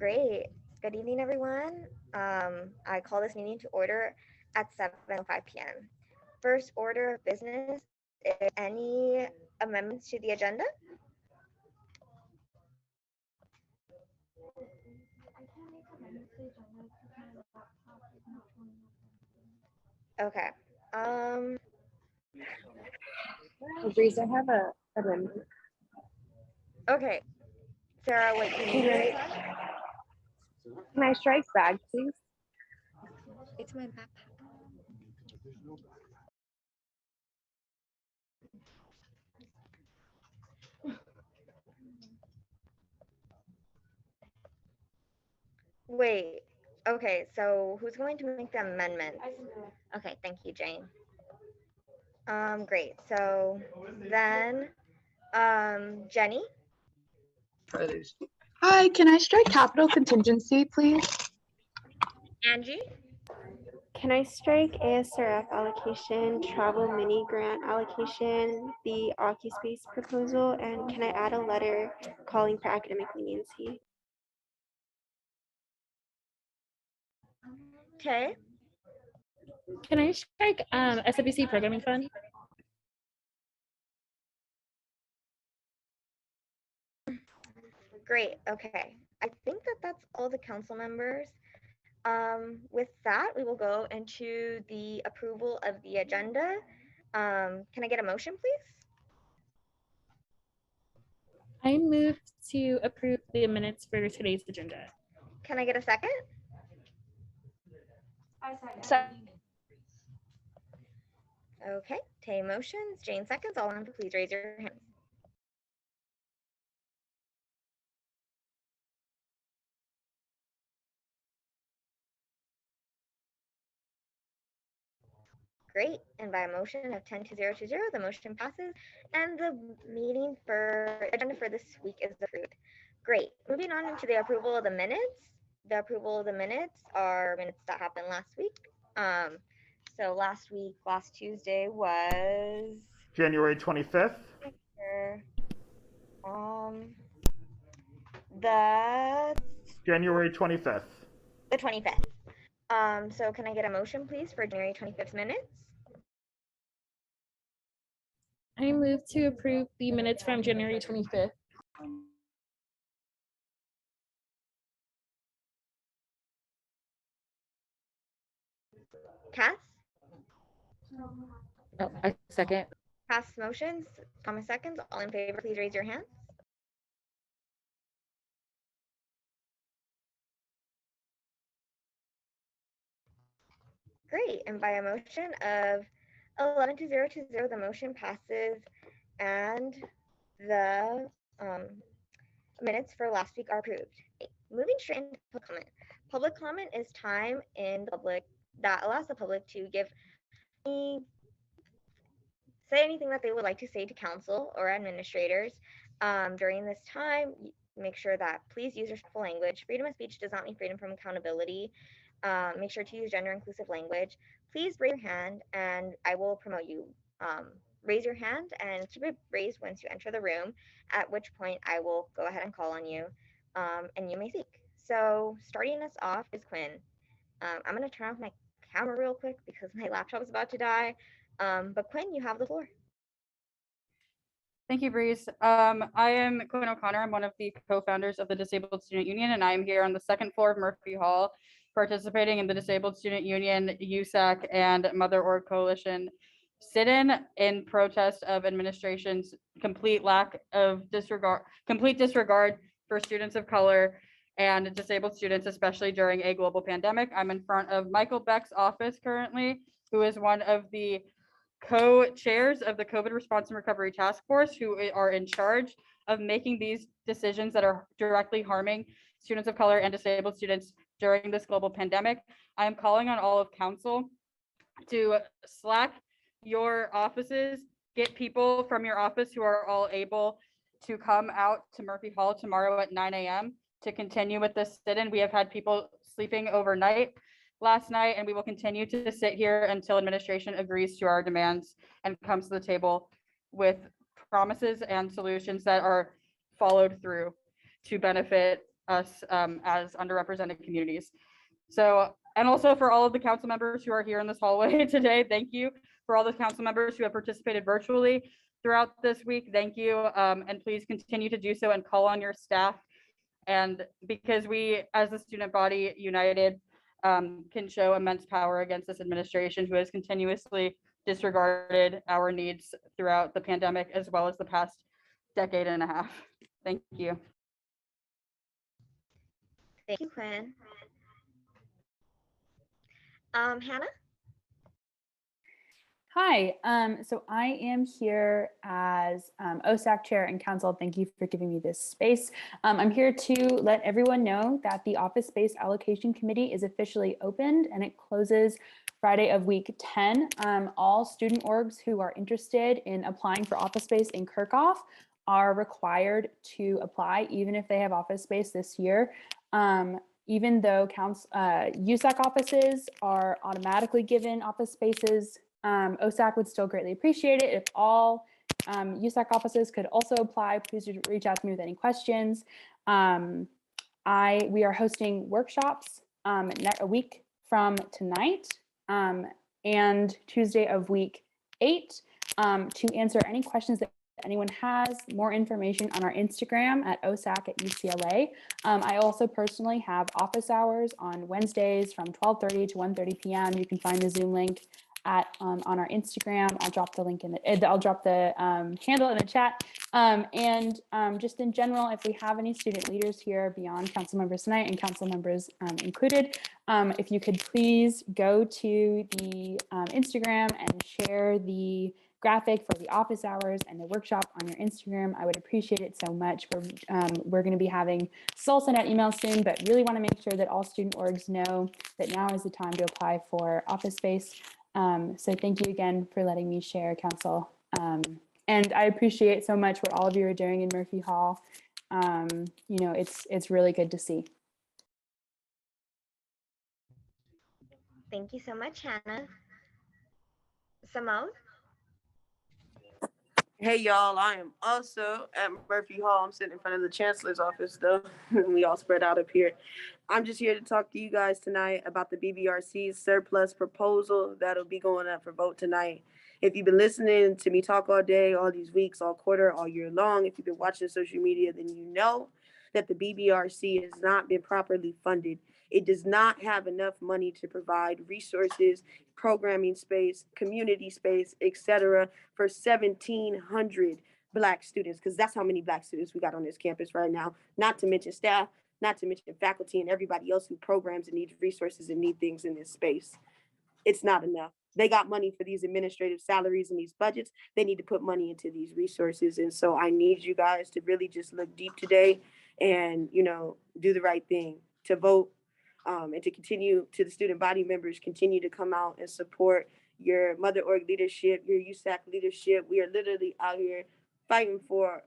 Great. Good evening, everyone. I call this meeting to order at 7:05 p.m. First order of business, is any amendments to the agenda? Okay. Breeze, I have a amendment. Okay. Sarah, wait, Can I strike bag, please? it's my backpack. Wait. Okay, so who's going to make the amendment? Okay, thank you, Jane. Great. So then, Jenny, Hi, can I strike capital contingency, please? Angie, Can I strike ASRF allocation, travel mini grant allocation, the OccuSpace proposal, and can I add a letter calling for academic leniency? Tay, Can I strike SWC programming fund? great. Okay. I think that that's all the council members. With that, we will go into the approval of the agenda. Can I get a motion, please? I move to approve the minutes for today's agenda. Can I get a second? Okay, Tay motions, Jane seconds. All in, please raise your hands. Great, and by a motion of 10 to 0 to 0, the motion passes, and the meeting for agenda for this week is approved. Great, moving on into the approval of the minutes. The approval of the minutes are minutes that happened last week. So last Tuesday was January 25th. The January 25th. The 25th. So can I get a motion, please, for January 25th minutes? I move to approve the minutes from January 25th. Cass? Oh, I second. Cass motions, Thomas seconds. All in favor, please raise your hands. Great, and by a motion of 11 to 0 to 0, the motion passes, and the minutes for last week are approved. Moving straight into public comment. Public comment is time in the public that allows the public to say anything that they would like to say to council or administrators. During this time, make sure that please use respectful language. Freedom of speech does not mean freedom from accountability. Make sure to use gender inclusive language. Please raise your hand and I will promote you. Raise your hand and keep it raised once you enter the room, at which point I will go ahead and call on you and you may speak. So starting us off is Quinn. I'm going to turn off my camera real quick because my laptop is about to die. But Quinn, you have the floor. Thank you, Breeze. I am Quinn O'Connor. I'm one of the co-founders of the Disabled Student Union, and I am here on the second floor of Murphy Hall, participating in the Disabled Student Union, USAC, and Mother Org Coalition sit-in protest of administration's complete disregard for students of color and disabled students, especially during a global pandemic. I'm in front of Michael Beck's office currently, who is one of the co-chairs of the COVID Response and Recovery Task Force, who are in charge of making these decisions that are directly harming students of color and disabled students during this global pandemic. I am calling on all of council to slack your offices, get people from your office who are all able to come out to Murphy Hall tomorrow at 9 a.m. to continue with this sit-in. We have had people sleeping overnight last night, and we will continue to sit here until administration agrees to our demands and comes to the table with promises and solutions that are followed through to benefit us as underrepresented communities. So, and also for all of the council members who are here in this hallway today, thank you. For all the council members who have participated virtually throughout this week, thank you. And please continue to do so and call on your staff. And because we, as a student body, united, can show immense power against this administration who has continuously disregarded our needs throughout the pandemic, as well as the past decade and a half. Thank you. Thank you, Quinn. Hannah? Hi, so I am here as OSAC Chair and Council. Thank you for giving me this space. I'm here to let everyone know that the Office Space Allocation Committee is officially opened and it closes Friday of week 10. All student orgs who are interested in applying for office space in Kirkhoff are required to apply, even if they have office space this year. Even though USAC offices are automatically given office spaces, OSAC would still greatly appreciate it if all USAC offices could also apply. Please reach out to me with any questions. We are hosting workshops a week from tonight and Tuesday of week 8 to answer any questions that anyone has. More information on our Instagram at OSAC at UCLA. I also personally have office hours on Wednesdays from 12:30 to 1:30 p.m. You can find the Zoom link on our Instagram. I'll drop the link in the, I'll drop the handle in the chat. Just in general, if we have any student leaders here beyond council members tonight and council members included, if you could please go to the Instagram and share the graphic for the office hours and the workshop on your Instagram. I would appreciate it so much. We're going to be having Soul send out emails soon, but really want to make sure that all student orgs know that now is the time to apply for office space. So thank you again for letting me share, Council. And I appreciate so much what all of you are doing in Murphy Hall. You know, it's really good to see. Thank you so much, Hannah. Simone? Hey y'all, I am also at Murphy Hall. I'm sitting in front of the Chancellor's office though. We all spread out up here. I'm just here to talk to you guys tonight about the BBRC surplus proposal that'll be going up for vote tonight. If you've been listening to me talk all day, all these weeks, all quarter, all year long, if you've been watching social media, then you know that the BBRC has not been properly funded. It does not have enough money to provide resources, programming space, community space, etc. for 1,700 Black students, because that's how many Black students we got on this campus right now, not to mention staff, not to mention faculty and everybody else who programs and needs resources and need things in this space. It's not enough. They got money for these administrative salaries and these budgets. They need to put money into these resources. And so I need you guys to really just look deep today and, you know, do the right thing, to vote and to continue, to the student body members, continue to come out and support your Mother Org leadership, your USAC leadership. We are literally out here fighting for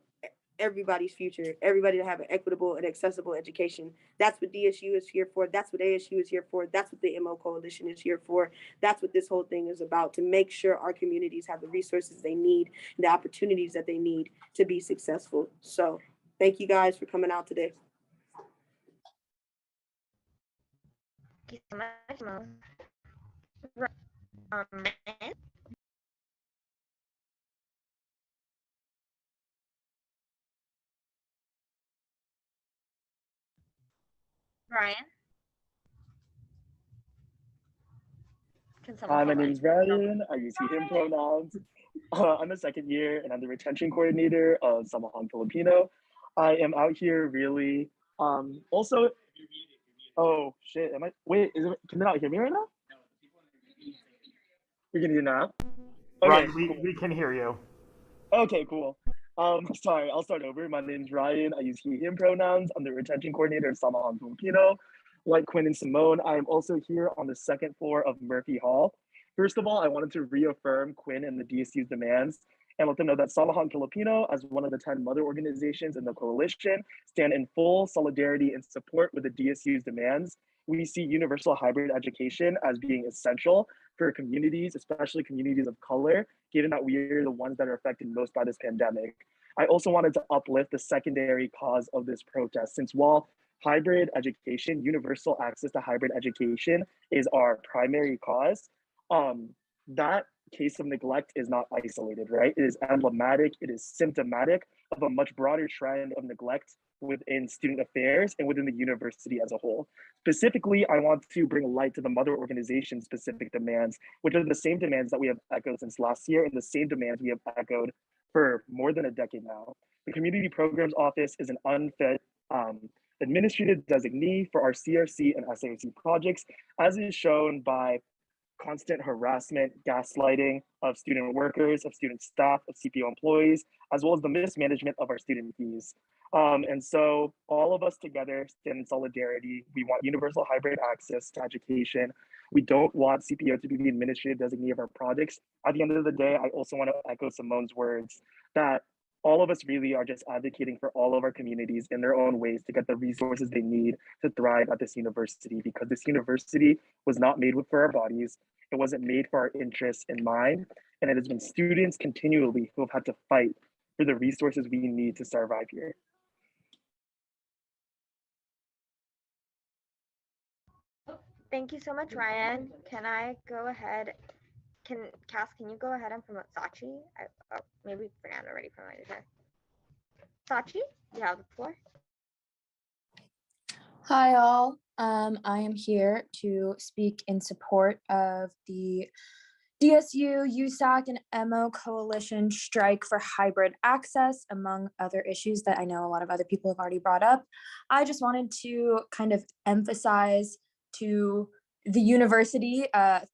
everybody's future, everybody to have an equitable and accessible education. That's what DSU is here for. That's what ASU is here for. That's what the MO Coalition is here for. That's what this whole thing is about, to make sure our communities have the resources they need, the opportunities that they need to be successful. So thank you guys for coming out today. Thank you so much, Mo. Ryan? Hi, my name is Ryan. I use he, him pronouns. I'm a second year and I'm the retention coordinator of Samahan Filipino. I am out here really also. Oh shit, am I, wait, can they not hear me right now? You can hear now? Okay, Ryan, we can hear you. Okay, cool. Sorry, I'll start over. My name is Ryan. I use he, him pronouns. I'm the retention coordinator of Samahan Filipino. Like Quinn and Simone, I am also here on the second floor of Murphy Hall. First of all, I wanted to reaffirm Quinn and the DSU's demands and let them know that Samahan Filipino, as one of the 10 mother organizations in the coalition, stand in full solidarity and support with the DSU's demands. We see universal hybrid education as being essential for communities, especially communities of color, given that we are the ones that are affected most by this pandemic. I also wanted to uplift the secondary cause of this protest, since while hybrid education, universal access to hybrid education is our primary cause. That case of neglect is not isolated, right? It is emblematic, it is symptomatic of a much broader trend of neglect within student affairs and within the university as a whole. Specifically, I want to bring light to the mother organization specific demands, which are the same demands that we have echoed since last year and the same demands we have echoed for more than a decade now. The Community Programs Office is an unfit administrative designee for our CRC and SARC projects, as is shown by constant harassment, gaslighting of student workers, of student staff, of CPO employees, as well as the mismanagement of our student fees. And so all of us together stand in solidarity. We want universal hybrid access to education. We don't want CPO to be the administrative designee of our projects. At the end of the day, I also want to echo Simone's words that all of us really are just advocating for all of our communities in their own ways to get the resources they need to thrive at this university, because this university was not made for our bodies. It wasn't made for our interests in mind. And it has been students continually who have had to fight for the resources we need to survive here. Thank you so much, Ryan. Can I go ahead? Cass, can you go ahead and promote Sachi? Maybe Fernando already promoted her. Sachi, you have the floor. Hi all, I am here to speak in support of the DSU, USAC, and MO Coalition strike for hybrid access, among other issues that I know a lot of other people have already brought up. I just wanted to kind of emphasize to the university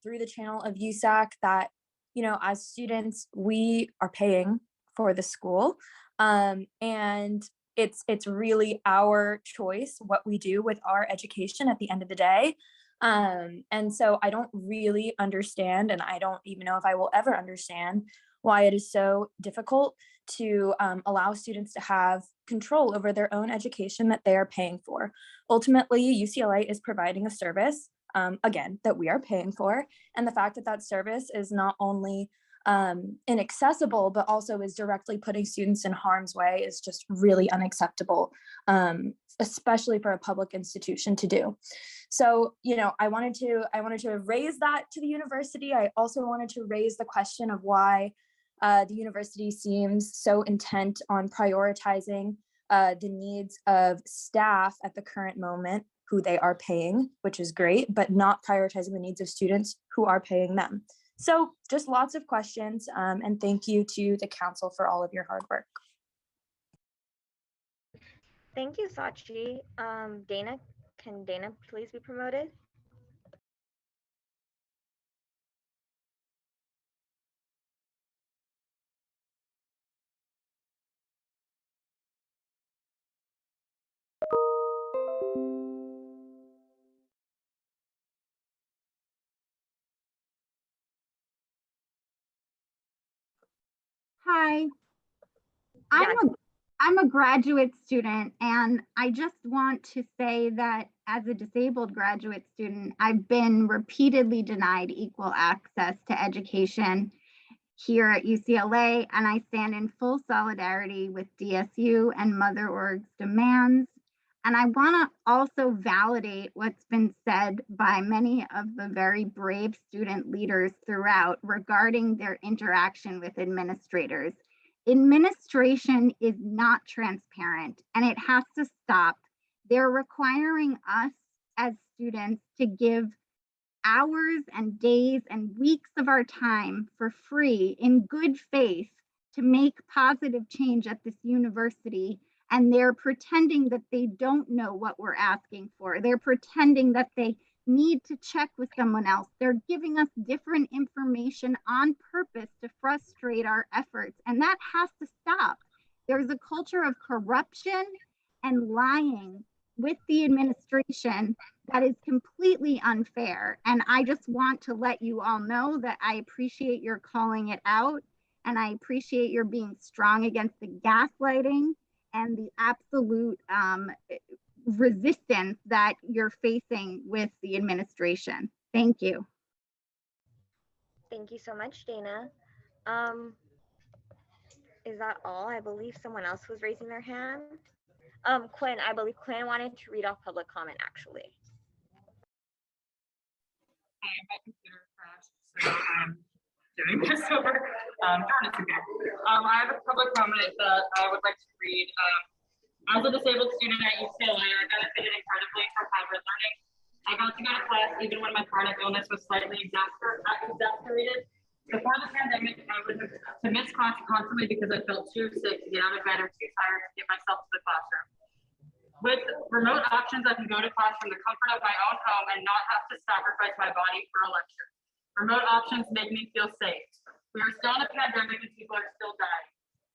through the channel of USAC that, you know, as students, we are paying for the school, and it's really our choice what we do with our education at the end of the day. And so I don't really understand, and I don't even know if I will ever understand, why it is so difficult to allow students to have control over their own education that they are paying for. Ultimately, UCLA is providing a service, again, that we are paying for. And the fact that that service is not only inaccessible, but also is directly putting students in harm's way is just really unacceptable, especially for a public institution to do. So, you know, I wanted to raise that to the university. I also wanted to raise the question of why the university seems so intent on prioritizing the needs of staff at the current moment, who they are paying, which is great, but not prioritizing the needs of students who are paying them. So just lots of questions, and thank you to the council for all of your hard work. Thank you, Sachi. Dana, can Dana please be promoted? Hi, I'm a graduate student, and I just want to say that as a disabled graduate student, I've been repeatedly denied equal access to education here at UCLA, and I stand in full solidarity with DSU and Mother Org's demands. And I want to also validate what's been said by many of the very brave student leaders throughout regarding their interaction with administrators. Administration is not transparent, and it has to stop. They're requiring us as students to give hours and days and weeks of our time for free in good faith to make positive change at this university. And they're pretending that they don't know what we're asking for. They're pretending that they need to check with someone else. They're giving us different information on purpose to frustrate our efforts. And that has to stop. There's a culture of corruption and lying with the administration that is completely unfair. And I just want to let you all know that I appreciate your calling it out, and I appreciate your being strong against the gaslighting and the absolute resistance that you're facing with the administration. Thank you. Thank you so much, Dana. Is that all? I believe someone else was raising their hand. Quinn, I believe Quinn wanted to read off public comment actually. My computer crashed, so I'm doing this over. Darn it again. I have a public comment that I would like to read. As a disabled student at UCLA, I benefited incredibly from hybrid learning. I got to go to class even when my chronic illness was slightly exacerbated. Before the pandemic, I would have to miss class constantly because I felt too sick to get out of bed or too tired to get myself to the classroom. With remote options, I can go to class from the comfort of my own home and not have to sacrifice my body for a lecture. Remote options make me feel safe. We are still in a pandemic and people are still dying.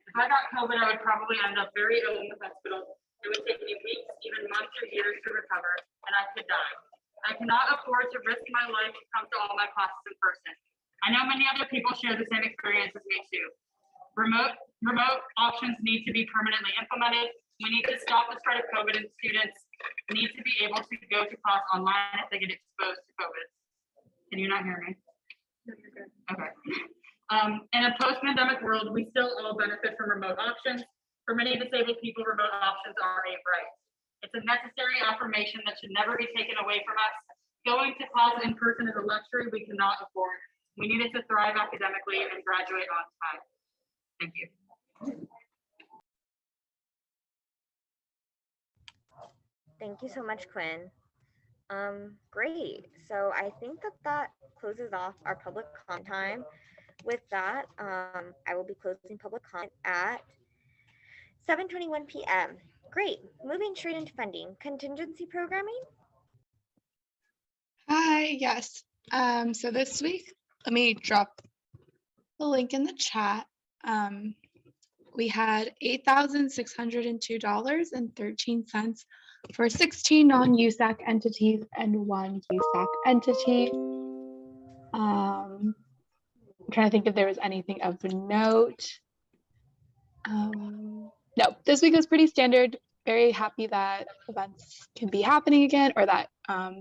If I got COVID, I would probably end up very ill in the hospital. It would take me weeks, even months or years to recover, and I could die. I cannot afford to risk my life to come to all my classes in person. I know many other people share the same experience as me too. Remote options need to be permanently implemented. We need to stop the spread of COVID, and students need to be able to go to class online if they get exposed to COVID. Can you not hear me? Okay. In a post-pandemic world, we still all benefit from remote options. For many disabled people, remote options are a right. It's a necessary affirmation that should never be taken away from us. Going to class in person is a luxury we cannot afford. We need it to thrive academically and graduate on time. Thank you. Thank you so much, Quinn. Great. So I think that closes off our public comment time. With that, I will be closing public comment at 7:21 p.m. Great. Moving straight into funding. Contingency programming. Hi, yes. So this week, let me drop the link in the chat. We had $8,602.13 for 16 non-USAC entities and 1 USAC entity. I'm trying to think if there was anything of note. No, this week was pretty standard. Very happy that events can be happening again, or that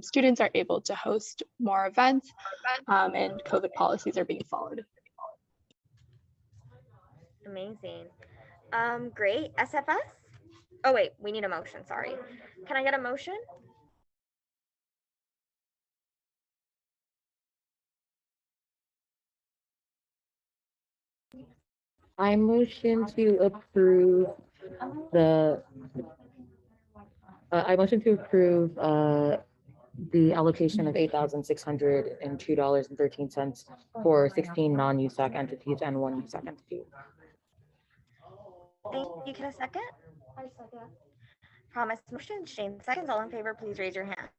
students are able to host more events, and COVID policies are being followed. Amazing. Great. SFS? Oh wait, we need a motion, sorry. Can I get a motion? I motion to approve the the allocation of $8,602.13 for 16 non-USAC entities and 1 USAC entity. Thank you. Can I second? I second. Promise motion. Shane seconds. All in favor, please raise your hand.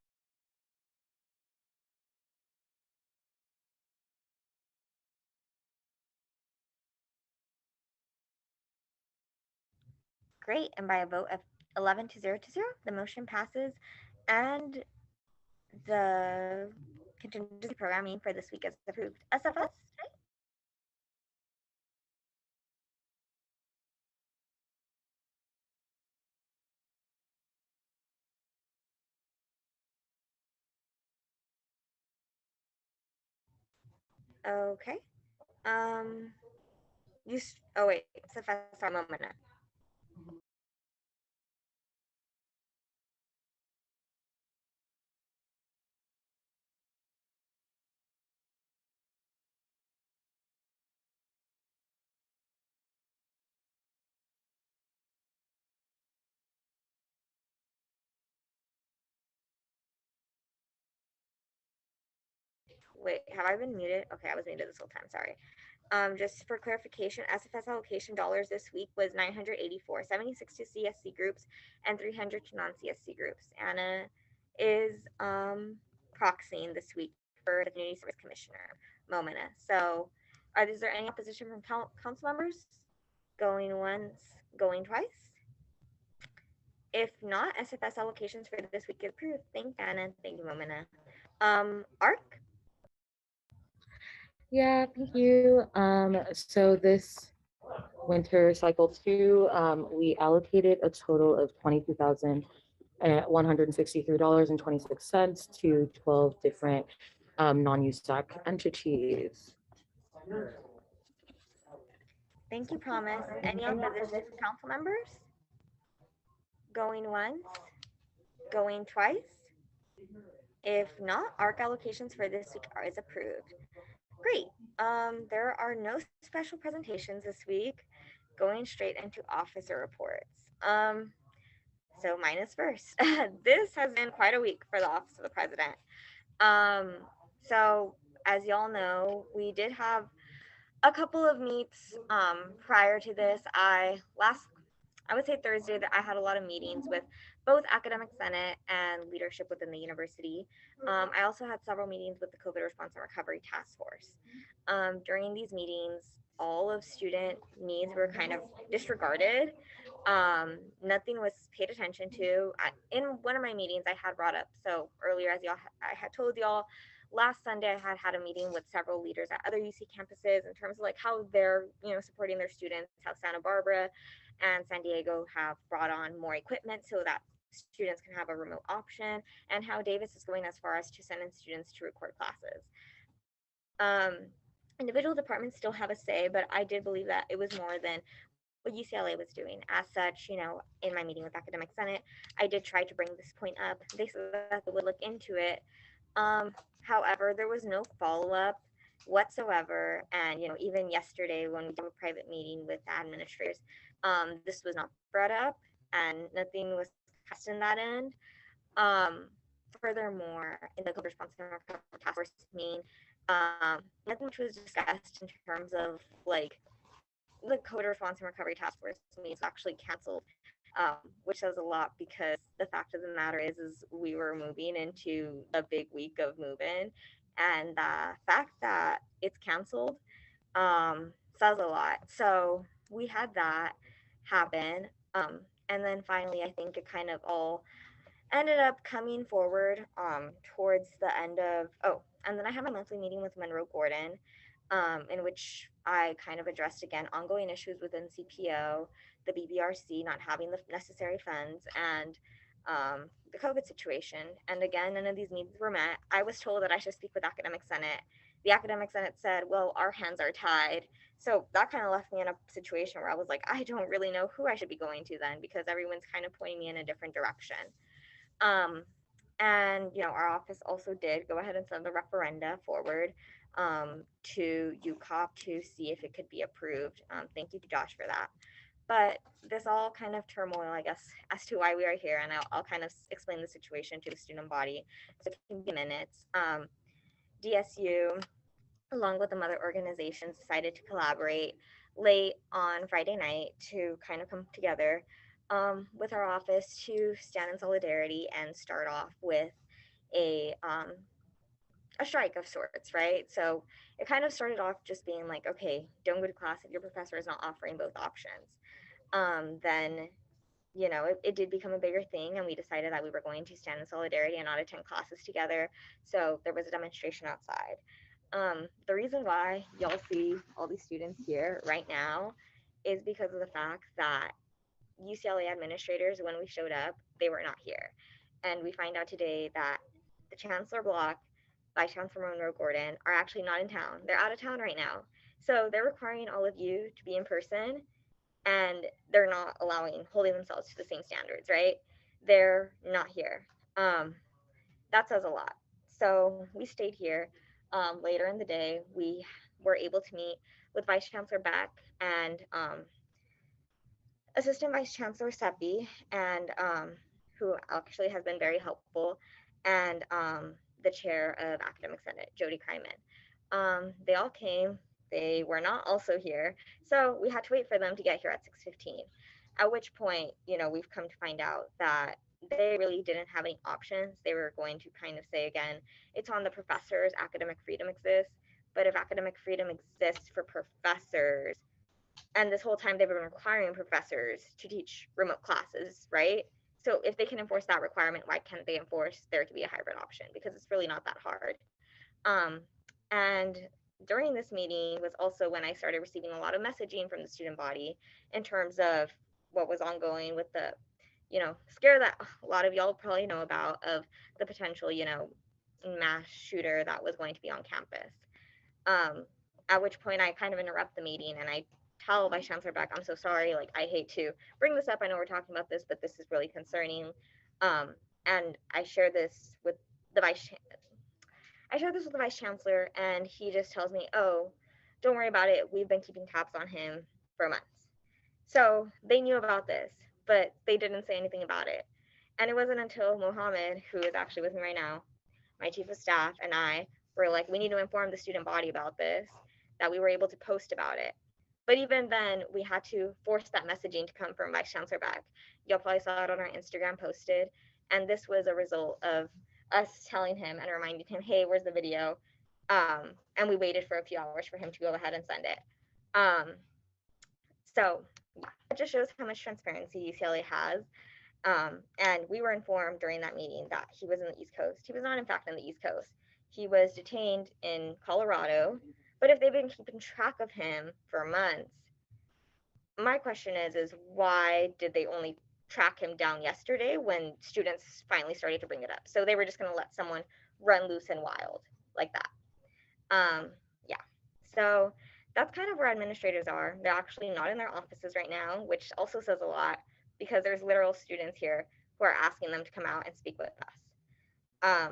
Great. And by a vote of 11 to 0 to 0, the motion passes, and the contingency programming for this week is approved. SFS? Okay. Oh wait, SFS, sorry, Momina. Wait, have I been muted? Okay, I was muted this whole time, sorry. Just for clarification, SFS allocation dollars this week was $984, 76 to CSC groups and 300 to non-CSC groups. Anna is proxying this week for the Community Service Commissioner, Momina. So is there any opposition from council members? Going once, going twice? If not, SFS allocations for this week is approved. Thank Anna, thank you, Momina. ARC? Yeah, thank you. So this winter cycle 2, we allocated a total of $22,163.26 to 12 different non-USAC entities. Thank you, Promise. Any opposition from council members? Going once, going twice. If not, ARC allocations for this week are is approved. Great. There are no special presentations this week. Going straight into officer reports. So mine is first. This has been quite a week for the Office of the President. So as y'all know, we did have a couple of meets prior to this. I would say Thursday that I had a lot of meetings with both academic senate and leadership within the university. I also had several meetings with the COVID response and recovery task force. During these meetings, all of student needs were kind of disregarded. Nothing was paid attention to. In one of my meetings, I had brought up, so earlier as I had told y'all, last Sunday I had a meeting with several leaders at other UC campuses in terms of like how they're supporting their students, how Santa Barbara and San Diego have brought on more equipment so that students can have a remote option, and how Davis is going as far as to send in students to record classes. Individual departments still have a say, but I did believe that it was more than what UCLA was doing. As such, in my meeting with Academic Senate, I did try to bring this point up. They said that they would look into it. However, there was no follow-up whatsoever. And, even yesterday when we had a private meeting with the administrators, this was not brought up and nothing was discussed in that end. Furthermore, in the COVID response and recovery task force meeting, nothing much was discussed in terms of like the COVID response and recovery task force meeting is actually canceled, which says a lot because the fact of the matter is we were moving into a big week of move-in, and the fact that it's canceled says a lot. So we had that happen, and then finally, I think it kind of all ended up coming forward towards the end of and then I had my monthly meeting with Monroe Gordon, in which I kind of addressed again ongoing issues within CPO, the BBRC not having the necessary funds, and the COVID situation. And again, none of these needs were met. I was told that I should speak with Academic Senate. The Academic Senate said, well, our hands are tied. So that kind of left me in a situation where I was like, I don't really know who I should be going to then, because everyone's kind of pointing me in a different direction. And our office also did go ahead and send the referenda forward to UCOP to see if it could be approved. Thank you to Josh for that. But this all kind of turmoil, I guess, as to why we are here, and I'll kind of explain the situation to the student body. So it can be minutes. DSU, along with the other organizations, decided to collaborate late on Friday night to kind of come together with our office to stand in solidarity and start off with a strike of sorts, right? So it kind of started off just being like, okay, don't go to class if your professor is not offering both options. Then it did become a bigger thing, and we decided that we were going to stand in solidarity and not attend classes together. So there was a demonstration outside. The reason why y'all see all these students here right now is because of the fact that UCLA administrators, when we showed up, they were not here. And we find out today that the Chancellor Block, Vice Chancellor Monroe Gordon, are actually not in town. They're out of town right now. So they're requiring all of you to be in person, and they're not holding themselves to the same standards, right? They're not here. That says a lot. So we stayed here. Later in the day, we were able to meet with Vice Chancellor Beck and Assistant Vice Chancellor Seppi, and who actually has been very helpful, and the chair of Academic Senate, Jody Kryman. They all came. They were not also here, so we had to wait for them to get here at 6:15. At which point, we've come to find out that they really didn't have any options. They were going to kind of say again, it's on the professors. Academic freedom exists, but if academic freedom exists for professors, and this whole time they've been requiring professors to teach remote classes, right? So if they can enforce that requirement, why can't they enforce there to be a hybrid option? Because it's really not that hard. And during this meeting was also when I started receiving a lot of messaging from the student body in terms of what was ongoing with the, scare that a lot of y'all probably know about, of the potential, mass shooter that was going to be on campus. At which point I kind of interrupt the meeting and I tell Vice Chancellor Beck, I'm so sorry, like, I hate to bring this up. I know we're talking about this, but this is really concerning. And I share this with the Vice Chancellor, and he just tells me, oh, don't worry about it. We've been keeping tabs on him for months. So they knew about this, but they didn't say anything about it. And it wasn't until Mohammed, who is actually with me right now, my chief of staff, and I were like, we need to inform the student body about this, that we were able to post about it. But even then, we had to force that messaging to come from Vice Chancellor Beck. Y'all probably saw it on our Instagram posted. And this was a result of us telling him and reminding him, hey, where's the video? And we waited for a few hours for him to go ahead and send it. So yeah, it just shows how much transparency UCLA has. And we were informed during that meeting that he was in the East Coast. He was not, in fact, in the East Coast. He was detained in Colorado. But if they've been keeping track of him for months, my question is why did they only track him down yesterday when students finally started to bring it up? So they were just going to let someone run loose and wild like that. Yeah. So that's kind of where administrators are. They're actually not in their offices right now, which also says a lot, because there's literal students here who are asking them to come out and speak with us.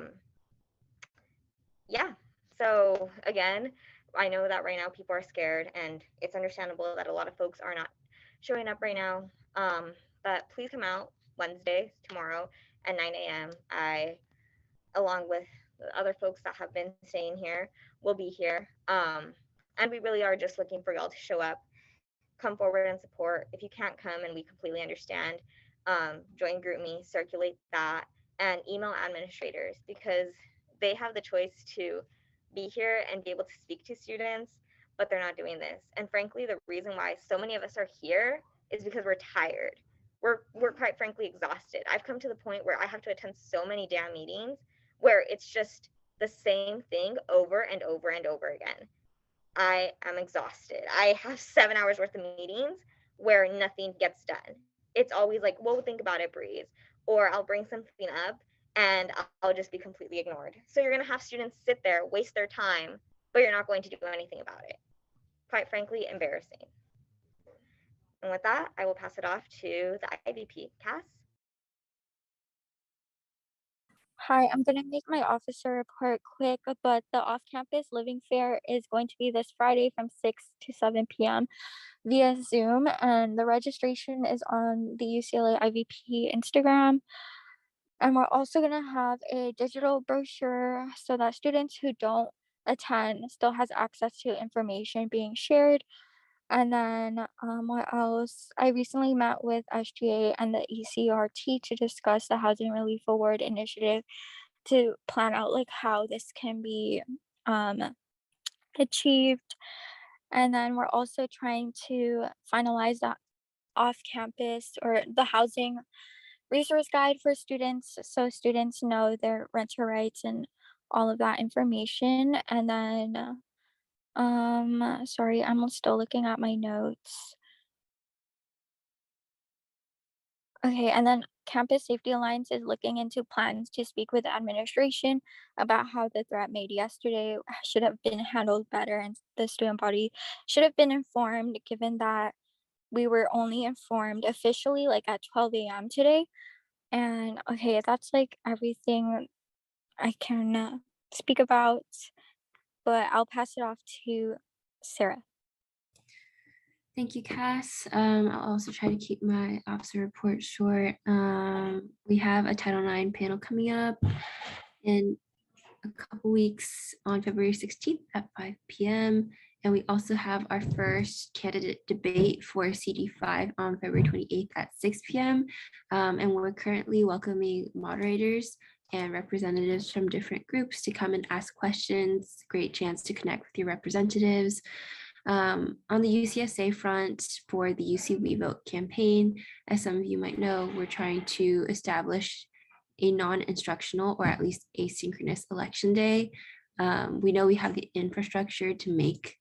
Yeah, so again, I know that right now people are scared, and it's understandable that a lot of folks are not showing up right now. But please come out Wednesday, tomorrow at 9 a.m. I, along with the other folks that have been staying here, will be here. And we really are just looking for y'all to show up, come forward and support. If you can't come, and we completely understand, join GroupMe, circulate that, and email administrators, because they have the choice to be here and be able to speak to students, but they're not doing this. And frankly, the reason why so many of us are here is because we're tired. We're quite frankly exhausted. I've come to the point where I have to attend so many damn meetings where it's just the same thing over and over and over again. I am exhausted. I have 7 hours worth of meetings where nothing gets done. It's always like, well, think about it, Breeze, or I'll bring something up and I'll just be completely ignored. So you're going to have students sit there, waste their time, but you're not going to do anything about it. Quite frankly, embarrassing. And with that, I will pass it off to the IVP. Cass? Hi, I'm going to make my officer report quick, but the off-campus living fair is going to be this Friday from 6 to 7 p.m. via Zoom, and the registration is on the UCLA IVP Instagram. And we're also going to have a digital brochure so that students who don't attend still has access to information being shared. And then what else? I recently met with SGA and the ECRT to discuss the Housing Relief Award initiative to plan out like how this can be achieved. And then we're also trying to finalize the off-campus or the housing resource guide for students, so students know their renter rights and all of that information. And then sorry, I'm still looking at my notes. Okay, and then Campus Safety Alliance is looking into plans to speak with administration about how the threat made yesterday should have been handled better, and the student body should have been informed, given that we were only informed officially like at 12 a.m. today. And okay, that's like everything I can speak about, but I'll pass it off to Sarah. Thank you, Cass. I'll also try to keep my officer report short. We have a Title IX panel coming up in a couple weeks on February 16th at 5 p.m. And we also have our first candidate debate for CD5 on February 28th at 6 p.m. And we're currently welcoming moderators and representatives from different groups to come and ask questions. Great chance to connect with your representatives. On the UCSA front, for the UC We Vote campaign, as some of you might know, we're trying to establish a non-instructional or at least asynchronous election day. We know we have the infrastructure to make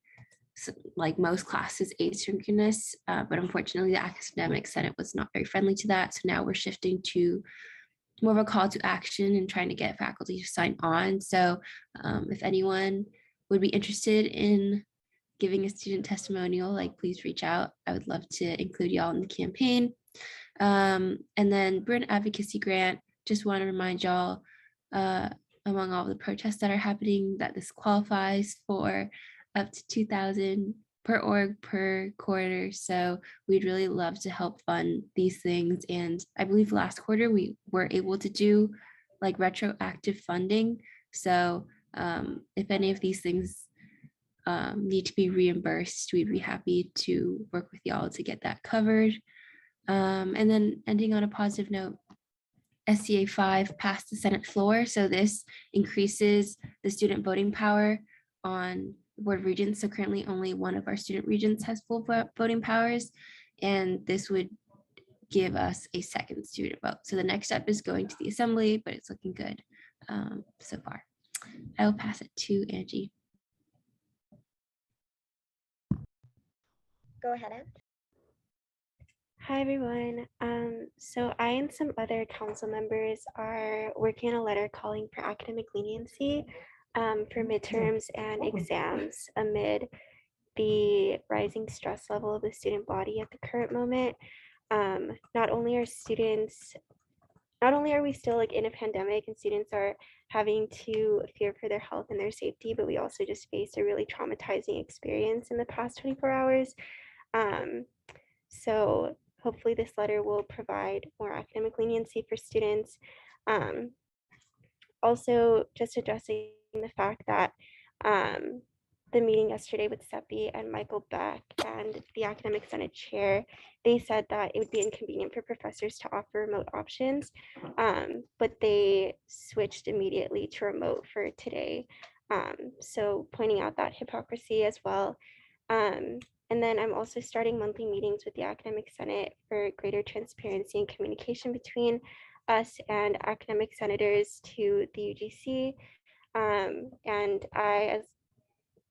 like most classes asynchronous, but unfortunately the academic senate was not very friendly to that. So now we're shifting to more of a call to action and trying to get faculty to sign on. So if anyone would be interested in giving a student testimonial, like please reach out. I would love to include y'all in the campaign. And then Brand Advocacy Grant, just want to remind y'all, among all the protests that are happening, that this qualifies for up to $2,000 per org per quarter. So we'd really love to help fund these things. And I believe last quarter we were able to do like retroactive funding. So if any of these things need to be reimbursed, we'd be happy to work with y'all to get that covered. And then ending on a positive note, SCA 5 passed the Senate floor. So this increases the student voting power on the Board of Regents. So currently only one of our student regents has full voting powers. And this would give us a second student vote. So the next step is going to the assembly, but it's looking good so far. I will pass it to Angie. Go ahead, Anne. Hi, everyone. So I and some other council members are working on a letter calling for academic leniency for midterms and exams amid the rising stress level of the student body at the current moment. Not only are we still like in a pandemic and students are having to fear for their health and their safety, but we also just faced a really traumatizing experience in the past 24 hours. So hopefully this letter will provide more academic leniency for students. Also, just addressing the fact that the meeting yesterday with Seppi and Michael Beck and the Academic Senate chair, they said that it would be inconvenient for professors to offer remote options, but they switched immediately to remote for today. So pointing out that hypocrisy as well. And then I'm also starting monthly meetings with the Academic Senate for greater transparency and communication between us and academic senators to the UGC. And I, as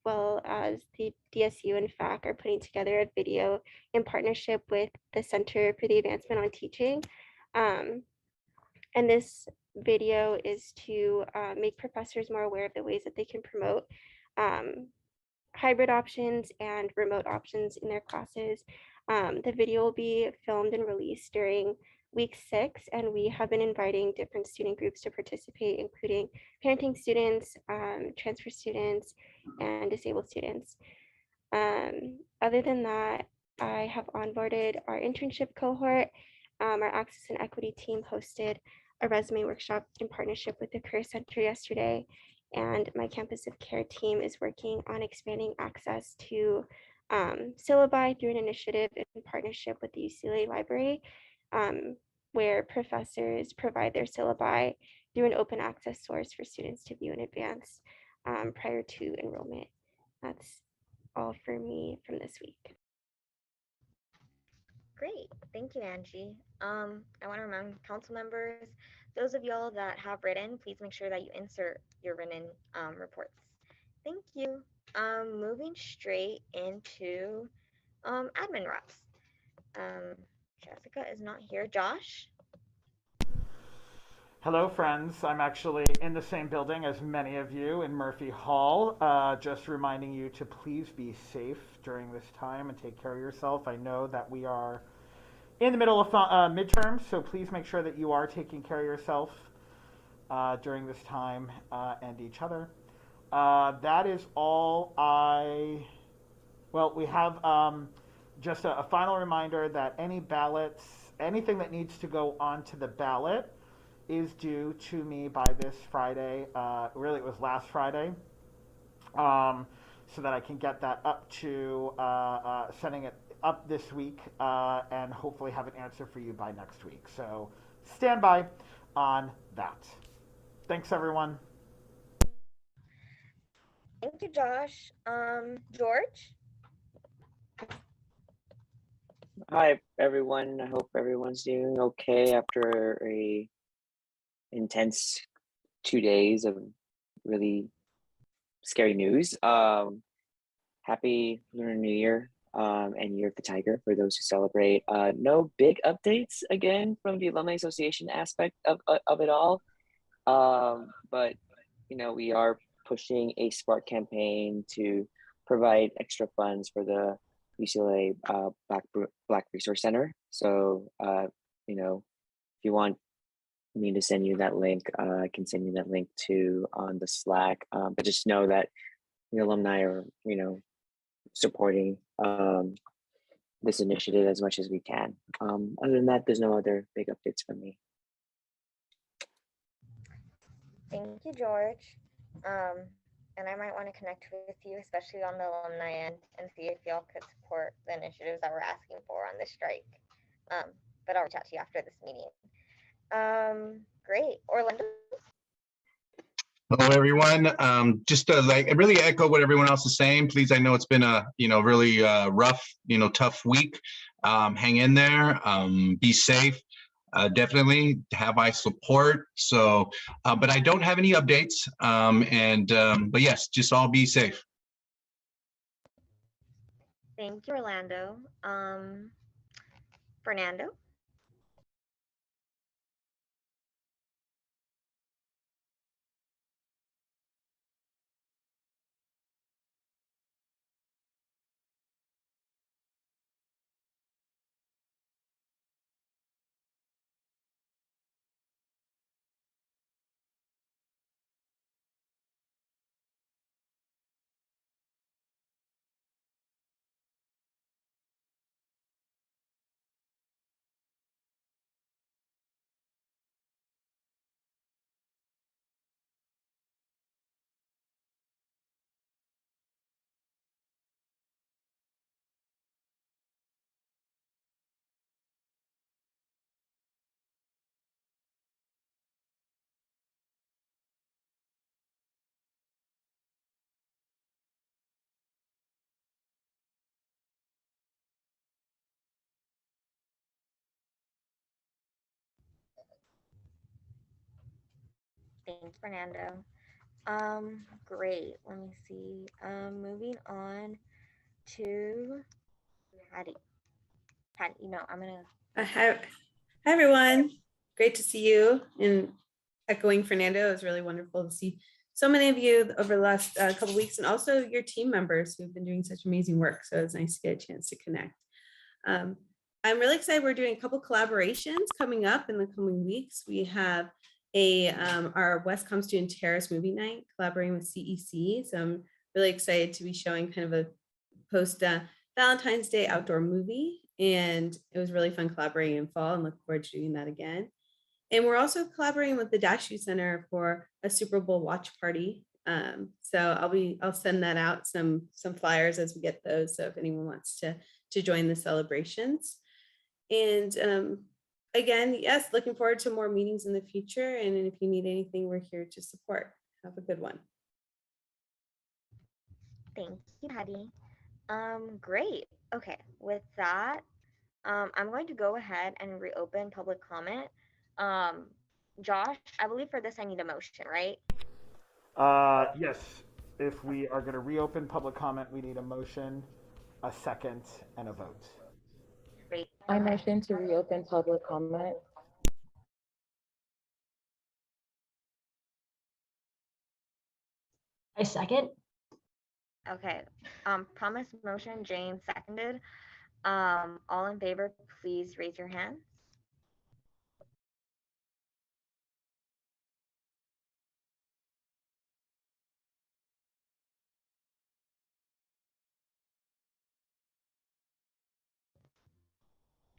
well as the DSU and FAC, are putting together a video in partnership with the Center for the Advancement on Teaching. And this video is to make professors more aware of the ways that they can promote hybrid options and remote options in their classes. The video will be filmed and released during week 6, and we have been inviting different student groups to participate, including parenting students, transfer students, and disabled students. Other than that, I have onboarded our internship cohort. Our Access and Equity team hosted a resume workshop in partnership with the Career Center yesterday, and my Campus of Care team is working on expanding access to syllabi through an initiative in partnership with the UCLA Library, where professors provide their syllabi through an open access source for students to view in advance prior to enrollment. That's all for me from this week. Great, thank you, Angie. I want to remind council members, those of y'all that have written, please make sure that you insert your written reports. Thank you. Moving straight into admin reps. Jessica is not here. Josh? Hello, friends. I'm actually in the same building as many of you in Murphy Hall. Just reminding you to please be safe during this time and take care of yourself. I know that we are in the middle of midterms, so please make sure that you are taking care of yourself during this time and each other. That is all we have just a final reminder that any ballots, anything that needs to go onto the ballot is due to me by this Friday. Really, it was last Friday, so that I can get that up to sending it up this week and hopefully have an answer for you by next week. So stand by on that. Thanks, everyone. Thank you, Josh. George? Hi, everyone. I hope everyone's doing okay after a intense 2 days of really scary news. Happy Lunar New Year and Year of the Tiger for those who celebrate. No big updates again from the Alumni Association aspect of it all. But, you know, we are pushing a Spark campaign to provide extra funds for the UCLA Black Resource Center. So, you know, if you want me to send you that link, I can send you that link too on the Slack. But just know that the alumni are, you know, supporting this initiative as much as we can. Other than that, there's no other big updates from me. Thank you, George. And I might want to connect with you, especially on the alumni end, and see if y'all could support the initiatives that we're asking for on this strike. But I'll reach out to you after this meeting. Great. Orlando? Hello, everyone. Just to really echo what everyone else is saying, please. I know it's been a, really rough, tough week. Hang in there. Be safe. Definitely have my support. So, but I don't have any updates. But yes, just all be safe. Thank you, Orlando. Fernando? Thanks, Fernando. Great. Let me see. Moving on to Patty. Patty, I'm gonna. Hi everyone. Great to see you. And echoing Fernando, it was really wonderful to see so many of you over the last couple of weeks, and also your team members who've been doing such amazing work. So it's nice to get a chance to connect. I'm really excited. We're doing a couple collaborations coming up in the coming weeks. We have our Westcom Student Terrace movie night collaborating with CEC. So I'm really excited to be showing kind of a post Valentine's Day outdoor movie. And it was really fun collaborating in fall, and look forward to doing that again. And we're also collaborating with the Dashu Center for a Super Bowl watch party. So I'll send that out, some flyers as we get those. So if anyone wants to join the celebrations. And again, yes, looking forward to more meetings in the future. And if you need anything, we're here to support. Have a good one. Thank you, Patty. Great. Okay, with that, I'm going to go ahead and reopen public comment. Josh, I believe for this I need a motion, right? Yes. If we are going to reopen public comment, we need a motion, a second, and a vote. Great. I motion to reopen public comment. I second. Okay. Promise motion, Jane seconded. All in favor, please raise your hands.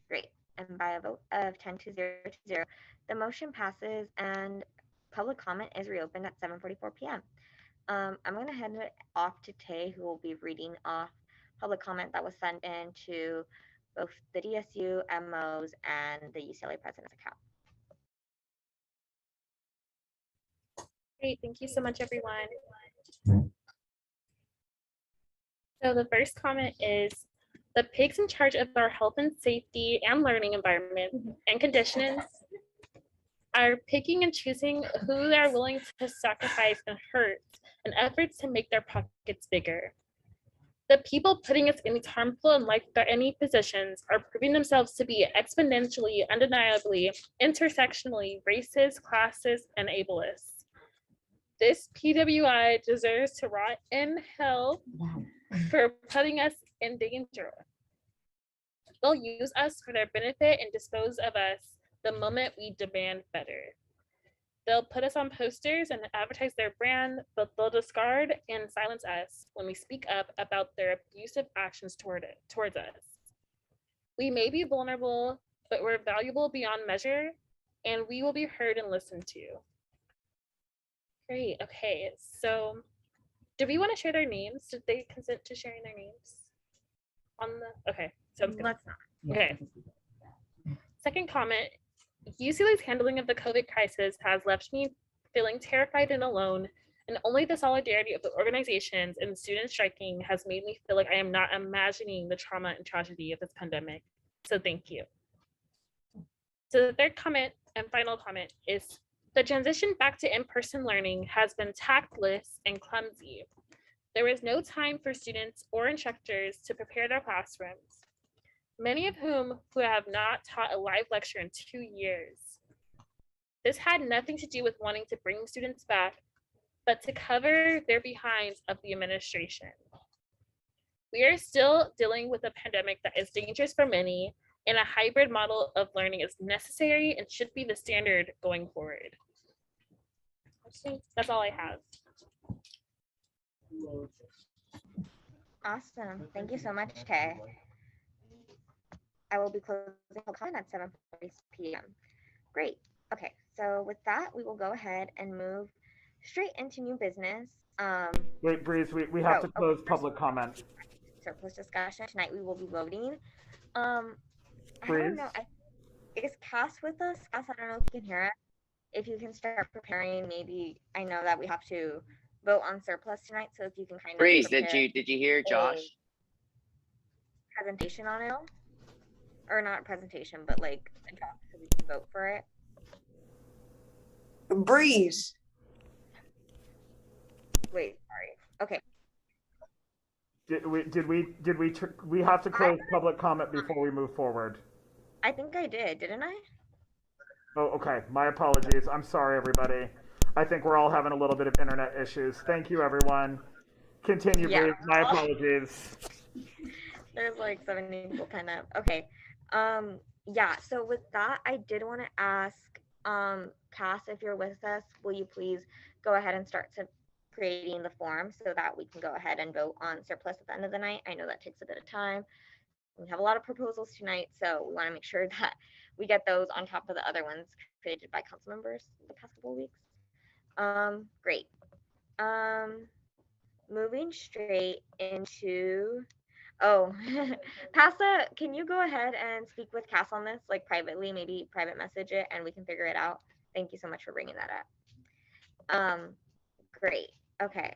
Great. And by a vote of 10 to 0 to 0, the motion passes and public comment is reopened at 7:44 p.m. I'm going to hand it off to Tay, who will be reading off public comment that was sent in to both the DSU, MOs, and the UCLA President's account. Great, thank you so much, everyone. So the first comment is, the pigs in charge of our health and safety and learning environment and conditions are picking and choosing who they're willing to sacrifice and hurt in efforts to make their pockets bigger. The people putting us in these harmful and life-threatening positions are proving themselves to be exponentially, undeniably, intersectionally racist, classist, and ableist. This PWI deserves to rot in hell for putting us in danger. They'll use us for their benefit and dispose of us the moment we demand better. They'll put us on posters and advertise their brand, but they'll discard and silence us when we speak up about their abusive actions towards us. We may be vulnerable, but we're valuable beyond measure, and we will be heard and listened to. Great, okay, so do we want to share their names? Did they consent to sharing their names? Okay, sounds good. Let's not. Okay. Second comment, UCLA's handling of the COVID crisis has left me feeling terrified and alone, and only the solidarity of the organizations and students striking has made me feel like I am not imagining the trauma and tragedy of this pandemic. So thank you. So the third comment and final comment is the transition back to in-person learning has been tactless and clumsy. There is no time for students or instructors to prepare their classrooms, many of whom who have not taught a live lecture in 2 years. This had nothing to do with wanting to bring students back, but to cover their behinds of the administration. We are still dealing with a pandemic that is dangerous for many, and a hybrid model of learning is necessary and should be the standard going forward. That's all I have. Awesome. Thank you so much, Tay. I will be closing the comment at 7:40 p.m. Great. Okay, so with that, we will go ahead and move straight into new business. Wait, Breeze, we have to close public comment. Surplus discussion. Tonight we will be voting. I Breeze? don't know. Is Cass with us? Cass, I don't know if you can hear us. If you can start preparing, maybe I know that we have to vote on surplus tonight, so if you can kind of Breeze, prepare did you hear Josh? a presentation on it, or not a presentation, but like a draft so we can vote for it. Breeze. Wait, sorry. Okay. We have to close public comment before we move forward. I think I did, didn't I? Oh, okay. My apologies. I'm sorry, everybody. I think we're all having a little bit of internet issues. Thank you, everyone. Continue, Yeah. Breeze. My apologies. There's like 70 people kind of. Okay. Yeah, so with that, I did want to ask, Cass, if you're with us, will you please go ahead and start creating the form so that we can go ahead and vote on surplus at the end of the night? I know that takes a bit of time. We have a lot of proposals tonight, so we want to make sure that we get those on top of the other ones created by council members the past couple of weeks. Great. Moving straight into, Pasta, can you go ahead and speak with Cass on this, like privately, maybe private message it, and we can figure it out. Thank you so much for bringing that up. Great. Okay.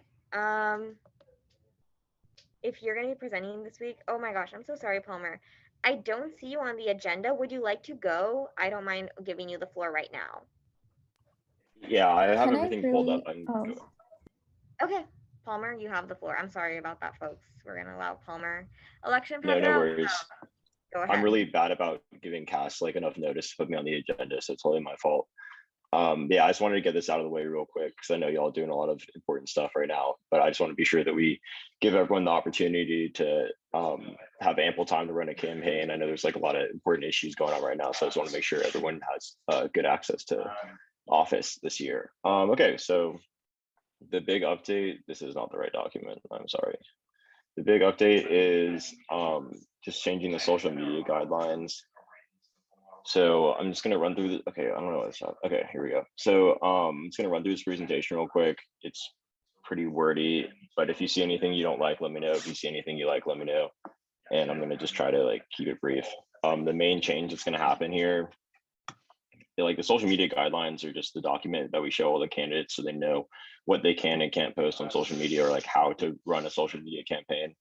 If you're going to be presenting this week, oh my gosh, I'm so sorry, Palmer. I don't see you on the agenda. Would you like to go? I don't mind giving you the floor right now. Yeah, I have Can I everything pulled up. really- Okay, Palmer, you have the floor. I'm sorry about that, folks. We're going to allow Palmer election. No, no worries. Go ahead. I'm really bad about giving Cass like enough notice to put me on the agenda, so it's totally my fault. Yeah, I just wanted to get this out of the way real quick because I know y'all doing a lot of important stuff right now, but I just want to be sure that we give everyone the opportunity to have ample time to run a campaign. I know there's like a lot of important issues going on right now, so I just want to make sure everyone has good access to office this year. Okay, so the big update, this is not the right document, I'm sorry. The big update is just changing the social media guidelines. So I'm just gonna run through the, okay, I don't know what's up. Okay, here we go. So I'm just gonna run through this presentation real quick. It's pretty wordy, but if you see anything you don't like, let me know. If you see anything you like, let me know. And I'm gonna just try to like keep it brief. The main change that's gonna happen here, like the social media guidelines are just the document that we show all the candidates so they know what they can and can't post on social media, or like how to run a social media campaign.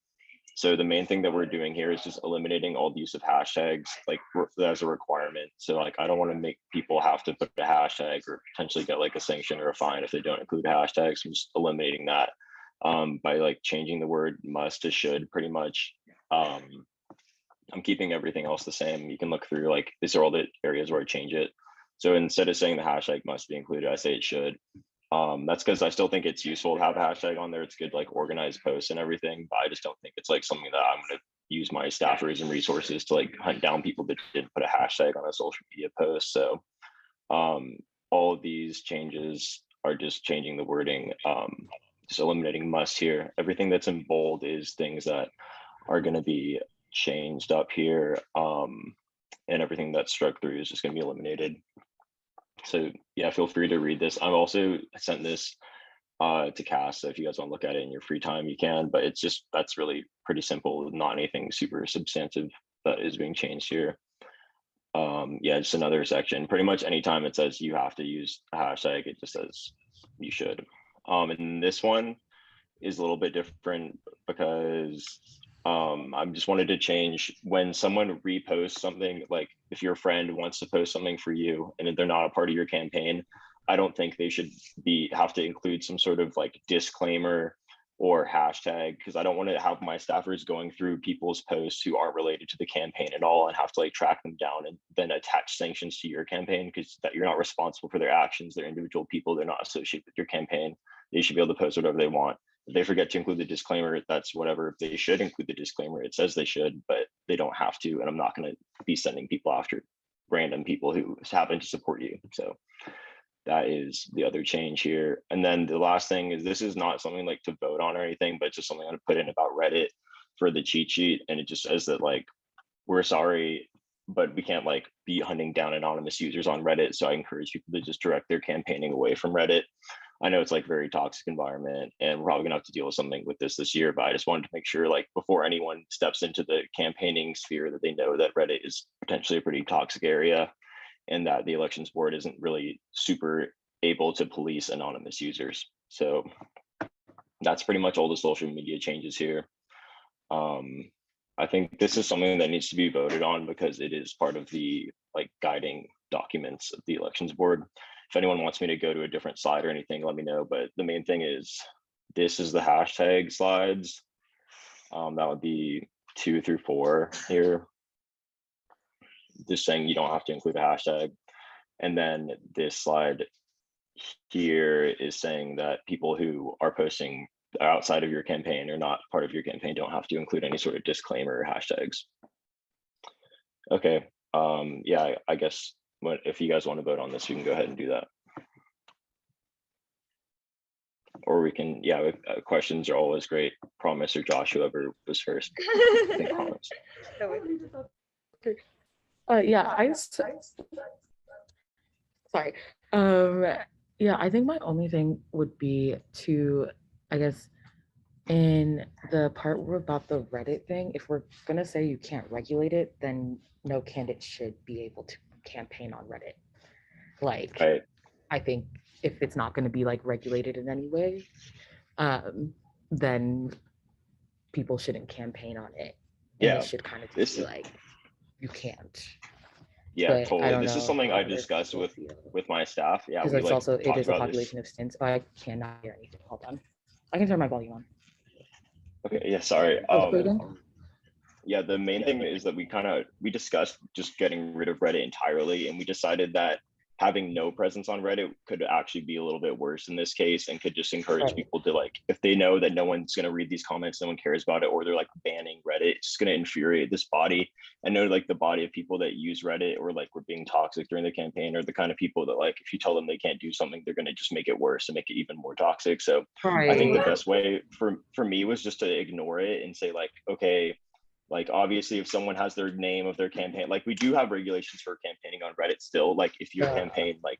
So the main thing that we're doing here is just eliminating all the use of hashtags, like as a requirement. So like, I don't want to make people have to put a hashtag or potentially get like a sanction or a fine if they don't include hashtags. I'm just eliminating that by like changing the word must to should pretty much. I'm keeping everything else the same. You can look through like, these are all the areas where I change it. So instead of saying the hashtag must be included, I say it should. That's because I still think it's useful to have a hashtag on there. It's good, like organized posts and everything, but I just don't think it's like something that I'm going to use my staffers and resources to like hunt down people that didn't put a hashtag on a social media post. So all of these changes are just changing the wording, just eliminating must here. Everything that's in bold is things that are going to be changed up here, and everything that's struck through is just going to be eliminated. So yeah, feel free to read this. I've also sent this to Cass, so if you guys want to look at it in your free time, you can, but it's just, that's really pretty simple, not anything super substantive that is being changed here. Yeah, just another section. Pretty much anytime it says you have to use a hashtag, it just says you should. And this one is a little bit different because I just wanted to change when someone reposts something, like if your friend wants to post something for you and they're not a part of your campaign, I don't think they should have to include some sort of like disclaimer or hashtag, because I don't want to have my staffers going through people's posts who aren't related to the campaign at all and have to like track them down and then attach sanctions to your campaign, because that you're not responsible for their actions. They're individual people. They're not associated with your campaign. They should be able to post whatever they want. If they forget to include the disclaimer, that's whatever. If they should include the disclaimer, it says they should, but they don't have to. And I'm not going to be sending people after random people who happen to support you. So that is the other change here. And then the last thing is, this is not something like to vote on or anything, but it's just something I'm going to put in about Reddit for the cheat sheet. And it just says that like, we're sorry, but we can't like be hunting down anonymous users on Reddit. So I encourage people to just direct their campaigning away from Reddit. I know it's like very toxic environment and we're probably gonna have to deal with something with this year, but I just wanted to make sure like before anyone steps into the campaigning sphere that they know that Reddit is potentially a pretty toxic area and that the elections board isn't really super able to police anonymous users. So that's pretty much all the social media changes here. I think this is something that needs to be voted on because it is part of the like guiding documents of the elections board. If anyone wants me to go to a different slide or anything, let me know. But the main thing is, this is the hashtag slides. That would be 2 through 4 here. Just saying you don't have to include a hashtag. And then this slide here is saying that people who are posting outside of your campaign or not part of your campaign don't have to include any sort of disclaimer or hashtags. Okay, yeah, I guess if you guys want to vote on this, you can go ahead and do that. Or we can, yeah, questions are always great. Promise or Josh, whoever was first. I think Promise. Yeah, sorry. Yeah, I think my only thing would be to, I guess, in the part about the Reddit thing, if we're gonna say you can't regulate it, then no candidate should be able to campaign on Reddit. Like, right. I think if it's not gonna be like regulated in any way, then people shouldn't campaign on it. And Yeah, it should kind of just be like, you can't. Yeah, But totally. This is something I discussed with my staff. Yeah, because we it's like also, it talked is a about population this. of students. Oh, I cannot hear anything. Hold on. I can turn my volume on. Okay, yeah, sorry. Oh, say again? Yeah, the main thing is that we discussed just getting rid of Reddit entirely, and we decided that having no presence on Reddit could actually be a little bit worse in this case and could just encourage people to like, if they know that no one's going to read these comments, no one cares about it, or they're like banning Reddit, it's just going to infuriate this body. I know like the body of people that use Reddit or like were being toxic during the campaign are the kind of people that like, if you tell them they can't do something, they're going to just make it worse and make it even more toxic. So I think the best way for me was just to ignore it and say like, okay, like obviously if someone has their name of their campaign, like we do have regulations for campaigning on Reddit still, like if your campaign, like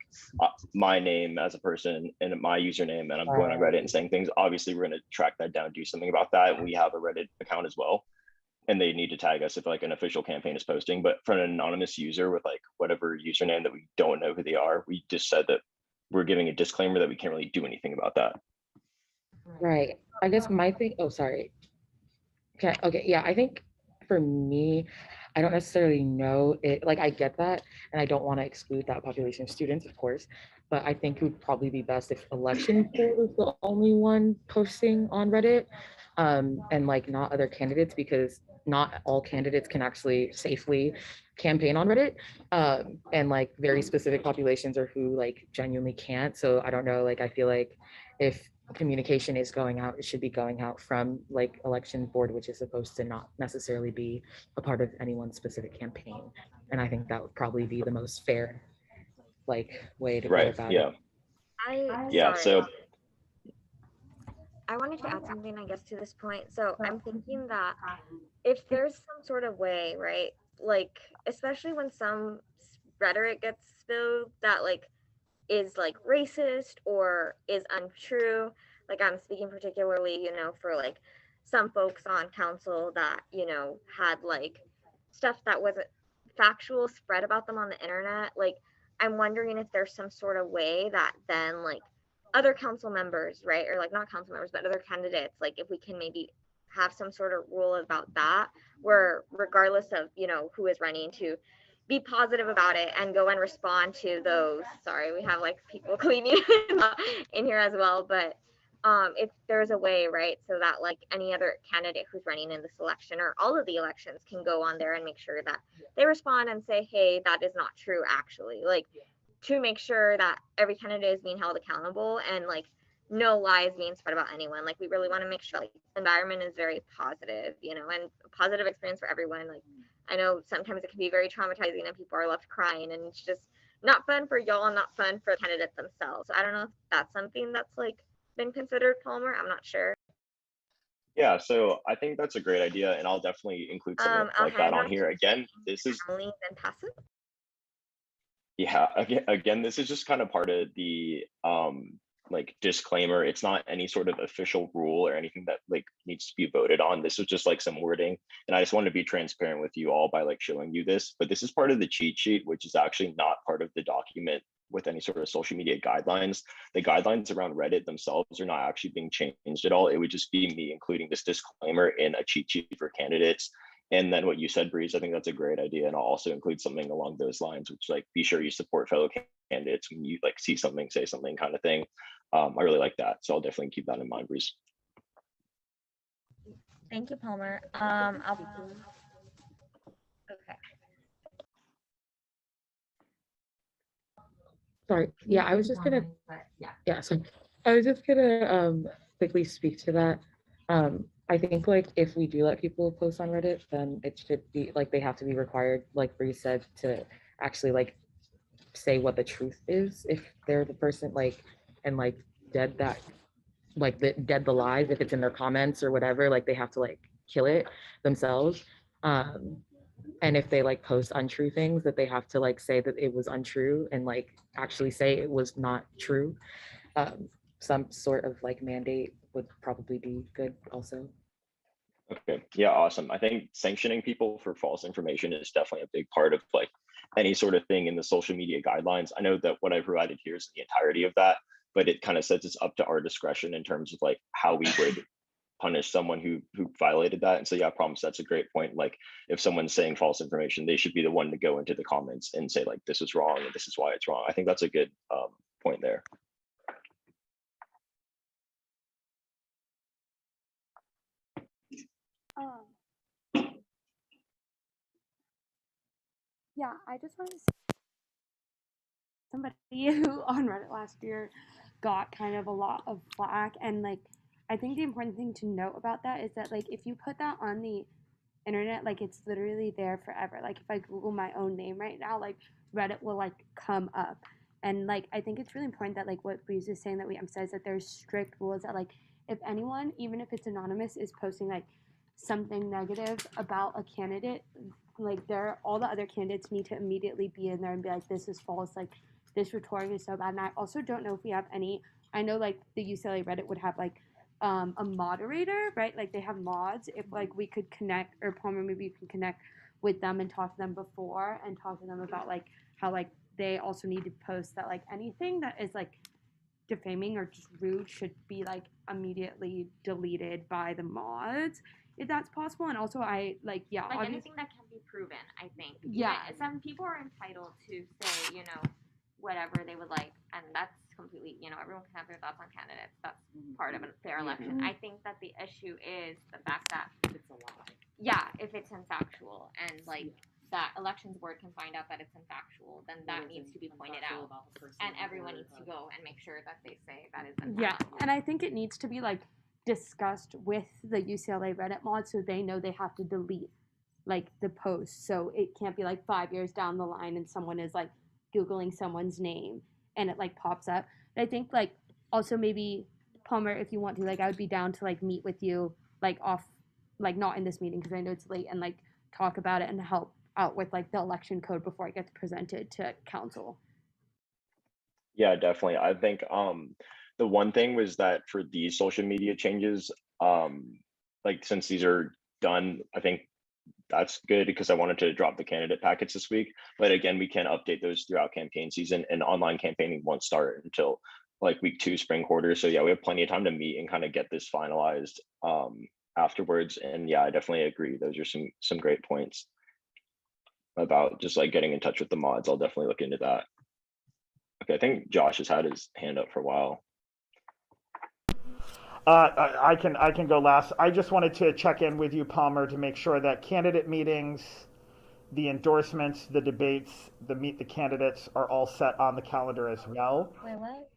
my name as a person and my username, and I'm going on Reddit and saying things, obviously we're going to track that down, do something about that. And we have a Reddit account as well. And they need to tag us if like an official campaign is posting, but for an anonymous user with like whatever username that we don't know who they are, we just said that we're giving a disclaimer that we can't really do anything about that. Right. I guess my thing, oh, sorry. Okay, yeah, I think for me, I don't necessarily know it, like I get that, and I don't want to exclude that population of students, of course, but I think it would probably be best if election board was the only one posting on Reddit, and like not other candidates, because not all candidates can actually safely campaign on Reddit. And like very specific populations are who like genuinely can't. So I don't know, like I feel like if communication is going out, it should be going out from like election board, which is supposed to not necessarily be a part of anyone's specific campaign. And I think that would probably be the most fair like way to go Right. about Yeah. it. Yeah. So I wanted to add something, I guess, to this point. So I'm thinking that if there's some sort of way, right, like, especially when some rhetoric gets spilled that, like, is, like, racist or is untrue, like, I'm speaking particularly, you know, for, like, some folks on council that, you know, had, like, stuff that wasn't factual spread about them on the internet. Like, I'm wondering if there's some sort of way that then, like, other council members, right, or like not council members but other candidates, like if we can maybe have some sort of rule about that, where regardless of, you know, who is running, to be positive about it and go and respond to those. Sorry, we have like people cleaning in here as well, but if there's a way, right, so that like any other candidate who's running in this election or all of the elections can go on there and make sure that they respond and say, hey, that is not true, actually, like, to make sure that every candidate is being held accountable and like no lies being spread about anyone. Like, we really want to make sure like the environment is very positive, you know, and a positive experience for everyone. Like, I know sometimes it can be very traumatizing and people are left crying, and it's just not fun for y'all and not fun for the candidates themselves. So I don't know if that's something that's like been considered, Palmer. I'm not sure. yeah, so I think that's a great idea, and I'll definitely include something I'll like that hand on off here. to Again, this is Emily and pass it. yeah, again, this is just kind of part of the like disclaimer. It's not any sort of official rule or anything that like needs to be voted on. This is just like some wording, and I just wanted to be transparent with you all by like showing you this. But this is part of the cheat sheet, which is actually not part of the document with any sort of social media guidelines. The guidelines around Reddit themselves are not actually being changed at all. It would just be me including this disclaimer in a cheat sheet for candidates. And then what you said, Breeze, I think that's a great idea. And I'll also include something along those lines, which like, be sure you support fellow candidates when you like see something, say something kind of thing. I really like that. So I'll definitely keep that in mind, Breeze. Thank you, Palmer. Okay. Sorry. Yeah, I was just gonna, so I was just gonna quickly speak to that. I think like if we do let people post on Reddit, then it should be like they have to be required, like Bree said, to actually like say what the truth is if they're the person, like, and like dead that like dead the lies if it's in their comments or whatever, like they have to like kill it themselves. And if they like post untrue things, that they have to like say that it was untrue and like actually say it was not true. Some sort of like mandate would probably be good also. Okay, yeah, awesome. I think sanctioning people for false information is definitely a big part of like any sort of thing in the social media guidelines. I know that what I've provided here is the entirety of that, but it kind of says it's up to our discretion in terms of like how we would punish someone who violated that. And so yeah, I promise that's a great point. Like if someone's saying false information, they should be the one to go into the comments and say like, this is wrong and this is why it's wrong. I think that's a good point there. Yeah, I just wanted to say somebody who on Reddit last year got kind of a lot of flack, and like I think the important thing to note about that is that like if you put that on the internet, like it's literally there forever. Like if I Google my own name right now, like Reddit will like come up. And like I think it's really important that like what Breeze is saying, that we emphasize that there's strict rules that like if anyone, even if it's anonymous, is posting like something negative about a candidate, like all the other candidates need to immediately be in there and be like, this is false, like this rhetoric is so bad. And I also don't know if we have any, I know like the UCLA Reddit would have like a moderator, right? Like they have mods. If like we could connect, or Palmer, maybe you can connect with them and talk to them before and talk to them about like how like they also need to post that like anything that is like defaming or just rude should be like immediately deleted by the mods, if that's possible. And also I like, yeah, like anything that can be proven, I think. Yeah. Some people are entitled to say, you know, whatever they would like, and that's completely, everyone can have their thoughts on candidates. That's part of a fair election. I think that the issue is the fact that it's a lie. Yeah, if it's infactual and like that elections board can find out that it's infactual, then that needs to be pointed out, and everyone needs to go and make sure that they say that is infactual. Yeah, and I think it needs to be like discussed with the UCLA Reddit mod so they know they have to delete like the post. So it can't be like 5 years down the line and someone is like Googling someone's name and it like pops up. And I think like also maybe Palmer, if you want to, like I would be down to like meet with you like off, like not in this meeting because I know it's late, and like talk about it and help out with like the election code before it gets presented to council. Yeah, definitely. I think the one thing was that for these social media changes, like since these are done, I think that's good because I wanted to drop the candidate packets this week. But again, we can update those throughout campaign season, and online campaigning won't start until like week 2, spring quarter. So yeah, we have plenty of time to meet and kind of get this finalized afterwards. And yeah, I definitely agree. Those are some great points about just like getting in touch with the mods. I'll definitely look into that. Okay, I think Josh has had his hand up for a while. I can go last. I just wanted to check in with you, Palmer, to make sure that candidate meetings, the endorsements, the debates, the meet the candidates are all set on the calendar as well. Wait, what?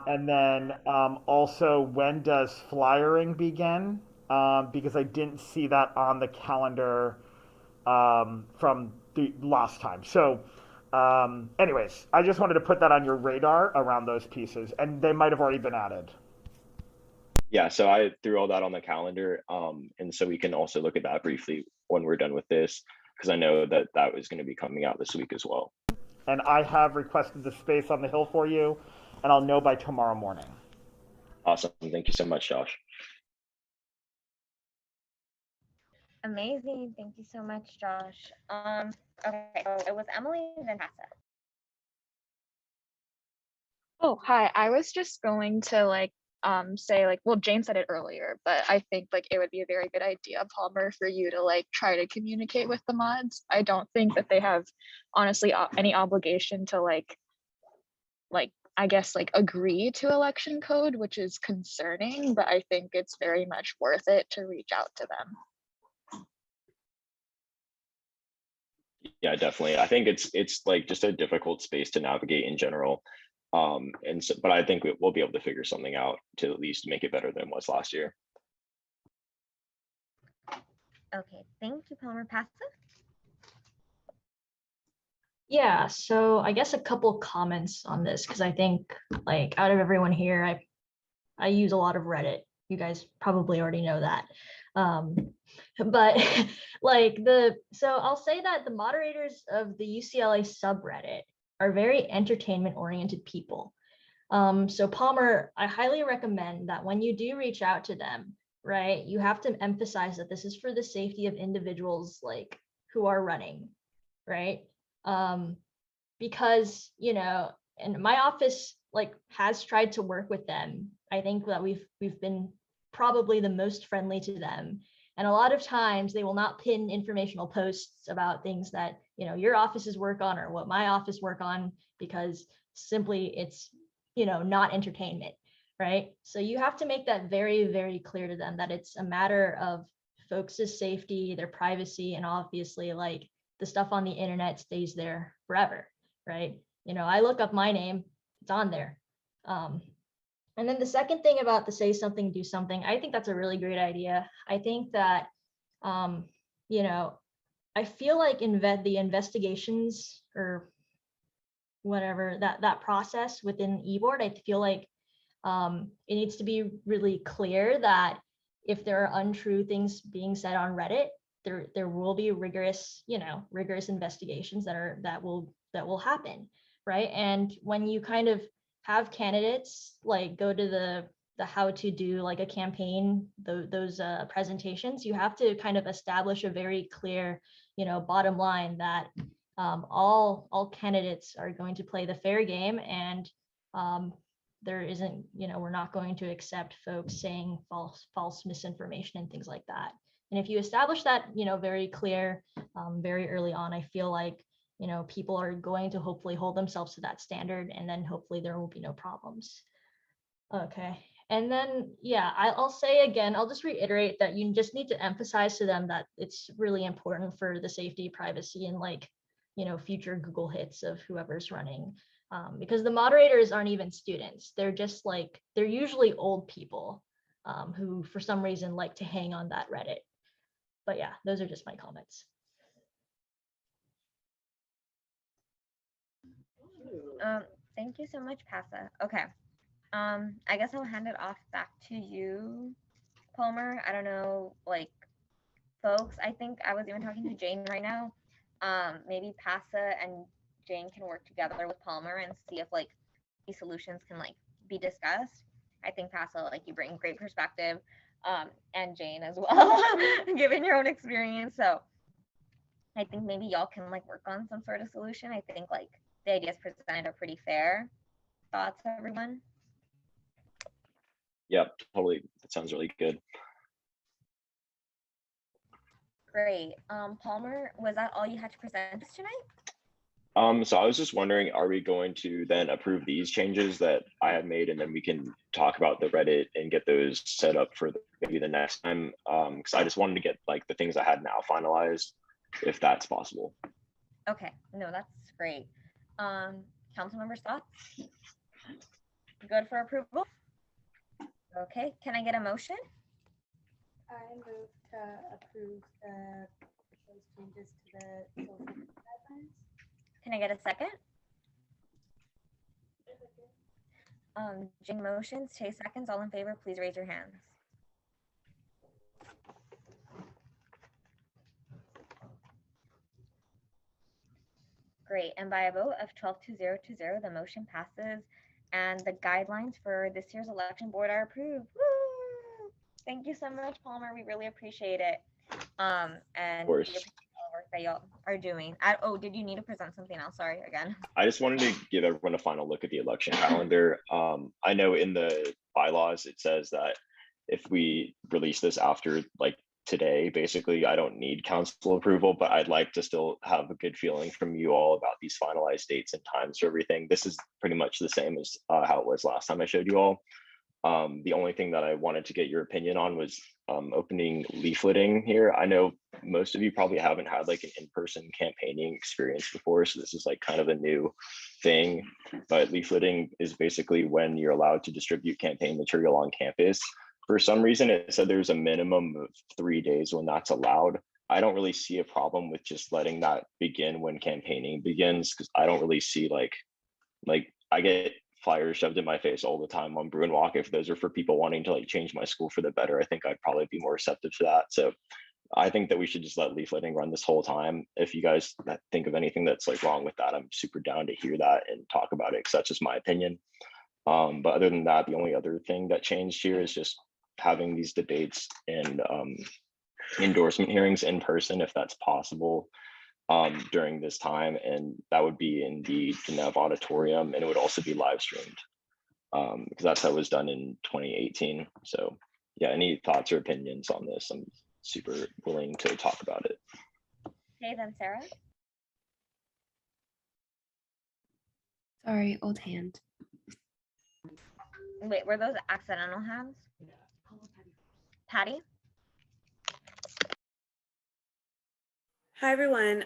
And then also, when does flyering begin? Because I didn't see that on the calendar from the last time. So anyways, I just wanted to put that on your radar around those pieces, and they might have already been added. Yeah, so I threw all that on the calendar, and so we can also look at that briefly when we're done with this, because I know that that was going to be coming out this week as well. And I have requested the space on the Hill for you, and I'll know by tomorrow morning. Awesome. Thank you so much, Josh. Amazing. Thank you so much, Josh. Okay, so it was Emily and then Tessa. Oh, hi. I was just going to like say like, well, James said it earlier, but I think like it would be a very good idea, Palmer, for you to like try to communicate with the mods. I don't think that they have honestly any obligation to like I guess like agree to election code, which is concerning, but I think it's very much worth it to reach out to them. Yeah, definitely. I think it's like just a difficult space to navigate in general. And so, but I think we'll be able to figure something out to at least make it better than it was last year. Okay, thank you, Palmer. Pasta? Yeah, so I guess a couple comments on this, because I think like out of everyone here, I use a lot of Reddit. You guys probably already know that. But like so I'll say that the moderators of the UCLA subreddit are very entertainment oriented people. So Palmer, I highly recommend that when you do reach out to them, right, you have to emphasize that this is for the safety of individuals like who are running, right? Because, you know, and my office like has tried to work with them. I think that we've been probably the most friendly to them. And a lot of times they will not pin informational posts about things that, you know, your offices work on or what my office work on, because simply it's, you know, not entertainment, right? So you have to make that very, very clear to them that it's a matter of folks' safety, their privacy, and obviously like the stuff on the internet stays there forever, right? You know, I look up my name, it's on there. And then the second thing about the say something, do something, I think that's a really great idea. I think that, you know, I feel like the investigations or whatever, that process within eBoard, I feel like it needs to be really clear that if there are untrue things being said on Reddit, there will be rigorous investigations that will happen, right? And when you kind of have candidates like go to the how to do like a campaign, those presentations, you have to kind of establish a very clear, you know, bottom line that all candidates are going to play the fair game, and there isn't, you know, we're not going to accept folks saying false misinformation and things like that. And if you establish that, you know, very clear, very early on, I feel like, people are going to hopefully hold themselves to that standard, and then hopefully there will be no problems. Okay. And then, yeah, I'll say again, I'll just reiterate that you just need to emphasize to them that it's really important for the safety, privacy, and future Google hits of whoever's running. Because the moderators aren't even students. They're just they're usually old people who for some reason like to hang on that Reddit. But yeah, those are just my comments. Thank you so much, Passa. Okay. I guess I'll hand it off back to you, Palmer. I don't know, folks, I think I was even talking to Jane right now. Maybe Passa and Jane can work together with Palmer and see if these solutions can be discussed. I think Passa, you bring great perspective, and Jane as well, given your own experience. So I think maybe y'all can work on some sort of solution. I think the ideas presented are pretty fair. Thoughts, everyone? Yep, totally. That sounds really good. Great. Palmer, was that all you had to present tonight? So I was just wondering, are we going to then approve these changes that I have made, and then we can talk about the Reddit and get those set up for maybe the next time? Because I just wanted to get the things I had now finalized, if that's possible. Okay, no, that's great. Council members' thoughts? Good for approval? Okay, can I get a motion? I move to approve those changes to the social guidelines. Can I get a second? Jane motions, Tay seconds. All in favor, please raise your hands. Great, and by a vote of 12-0, the motion passes, and the guidelines for this year's election board are approved. Woo! Thank you so much, Palmer. We really appreciate it. And we appreciate all the work that y'all are doing. Did you need to present something else? Sorry, again. I just wanted to give everyone a final look at the election calendar. I know in the bylaws, it says that if we release this after today, basically, I don't need council approval, but I'd like to still have a good feeling from you all about these finalized dates and times for everything. This is pretty much the same as how it was last time I showed you all. The only thing that I wanted to get your opinion on was opening leafleting here. I know most of you probably haven't had an in-person campaigning experience before, so this is kind of a new thing. But leafleting is basically when you're allowed to distribute campaign material on campus. For some reason, it said there's a minimum of 3 days when that's allowed. I don't really see a problem with just letting that begin when campaigning begins, because I don't really see I get flyers shoved in my face all the time on Bruin Walk. If those are for people wanting to change my school for the better, I think I'd probably be more receptive to that. So I think that we should just let leafleting run this whole time. If you guys think of anything that's wrong with that, I'm super down to hear that and talk about it, because that's just my opinion. But other than that, the only other thing that changed here is just having these debates and endorsement hearings in person, if that's possible, during this time, and that would be in the Nev Auditorium, and it would also be live streamed, because that's how it was done in 2018. So yeah, any thoughts or opinions on this? I'm super willing to talk about it. Okay, then Sarah. Sorry, old hand. Wait, were those accidental hands? Patty? Hi, everyone.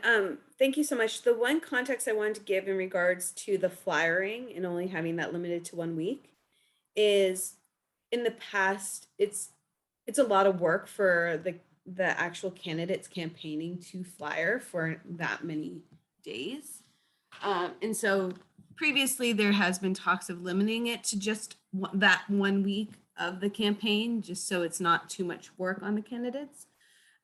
Thank you so much. The one context I wanted to give in regards to the flyering and only having that limited to 1 week is, in the past, it's a lot of work for the actual candidates campaigning to flyer for that many days. And so previously there has been talks of limiting it to just that 1 week of the campaign, just so it's not too much work on the candidates.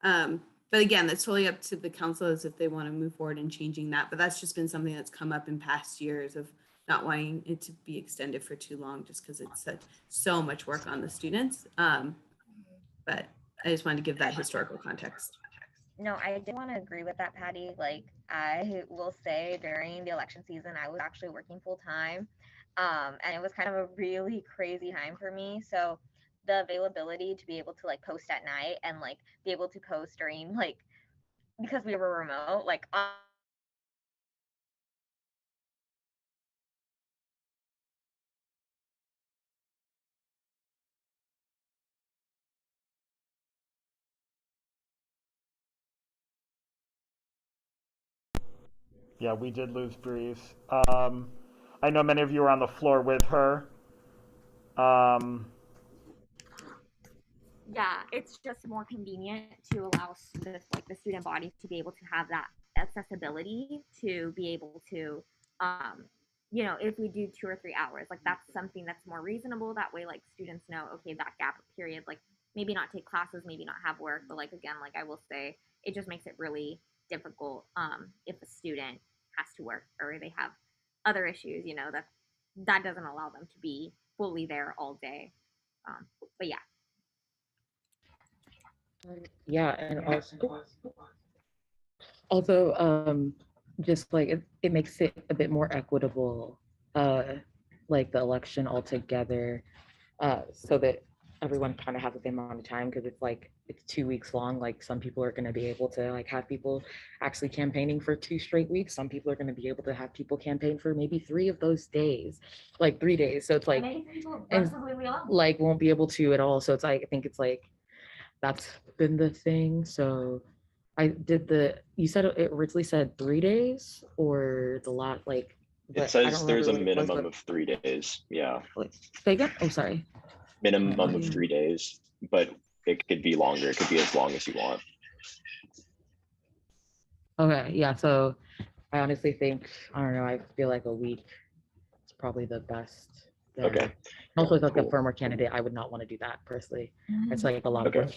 But again, that's totally up to the council as if they want to move forward in changing that. But that's just been something that's come up in past years of not wanting it to be extended for too long, just because it's so much work on the students. But I just wanted to give that historical context. No, I did want to agree with that, Patty. I will say during the election season, I was actually working full time. And it was kind of a really crazy time for me. So the availability to be able to post at night and be able to post during because we were remote, Yeah, we did lose Breeze. I know many of you are on the floor with her. Yeah, it's just more convenient to allow the student body to be able to have that accessibility to be able to, if we do 2 or 3 hours, like that's something that's more reasonable. That way, like students know, okay, that gap period, like maybe not take classes, maybe not have work, but like again, like I will say, it just makes it really difficult if a student has to work or they have other issues, that doesn't allow them to be fully there all day. But yeah. Yeah, and also just like it makes it a bit more equitable, like the election altogether, so that everyone kind of has the same amount of time, because it's 2 weeks long. Like some people are going to be able to like have people actually campaigning for 2 straight weeks. Some people are going to be able to have people campaign for maybe 3 of those days, like 3 days. So it's like, and like won't be able to at all. So it's like, I think it's like, that's been the thing. So you said it originally said 3 days or the lot, like, It but I don't says there's remember a what it was, minimum but of 3 days. Yeah. say again? Oh, sorry. Minimum of 3 days, but it could be longer. It could be as long as you want. Okay, yeah. So I honestly think, I don't know, I feel like a week is probably the best there. Okay. Also, as like a Cool. former candidate, I would not want to do that personally. It's like a lot of work.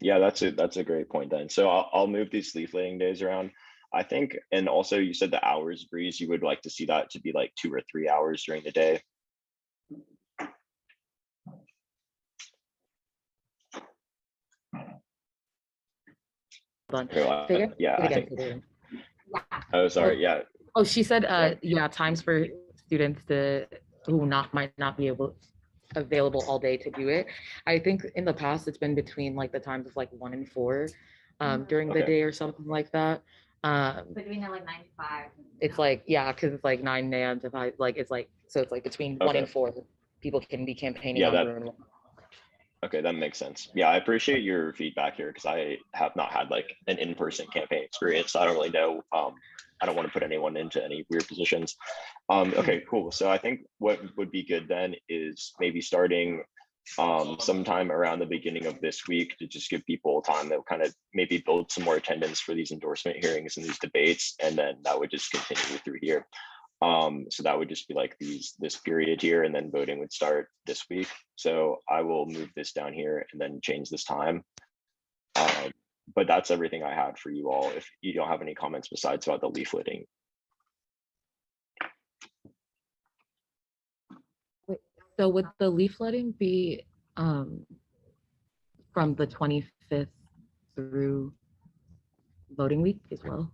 Yeah, that's a great point then. So I'll move these leafleting days around. I think, and also you said the hours, Breeze, you would like to see that to be like 2 or 3 hours during the day. Yeah, I think. Oh, sorry. Yeah. Oh, she said, yeah, times for students who might not be available all day to do it. I think in the past it's been between like the times of like 1 and 4 during the day or something like that. Between like 9 to 5. It's like, yeah, because it's like 9 a.m. to 5, like it's like, so it's like between 1 and 4 people can be campaigning on their own. Okay, that makes sense. Yeah, I appreciate your feedback here because I have not had like an in-person campaign experience. So I don't really know. I don't want to put anyone into any weird positions. Okay, cool. So I think what would be good then is maybe starting sometime around the beginning of this week to just give people time to kind of maybe build some more attendance for these endorsement hearings and these debates, and then that would just continue through here. So that would just be like this period here, and then voting would start this week. So I will move this down here and then change this time. But that's everything I had for you all. If you don't have any comments besides about the leafleting. Wait, so would the leafleting be from the 25th through voting week as well?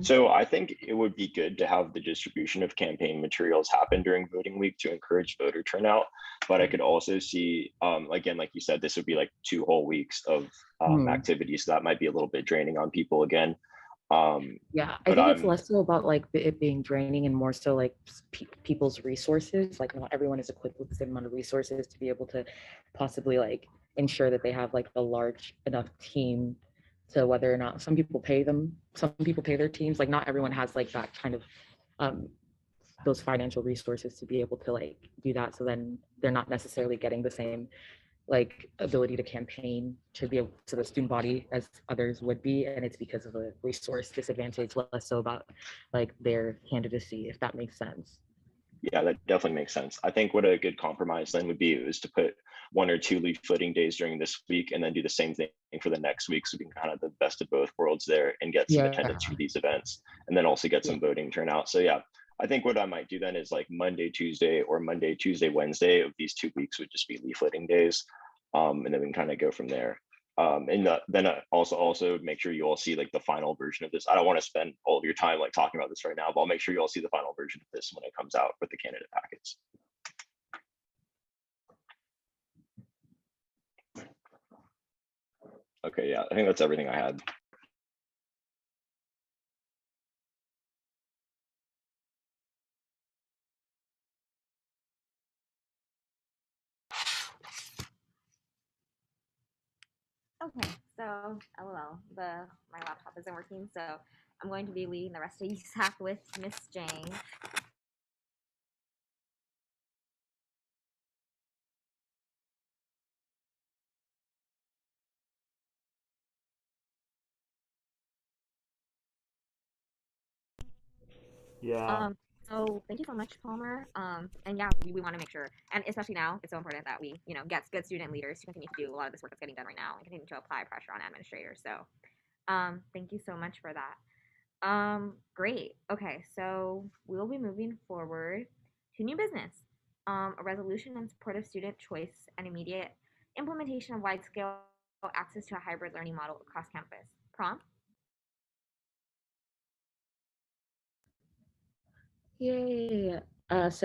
So I think it would be good to have the distribution of campaign materials happen during voting week to encourage voter turnout. But I could also see, again, like you said, this would be like 2 whole weeks of activities. So that might be a little bit draining on people again. Yeah, I think it's less so about like it being draining and more so like people's resources. Like not everyone is equipped with the same amount of resources to be able to possibly like ensure that they have like a large enough team. So whether or not some people pay their teams, like not everyone has like that kind of those financial resources to be able to like do that. So then they're not necessarily getting the same like ability to campaign to be able to the student body as others would be, and it's because of a resource disadvantage, less so about like their candidacy, if that makes sense. Yeah, that definitely makes sense. I think what a good compromise then would be is to put 1 or 2 leafleting days during this week and then do the same thing for the next week, so we can kind of the best of both worlds there and get some attendance for these events, and then also get some voting turnout. So yeah, I think what I might do then is like Monday, Tuesday, or Monday, Tuesday, Wednesday of these 2 weeks would just be leafleting days, and then we can kind of go from there. And then also make sure you all see like the final version of this. I don't want to spend all of your time like talking about this right now, but I'll make sure you all see the final version of this when it comes out with the candidate packets. Okay, yeah, I think that's everything I had. Okay, so LOL, my laptop isn't working. So I'm going to be leading the rest of USAC with Miss Jane. Yeah. So thank you so much, Palmer. And yeah, we want to make sure, and especially now, it's so important that we, get good student leaders to continue to do a lot of this work that's getting done right now and continue to apply pressure on administrators. So, thank you so much for that. Great. Okay, so we'll be moving forward to new business. A resolution in support of student choice and immediate implementation of wide-scale access to a hybrid learning model across campus. Prompt. Yay. It's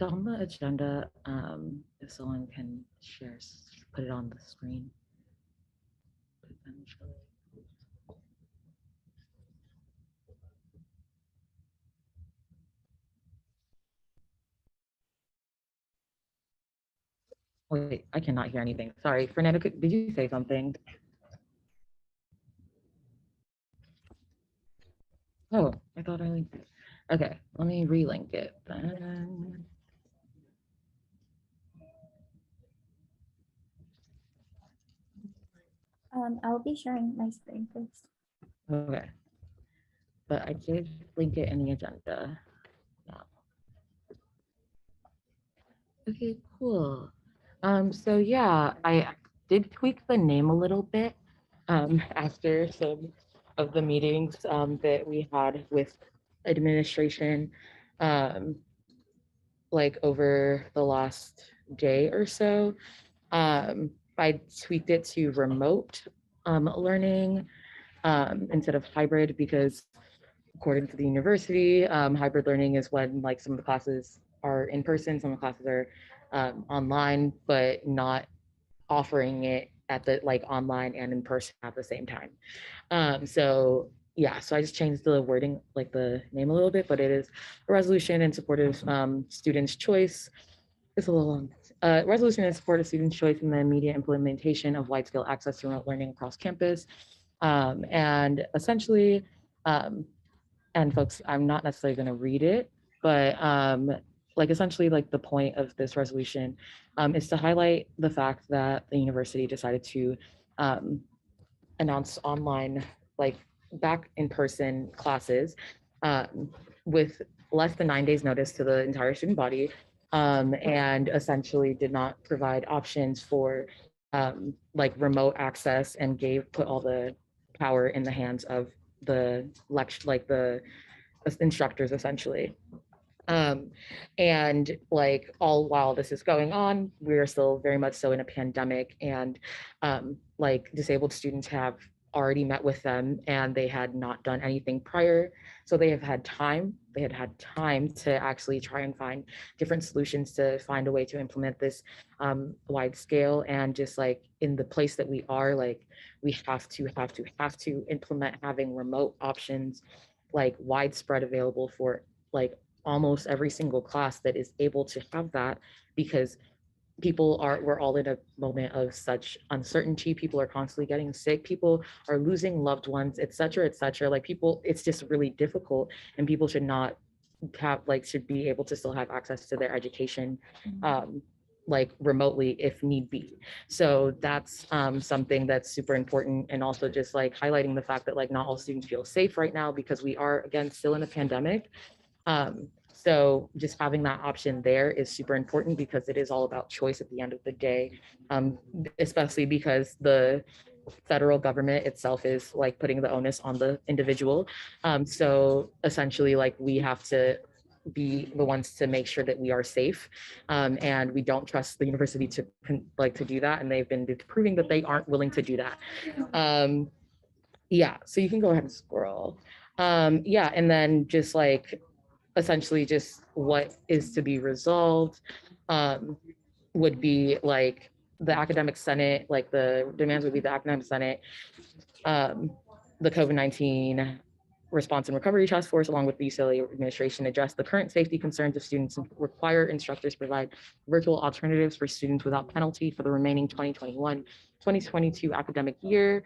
on the agenda. If someone can put it on the screen. Potentially. Wait, I cannot hear anything. Sorry, Fernando, did you say something? Oh, I thought I linked it. Okay, let me relink it then. I'll be sharing my screen first. Okay, but I did link it in the agenda. Yeah. Okay, cool. So yeah, I did tweak the name a little bit after some of the meetings that we had with administration like over the last day or so. I tweaked it to remote learning instead of hybrid because according to the university, hybrid learning is when like some of the classes are in person, some of the classes are online, but not offering it at the like online and in person at the same time. So yeah, so I just changed the wording, like the name a little bit, but it is a resolution in support of students' choice. It's a little long. Resolution in support of students' choice in the immediate implementation of wide-scale access to remote learning across campus. And essentially, and folks, I'm not necessarily going to read it, but like essentially like the point of this resolution is to highlight the fact that the university decided to announce online, like back in person classes with less than 9 days notice to the entire student body and essentially did not provide options for like remote access and put all the power in the hands of the lecture, like the instructors essentially. And like all while this is going on, we're still very much so in a pandemic, and like disabled students have already met with them and they had not done anything prior. So they have had time, had time to actually try and find different solutions to find a way to implement this wide scale. And just like in the place that we are, like we have to implement having remote options like widespread available for like almost every single class that is able to have that, because we're all in a moment of such uncertainty. People are constantly getting sick, people are losing loved ones, et cetera. Like people, it's just really difficult, and people should not should be able to still have access to their education like remotely if need be. So that's something that's super important, and also just like highlighting the fact that like not all students feel safe right now because we are again still in a pandemic. So just having that option there is super important because it is all about choice at the end of the day, especially because the federal government itself is like putting the onus on the individual. So essentially like we have to be the ones to make sure that we are safe, and we don't trust the university to do that, and they've been proving that they aren't willing to do that. Yeah, so you can go ahead and scroll. Yeah, and then just like essentially just what is to be resolved would be like the academic senate, like the demands would be the academic senate, the COVID-19 response and recovery task force, along with the UCLA administration, address the current safety concerns of students and require instructors provide virtual alternatives for students without penalty for the remaining 2021-2022 academic year.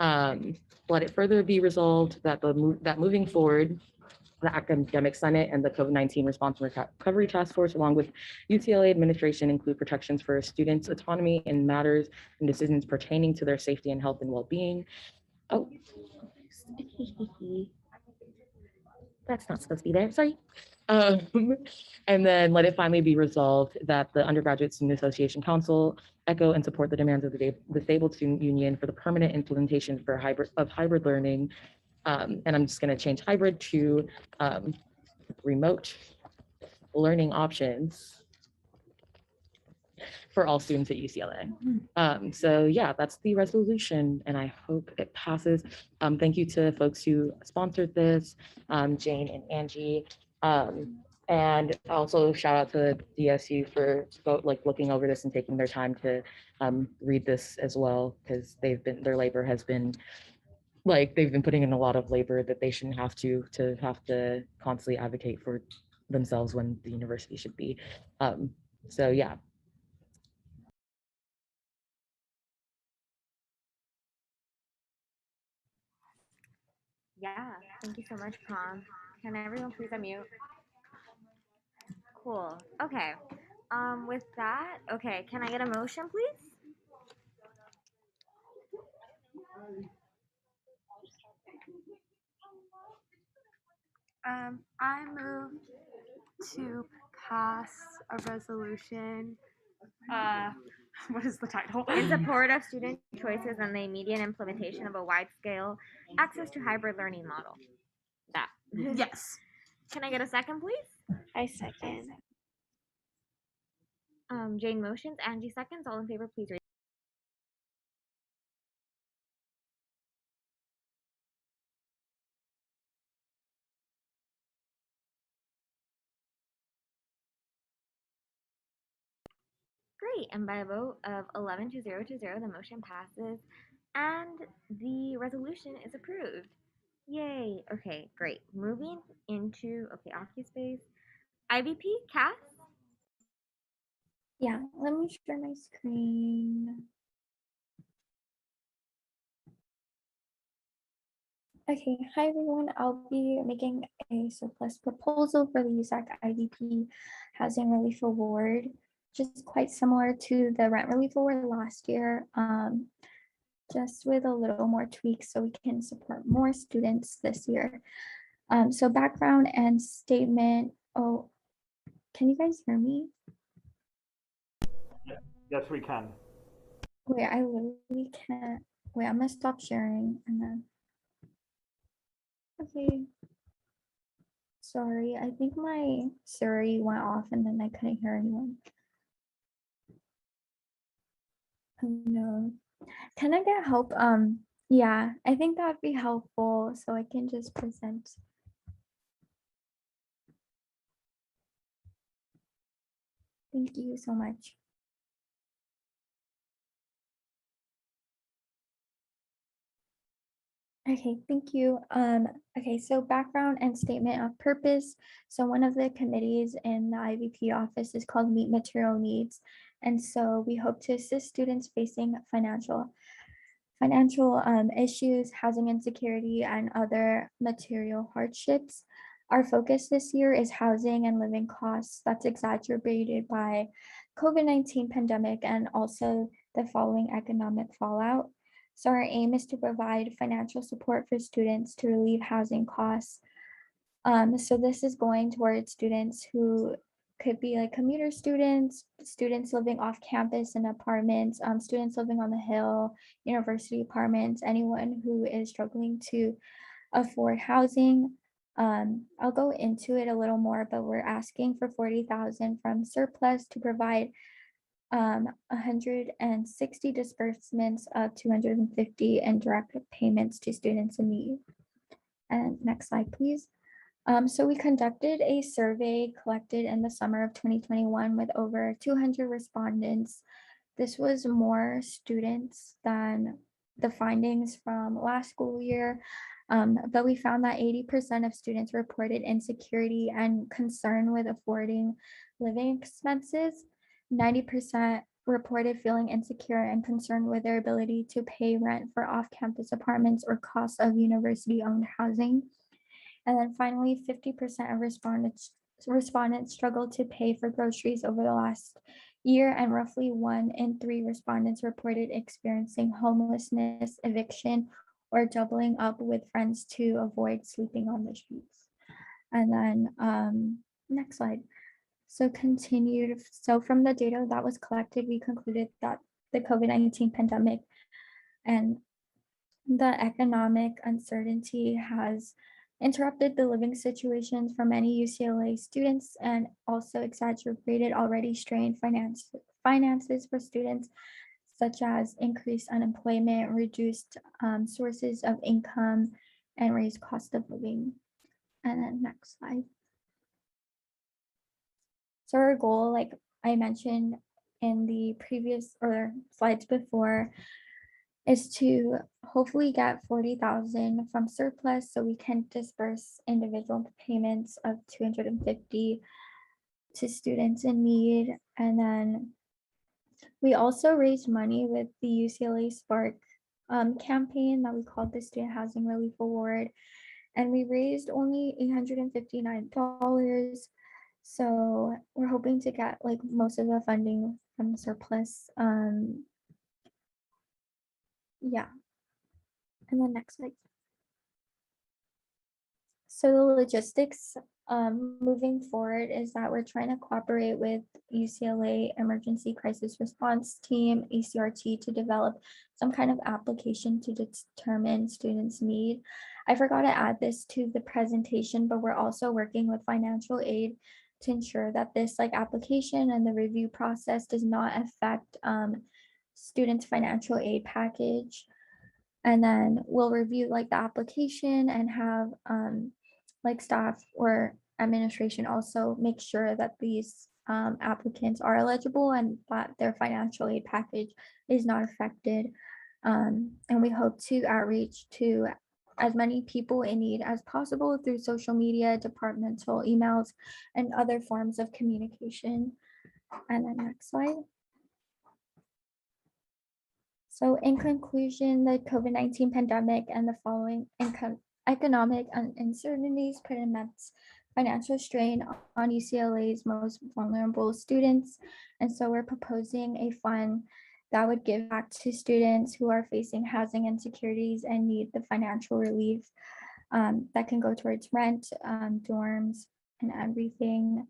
Let it further be resolved that that moving forward, the Academic Senate and the COVID-19 Response and Recovery Task Force, along with UCLA administration, include protections for students' autonomy in matters and decisions pertaining to their safety and health and well-being. Oh, that's not supposed to be there, sorry. And then let it finally be resolved that the Undergraduate Student Association Council echo and support the demands of the Disabled Student Union for the permanent implementation for hybrid learning. And I'm just going to change hybrid to remote learning options for all students at UCLA. So yeah, that's the resolution, and I hope it passes. Thank you to folks who sponsored this, Jane and Angie. And also shout out to DSU for looking over this and taking their time to read this as well, because their labor has been they've been putting in a lot of labor that they shouldn't have to constantly advocate for themselves when the university should be. So yeah. Yeah, thank you so much, Prom. Can everyone please unmute? Cool. Okay. With that, okay, can I get a motion, please? I move to pass a resolution. What is the title? In support of student choices and the immediate implementation of a wide-scale access to hybrid learning model. That. Yes. Can I get a second, please? I second. Jane motions, Angie seconds. All in favor, please raise. Great, and by a vote of 11 to 0 to 0, the motion passes and the resolution is approved. Yay. Okay, great. Moving into, okay, OccuSpace. IVP, Cass? Yeah, let me share my screen. Okay, hi everyone. I'll be making a surplus proposal for the USAC IDP Housing Relief Award, just quite similar to the Rent Relief Award last year, just with a little more tweaks so we can support more students this year. So background and statement. Oh, can you guys hear me? Yes, we can. Wait, I literally can't. Wait, I'm gonna stop sharing and then. Okay. Sorry, I think my Siri went off and then I couldn't hear anyone. Oh no. Can I get help? Yeah, I think that'd be helpful so I can just present. Thank you so much. Okay, thank you. Okay, so background and statement of purpose. So one of the committees in the IVP office is called Meet Material Needs. And so we hope to assist students facing financial issues, housing insecurity, and other material hardships. Our focus this year is housing and living costs that's exacerbated by COVID-19 pandemic and also the following economic fallout. So our aim is to provide financial support for students to relieve housing costs. So this is going towards students who could be like commuter students, students living off campus in apartments, students living on the hill, university apartments, anyone who is struggling to afford housing. I'll go into it a little more, but we're asking for 40,000 from surplus to provide 160 disbursements of 250 in direct payments to students in need. And next slide, please. So we conducted a survey collected in the summer of 2021 with over 200 respondents. This was more students than the findings from last school year, but we found that 80% of students reported insecurity and concern with affording living expenses. 90% reported feeling insecure and concerned with their ability to pay rent for off-campus apartments or costs of university-owned housing. And then finally, 50% of respondents struggled to pay for groceries over the last year, and roughly 1 in 3 respondents reported experiencing homelessness, eviction, or doubling up with friends to avoid sleeping on the streets. And then next slide. So from the data that was collected, we concluded that the COVID-19 pandemic and the economic uncertainty has interrupted the living situations for many UCLA students and also exaggerated already strained finances for students, such as increased unemployment, reduced sources of income, and raised cost of living. And then next slide. So our goal, like I mentioned in the previous or slides before, is to hopefully get 40,000 from surplus so we can disperse individual payments of 250 to students in need. And then we also raised money with the UCLA Spark campaign that we called the Student Housing Relief Award. And we raised only $859. So we're hoping to get like most of the funding from the surplus. Yeah. And then next slide. So the logistics moving forward is that we're trying to cooperate with UCLA Emergency Crisis Response Team, ACRT, to develop some kind of application to determine students' need. I forgot to add this to the presentation, but we're also working with financial aid to ensure that this application and the review process does not affect students' financial aid package. And then we'll review the application and have staff or administration also make sure that these applicants are eligible and that their financial aid package is not affected. And we hope to outreach to as many people in need as possible through social media, departmental emails, and other forms of communication. And then next slide. So in conclusion, the COVID-19 pandemic and the following economic uncertainties put immense financial strain on UCLA's most vulnerable students. And so we're proposing a fund that would give back to students who are facing housing insecurities and need the financial relief that can go towards rent, dorms, and everything.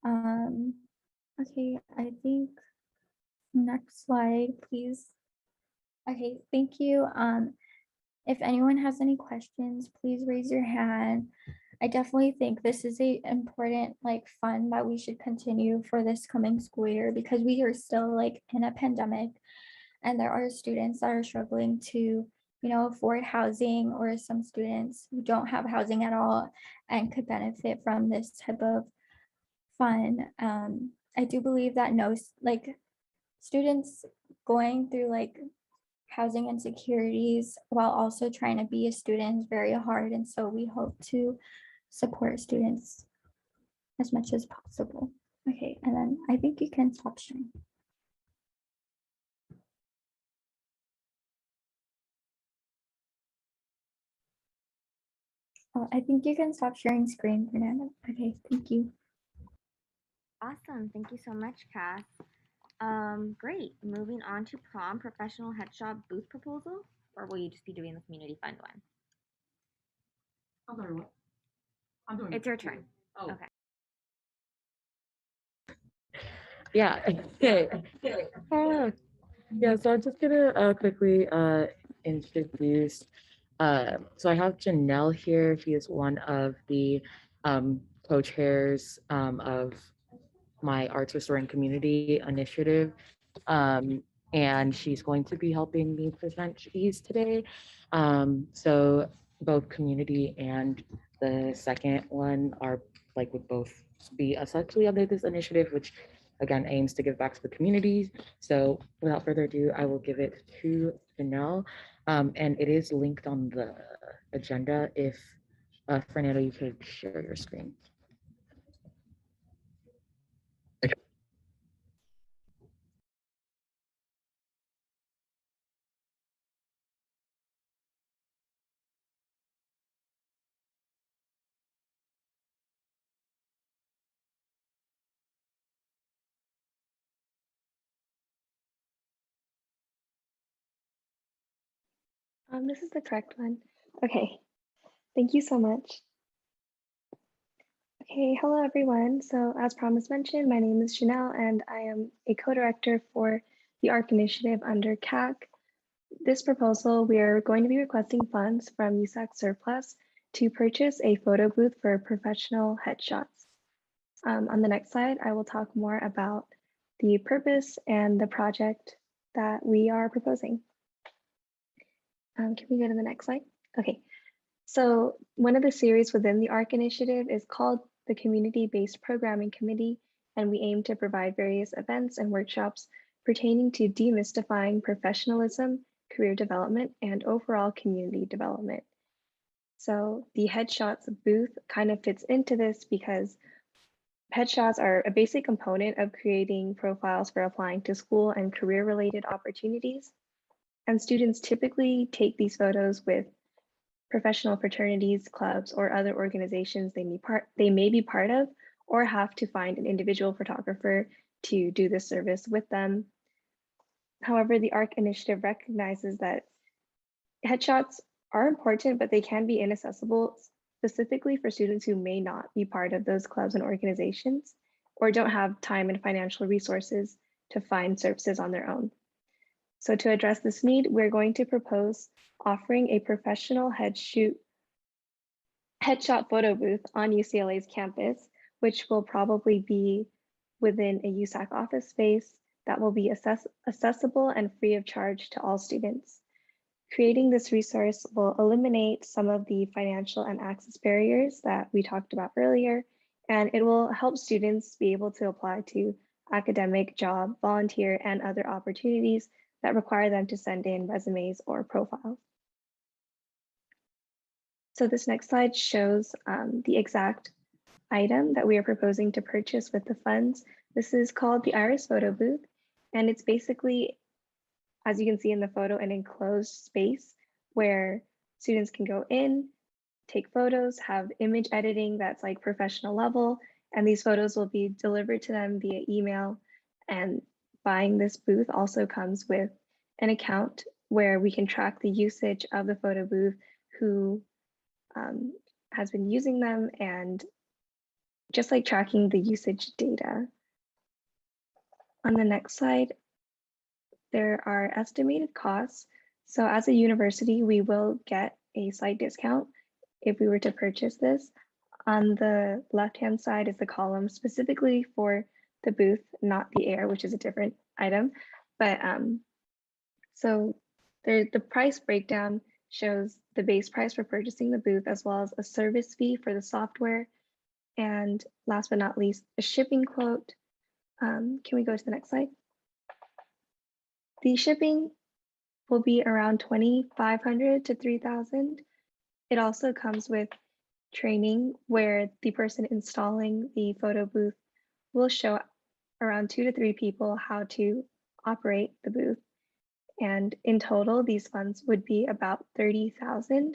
Okay, I think next slide, please. Okay, thank you. If anyone has any questions, please raise your hand. I definitely think this is a important fund that we should continue for this coming school year because we are still in a pandemic and there are students that are struggling to afford housing, or some students who don't have housing at all and could benefit from this type of fund. I do believe that students going through housing insecurities while also trying to be a student is very hard, and so we hope to support students as much as possible. Okay, and then I think you can stop sharing. Oh, I think you can stop sharing screen, Fernanda. Okay, thank you. Awesome, thank you so much, Cass. Great, moving on to prom professional headshot booth proposal, or will you just be doing the community fund one? I'm sorry, what? I'm doing It's your turn. Oh. Okay. Yeah. Okay. Yeah, so I'm just gonna quickly introduce. So I have Janelle here. She is one of the co-chairs of my Arts Restoring Community initiative. And she's going to be helping me present these today. So both community and the second one are would both be essentially under this initiative, which again aims to give back to the communities. So without further ado, I will give it to Janelle. And it is linked on the agenda. If Fernando, you could share your screen. This is the correct one. Okay, thank you so much. Okay, hello everyone. So as promised mentioned, my name is Chanel and I am a co-director for the ARC initiative under CAC. This proposal, we are going to be requesting funds from USAC Surplus to purchase a photo booth for professional headshots. On the next slide, I will talk more about the purpose and the project that we are proposing. Can we go to the next slide? Okay, so one of the series within the ARC initiative is called the Community-Based Programming Committee, and we aim to provide various events and workshops pertaining to demystifying professionalism, career development, and overall community development. So the headshots booth kind of fits into this because headshots are a basic component of creating profiles for applying to school and career-related opportunities. And students typically take these photos with professional fraternities, clubs, or other organizations they may be part of, or have to find an individual photographer to do this service with them. However, the ARC initiative recognizes that headshots are important, but they can be inaccessible, specifically for students who may not be part of those clubs and organizations, or don't have time and financial resources to find services on their own. So to address this need, we're going to propose offering a professional headshot photo booth on UCLA's campus, which will probably be within a USAC office space that will be accessible and free of charge to all students. Creating this resource will eliminate some of the financial and access barriers that we talked about earlier, and it will help students be able to apply to academic, job, volunteer, and other opportunities that require them to send in resumes or profiles. So this next slide shows the exact item that we are proposing to purchase with the funds. This is called the Iris Photo Booth, and it's basically, as you can see in the photo, an enclosed space where students can go in, take photos, have image editing that's like professional level, and these photos will be delivered to them via email. And buying this booth also comes with an account where we can track the usage of the photo booth, who has been using them, and just like tracking the usage data. On the next slide, there are estimated costs. So as a university, we will get a slight discount if we were to purchase this. On the left-hand side is the column specifically for the booth, not the air, which is a different item. But so the price breakdown shows the base price for purchasing the booth, as well as a service fee for the software. And last but not least, a shipping quote. Can we go to the next slide? The shipping will be around $2,500 to $3,000. It also comes with training where the person installing the photo booth will show around 2 to 3 people how to operate the booth. And in total, these funds would be about $30,000.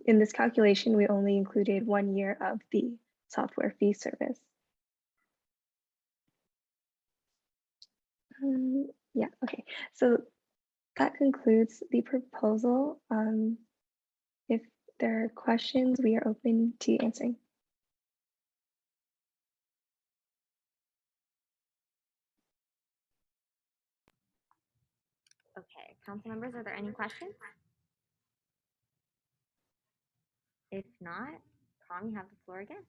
In this calculation, we only included 1 year of the software fee service. Yeah, okay. So that concludes the proposal. If there are questions, we are open to answering. Okay, council members, are there any questions? If not, Tom, you have the floor again.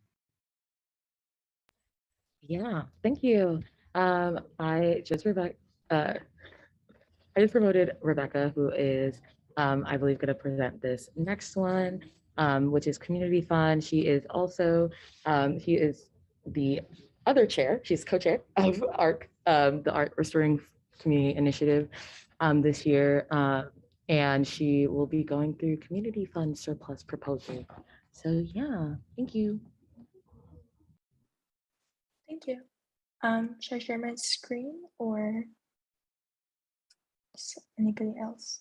Yeah, thank you. I just promoted Rebecca, who is, I believe, going to present this next one, which is Community Fund. She is also, she is the other chair. She's co-chair of ARC, the Art Restoring Community Initiative this year. And she will be going through Community Fund Surplus proposal. So yeah, thank you. Thank you. Should I share my screen or anybody else?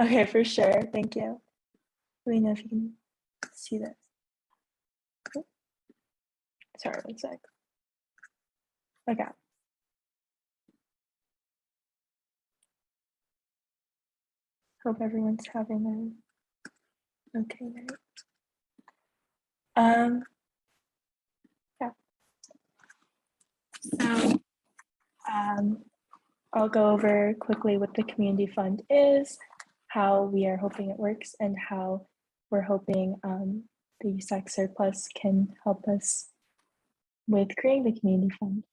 Okay, for sure. Thank you. Let me know if you can see this. Cool. Sorry, one sec. Okay. Hope everyone's having an okay night. Yeah. So I'll go over quickly what the community fund is, how we are hoping it works, and how we're hoping the USAC surplus can help us with creating the community fund.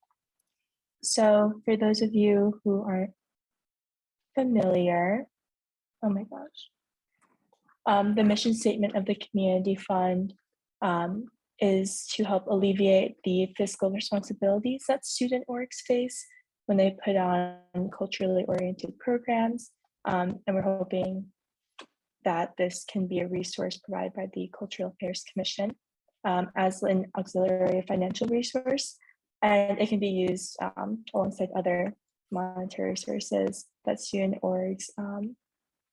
So for those of you who aren't familiar, oh my gosh, the mission statement of the community fund is to help alleviate the fiscal responsibilities that student orgs face when they put on culturally oriented programs. And we're hoping that this can be a resource provided by the Cultural Affairs Commission as an auxiliary financial resource. And it can be used alongside other monetary sources that student orgs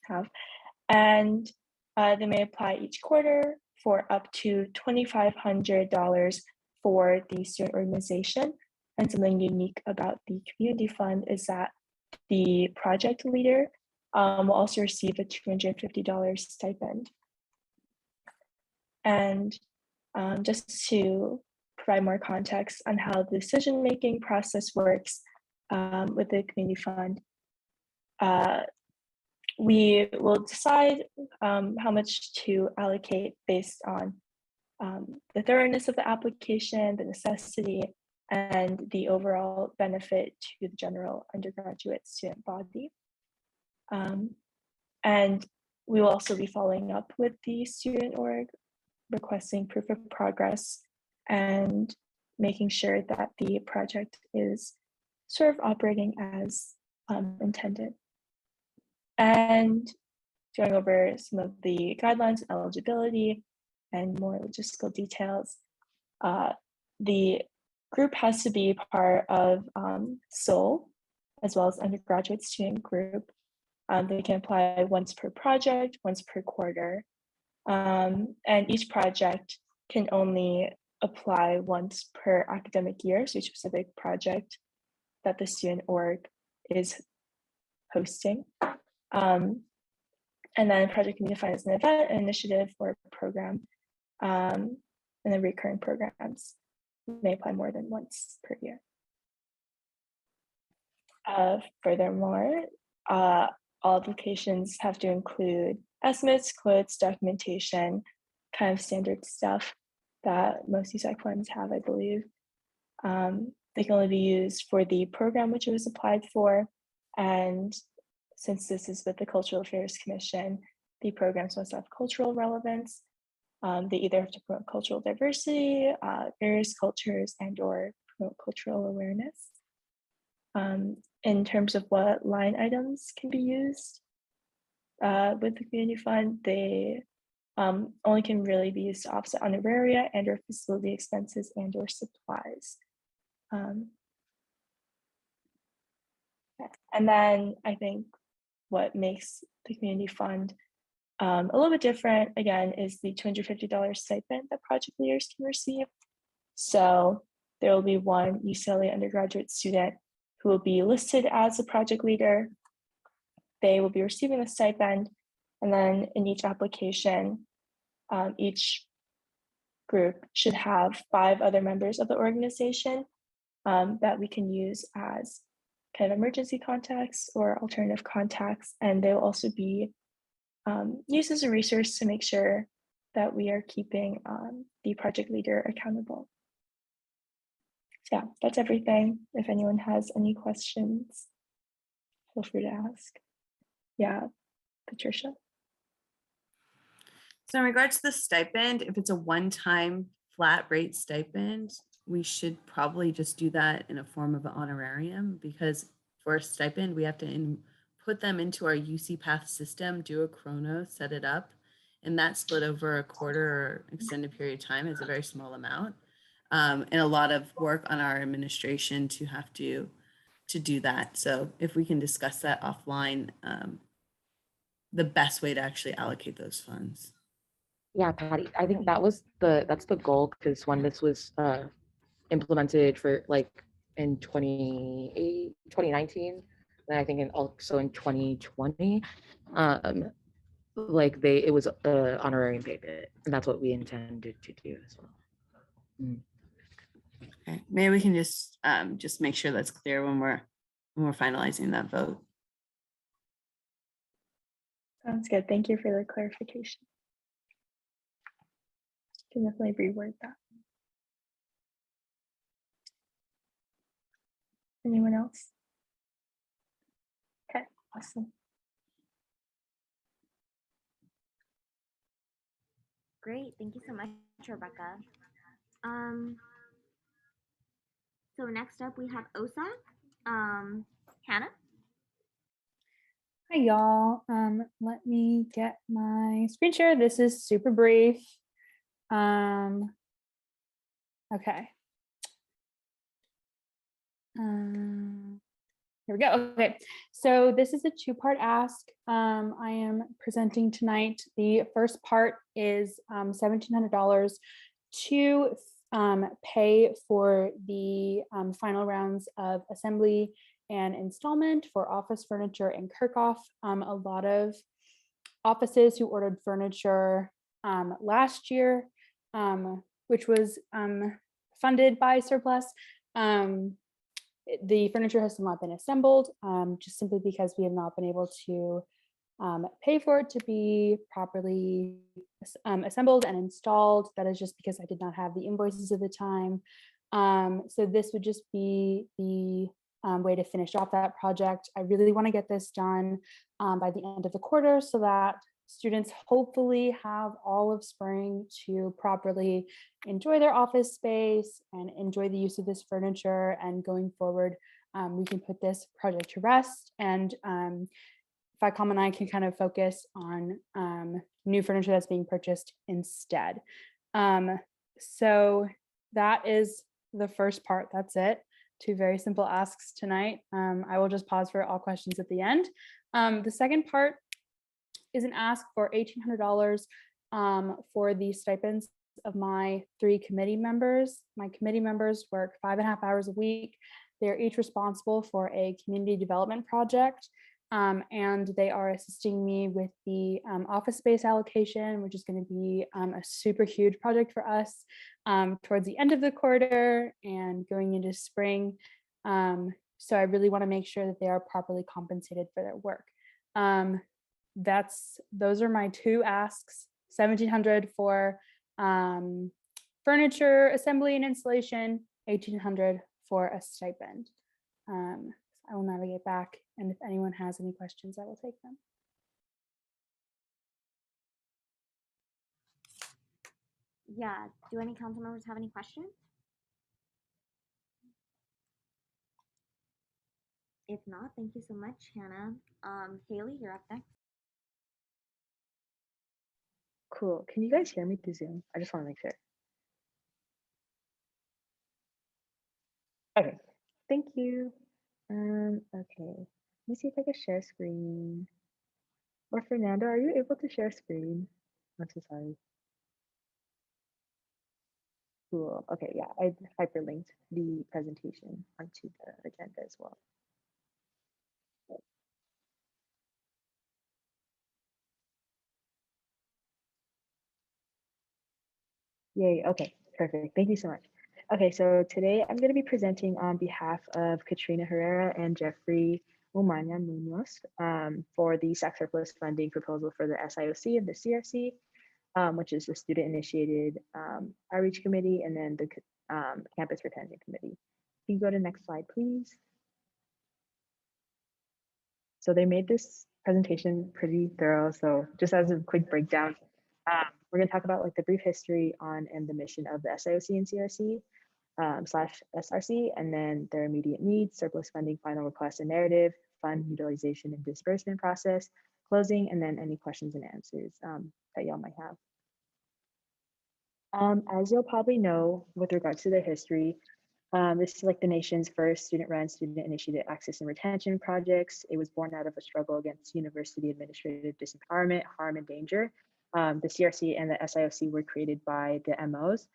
have. And they may apply each quarter for up to $2,500 for the student organization. And something unique about the community fund is that the project leader will also receive a $250 stipend. And just to provide more context on how the decision-making process works with the community fund, we will decide how much to allocate based on the thoroughness of the application, the necessity, and the overall benefit to the general undergraduate student body. And we will also be following up with the student org, requesting proof of progress and making sure that the project is sort of operating as intended. And going over some of the guidelines and eligibility and more logistical details. The group has to be part of SOL, as well as undergraduate student group. They can apply once per project, once per quarter. And each project can only apply once per academic year, so each specific project that the student org is hosting. And then a project can be defined as an event, an initiative, or a program. And then recurring programs may apply more than once per year. Furthermore, all applications have to include estimates, quotes, documentation, kind of standard stuff that most USAC funds have, I believe. They can only be used for the program which it was applied for. And since this is with the Cultural Affairs Commission, the programs must have cultural relevance. They either have to promote cultural diversity, various cultures, and/or promote cultural awareness. In terms of what line items can be used with the community fund, they only can really be used to offset honoraria and/or facility expenses and/or supplies. And then I think what makes the community fund a little bit different, again, is the $250 stipend that project leaders can receive. So there will be one UCLA undergraduate student who will be listed as a project leader. They will be receiving a stipend, and then in each application, each group should have 5 other members of the organization that we can use as kind of emergency contacts or alternative contacts, and they'll also be used as a resource to make sure that we are keeping the project leader accountable. So yeah, that's everything. If anyone has any questions, feel free to ask. Yeah, Patricia. So in regards to the stipend, if it's a one-time flat rate stipend, we should probably just do that in a form of an honorarium, because for a stipend, we have to put them into our UC Path system, do a chrono, set it up, and that split over a quarter or extended period of time is a very small amount. And a lot of work on our administration to have to do that. So if we can discuss that offline, the best way to actually allocate those funds. Yeah, Patty, I think that's the goal, because when this was implemented for like in 2019, then I think also in 2020, like it was honorarium payment, and that's what we intended to do as well. Okay, maybe we can just make sure that's clear when we're finalizing that vote. Sounds good. Thank you for the clarification. Can definitely reword that. Anyone else? Okay, awesome. Great, thank you so much, Rebecca. So next up we have OSAC. Hannah? Hi y'all. Let me get my screen share. This is super brief. Okay. Here we go. Okay, so this is a two-part ask. I am presenting tonight. The first part is $1,700 to pay for the final rounds of assembly and installment for office furniture in Kirkhoff. A lot of offices who ordered furniture last year, which was funded by Surplus, the furniture has not been assembled, just simply because we have not been able to pay for it to be properly assembled and installed. That is just because I did not have the invoices at the time. So this would just be the way to finish off that project. I really want to get this done by the end of the quarter so that students hopefully have all of spring to properly enjoy their office space and enjoy the use of this furniture. And going forward, we can put this project to rest, and FICOM and I can kind of focus on new furniture that's being purchased instead. So that is the first part. That's it. Two very simple asks tonight. I will just pause for all questions at the end. The second part is an ask for $1,800 for the stipends of my 3 committee members. My committee members work 5.5 hours a week. They're each responsible for a community development project, and they are assisting me with the office space allocation, which is going to be a super huge project for us towards the end of the quarter and going into spring. So I really want to make sure that they are properly compensated for their work. Those are my 2 asks: $1,700 for furniture assembly and installation, $1,800 for a stipend. I will navigate back, and if anyone has any questions, I will take them. Yeah, do any council members have any questions? If not, thank you so much, Hannah. Haley, you're up next. Cool. Can you guys hear me through Zoom? I just want to make sure. Okay, thank you. Okay, let me see if I can share screen. Or Fernando, are you able to share screen? I'm so sorry. Cool. Okay, yeah, I hyperlinked the presentation onto the agenda as well. Yay, okay, perfect. Thank you so much. Okay, so today I'm going to be presenting on behalf of Katrina Herrera and Jeffrey Umanya Munoz for the USAC Surplus funding proposal for the SIOC and the CRC, which is the Student Initiated Outreach Committee, and then the Campus Retention Committee. Can you go to the next slide, please? So they made this presentation pretty thorough. So just as a quick breakdown, we're going to talk about like the brief history on and the mission of the SIOC and CRC / SRC, and then their immediate needs, surplus funding, final request and narrative, fund utilization and disbursement process, closing, and then any questions and answers that y'all might have. As you'll probably know, with regards to their history, this is like the nation's first student-run, student-initiated access and retention projects. It was born out of a struggle against university administrative disempowerment, harm, and danger. The CRC and the SIOC were created by the MOs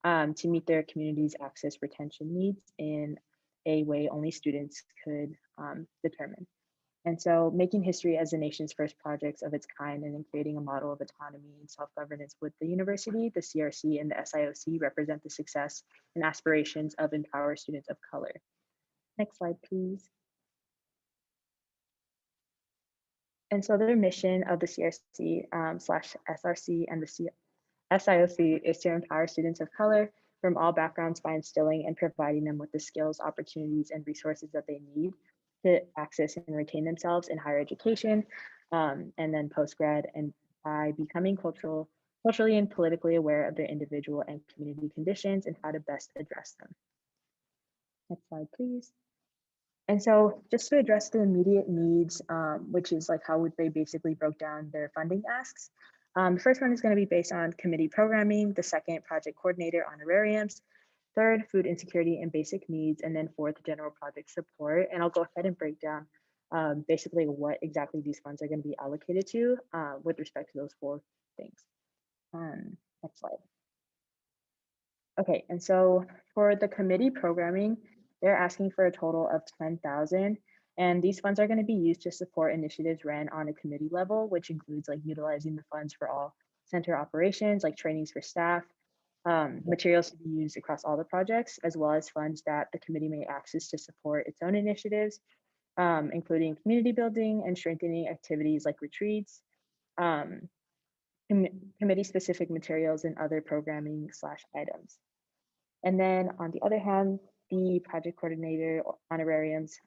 to meet their community's access retention needs in a way only students could determine. And so making history as the nation's first projects of its kind and in creating a model of autonomy and self-governance with the university, the CRC and the SIOC represent the success and aspirations of Empower students of color. Next slide, please. And so their mission of the CRC slash SRC and the SIOC is to empower students of color from all backgrounds by instilling and providing them with the skills, opportunities, and resources that they need to access and retain themselves in higher education, and then post-grad, and by becoming culturally and politically aware of their individual and community conditions and how to best address them. Next slide, please. And so just to address the immediate needs, which is like how they basically broke down their funding asks. The first one is going to be based on committee programming, the second, project coordinator honorariums, third, food insecurity and basic needs, and then fourth, general project support. And I'll go ahead and break down basically what exactly these funds are going to be allocated to with respect to those four things. Next slide. Okay, and so for the committee programming, they're asking for a total of $10,000, and these funds are going to be used to support initiatives ran on a committee level, which includes like utilizing the funds for all center operations, like trainings for staff, materials to be used across all the projects, as well as funds that the committee may access to support its own initiatives, including community building and strengthening activities like retreats, committee-specific materials, and other programming / items. And then on the other hand, the project coordinator honorariums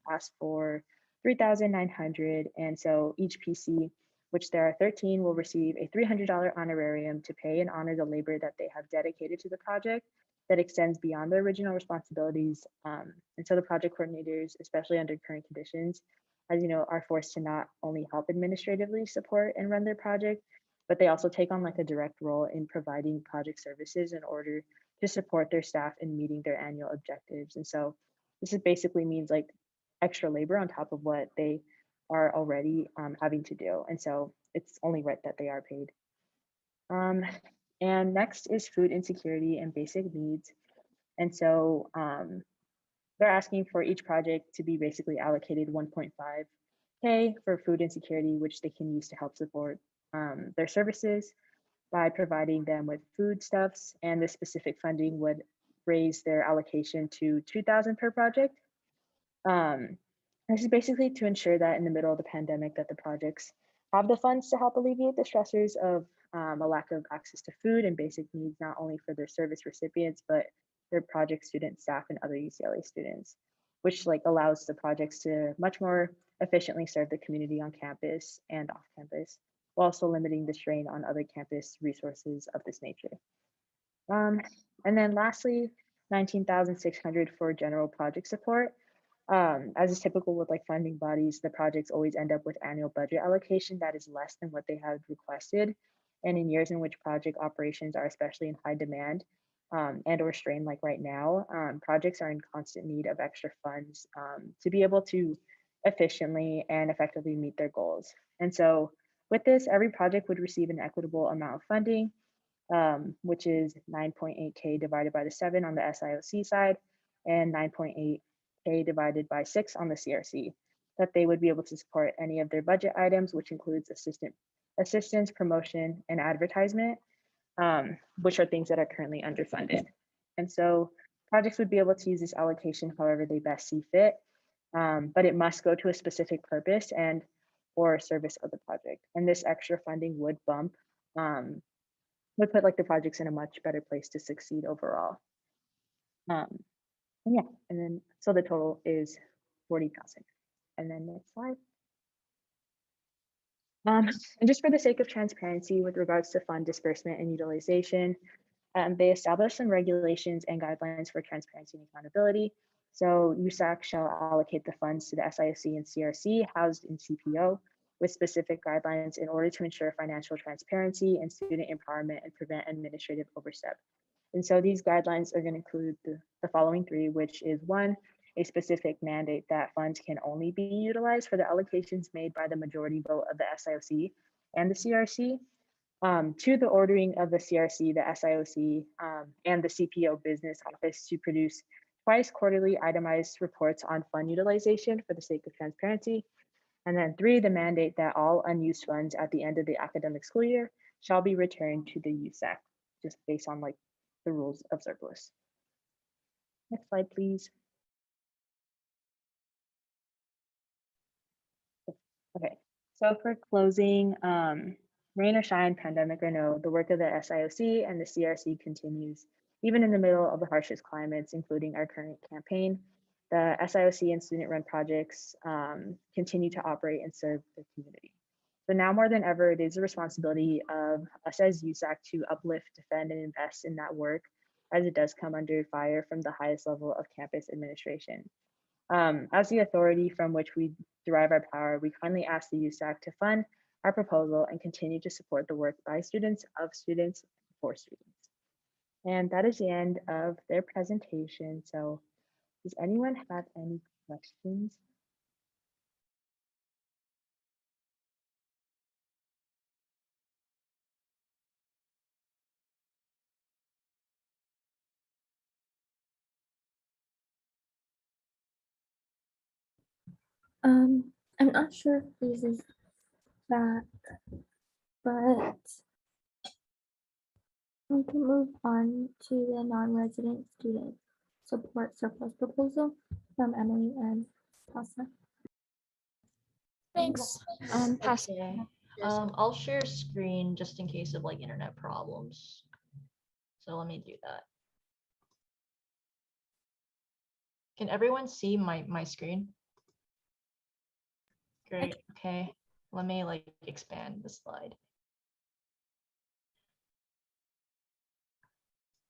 asked for $3,900. And so each PC, which there are 13, will receive a $300 honorarium to pay and honor the labor that they have dedicated to the project that extends beyond their original responsibilities. And so the project coordinators, especially under current conditions, as you know, are forced to not only help administratively support and run their project, but they also take on like a direct role in providing project services in order to support their staff in meeting their annual objectives. And so this is basically means like extra labor on top of what they are already having to do. And so it's only right that they are paid. And next is food insecurity and basic needs. And so they're asking for each project to be basically allocated 1.5K for food insecurity, which they can use to help support their services by providing them with foodstuffs, and the specific funding would raise their allocation to $2,000 per project. This is basically to ensure that in the middle of the pandemic that the projects have the funds to help alleviate the stressors of a lack of access to food and basic needs, not only for their service recipients, but their project students, staff, and other UCLA students, which like allows the projects to much more efficiently serve the community on campus and off campus, while also limiting the strain on other campus resources of this nature. And then lastly, $19,600 for general project support. As is typical with like funding bodies, the projects always end up with annual budget allocation that is less than what they have requested. And in years in which project operations are especially in high demand and or strain like right now, projects are in constant need of extra funds to be able to efficiently and effectively meet their goals. And so with this, every project would receive an equitable amount of funding, which is 9.8K divided by the 7 on the SIOC side and 9.8K divided by 6 on the CRC, that they would be able to support any of their budget items, which includes assistance, promotion, and advertisement, which are things that are currently underfunded. And so projects would be able to use this allocation however they best see fit, but it must go to a specific purpose and or service of the project. And this extra funding would put like the projects in a much better place to succeed overall. And yeah, and then so the total is 40,000. And then next slide. And just for the sake of transparency with regards to fund disbursement and utilization, they established some regulations and guidelines for transparency and accountability. So USAC shall allocate the funds to the SIOC and CRC housed in CPO with specific guidelines in order to ensure financial transparency and student empowerment and prevent administrative overstep. And so these guidelines are going to include the following 3, which is 1, a specific mandate that funds can only be utilized for the allocations made by the majority vote of the SIOC and the CRC. 2, the ordering of the CRC, the SIOC, and the CPO business office to produce twice quarterly itemized reports on fund utilization for the sake of transparency. And then 3, the mandate that all unused funds at the end of the academic school year shall be returned to the USAC, just based on like the rules of surplus. Next slide, please. Okay, so for closing, rain or shine, pandemic or no, the work of the SIOC and the CRC continues, even in the middle of the harshest climates, including our current campaign. The SIOC and student-run projects continue to operate and serve the community. So now more than ever, it is the responsibility of us as USAC to uplift, defend, and invest in that work, as it does come under fire from the highest level of campus administration. As the authority from which we derive our power, we kindly ask the USAC to fund our proposal and continue to support the work by students, of students, for students. And that is the end of their presentation. So does anyone have any questions? I'm not sure if this is back, but we can move on to the non-resident student support surplus proposal from Emily and Pasa. Thanks. Okay. I'll share screen just in case of like internet problems. So let me do that. Can everyone see my screen? Great. Okay. Let me like expand the slide.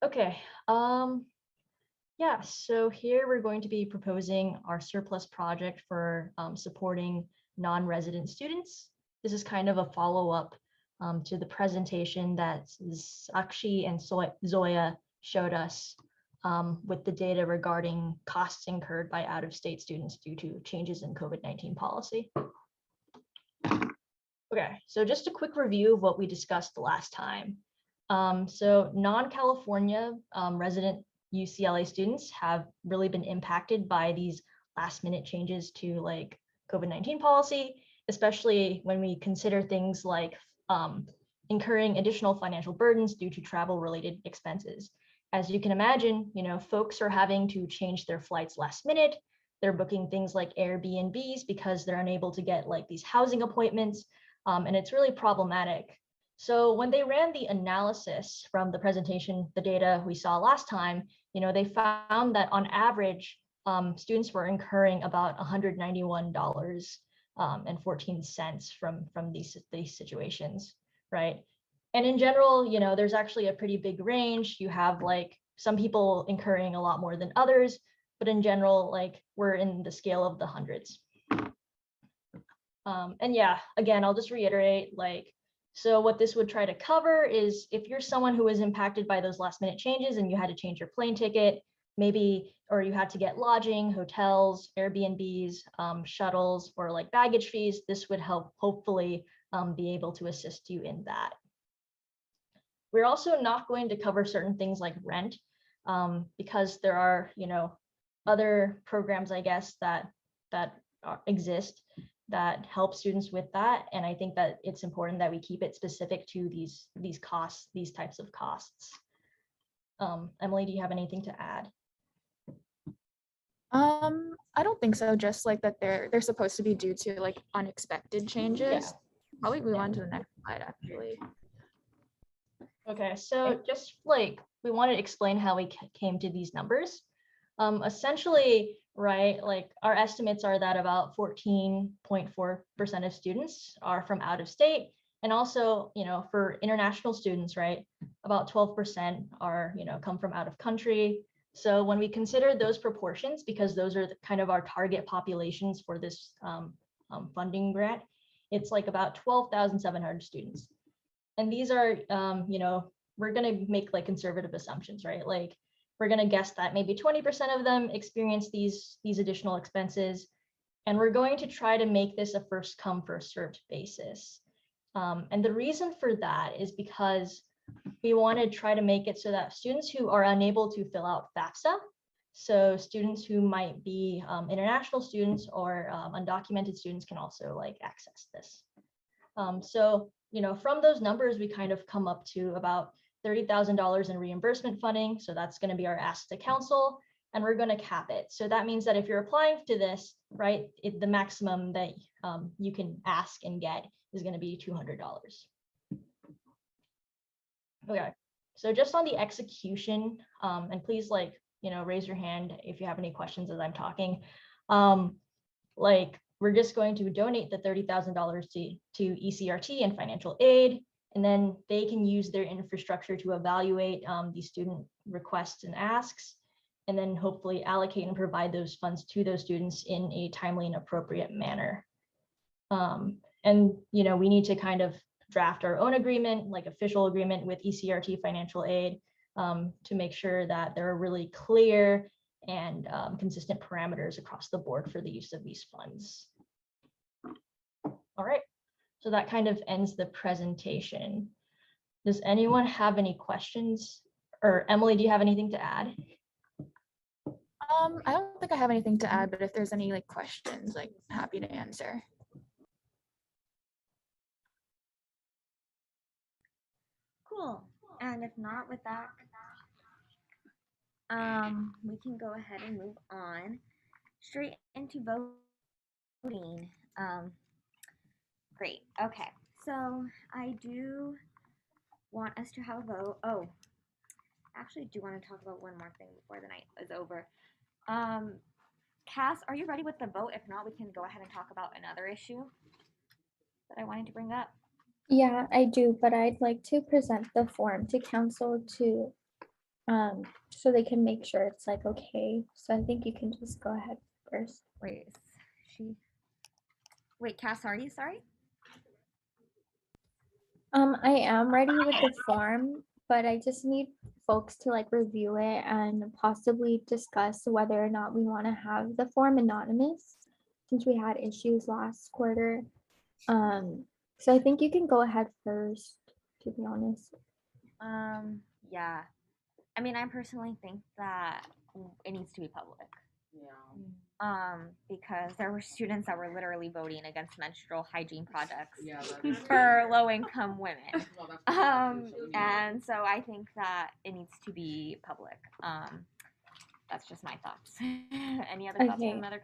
Okay. Yeah, so here we're going to be proposing our surplus project for supporting non-resident students. This is kind of a follow-up to the presentation that Sakshi and Zoya showed us with the data regarding costs incurred by out-of-state students due to changes in COVID-19 policy. Okay, so just a quick review of what we discussed the last time. So non-California resident UCLA students have really been impacted by these last minute changes to like COVID-19 policy, especially when we consider things like incurring additional financial burdens due to travel related expenses. As you can imagine, you know, folks are having to change their flights last minute. They're booking things like Airbnbs because they're unable to get like these housing appointments, and it's really problematic. So when they ran the analysis from the presentation, the data we saw last time, you know, they found that on average, students were incurring about $191.14 from these situations, right? And in general, you know, there's actually a pretty big range. You have like some people incurring a lot more than others, but in general, like we're in the scale of the hundreds. And yeah, again, I'll just reiterate, like, so what this would try to cover is if you're someone who was impacted by those last minute changes and you had to change your plane ticket, maybe, or you had to get lodging, hotels, Airbnbs, shuttles, or like baggage fees, this would help hopefully be able to assist you in that. We're also not going to cover certain things like rent because there are, you know, other programs, I guess, that exist that help students with that. And I think that it's important that we keep it specific to these costs, these types of costs. Emily, do you have anything to add? I don't think so. Just like that they're supposed to be due to like unexpected changes. Yeah. Probably move on to the next slide actually. Okay, so just like we want to explain how we came to these numbers. Essentially, right, like our estimates are that about 14.4% of students are from out of state. And also, you know, for international students, right, about 12% are, you know, come from out of country. So when we consider those proportions, because those are kind of our target populations for this funding grant, it's like about 12,700 students. And these are, you know, we're going to make like conservative assumptions, right? Like we're going to guess that maybe 20% of them experience these additional expenses. And we're going to try to make this a first come, first served basis. And the reason for that is because we want to try to make it so that students who are unable to fill out FAFSA So students who might be international students or undocumented students can also like access this. So, from those numbers, we kind of come up to about $30,000 in reimbursement funding. So that's going to be our ask to council, and we're going to cap it. So that means that if you're applying to this, right, the maximum that you can ask and get is going to be $200. Okay, so just on the execution, and please raise your hand if you have any questions as I'm talking. We're just going to donate the $30,000 to ECRT and financial aid, and then they can use their infrastructure to evaluate the student requests and asks, and then hopefully allocate and provide those funds to those students in a timely and appropriate manner. And we need to kind of draft our own agreement, like official agreement with ECRT financial aid, to make sure that there are really clear and consistent parameters across the board for the use of these funds. All right, so that kind of ends the presentation. Does anyone have any questions? Or Emily, do you have anything to add? I don't think I have anything to add, but if there's any questions, happy to answer. Cool. And if not, with that, we can go ahead and move on straight into voting. Great. Okay. So I do want us to have a vote. Oh, actually, do want to talk about one more thing before the night is over. Cass, are you ready with the vote? If not, we can go ahead and talk about another issue that I wanted to bring up. Yeah, I do, but I'd like to present the form to council to, so they can make sure it's okay. So I think you can just go ahead first. Wait, Cass, are you sorry? I am ready with the form, but I just need folks to review it and possibly discuss whether or not we want to have the form anonymous, since we had issues last quarter. So I think you can go ahead first, to be honest. Yeah. I mean, I personally think that it needs to be public. Yeah. Because there were students that were literally voting against menstrual hygiene projects for low-income women. And so I think that it needs to be public. That's just my thoughts. Any other thoughts from other?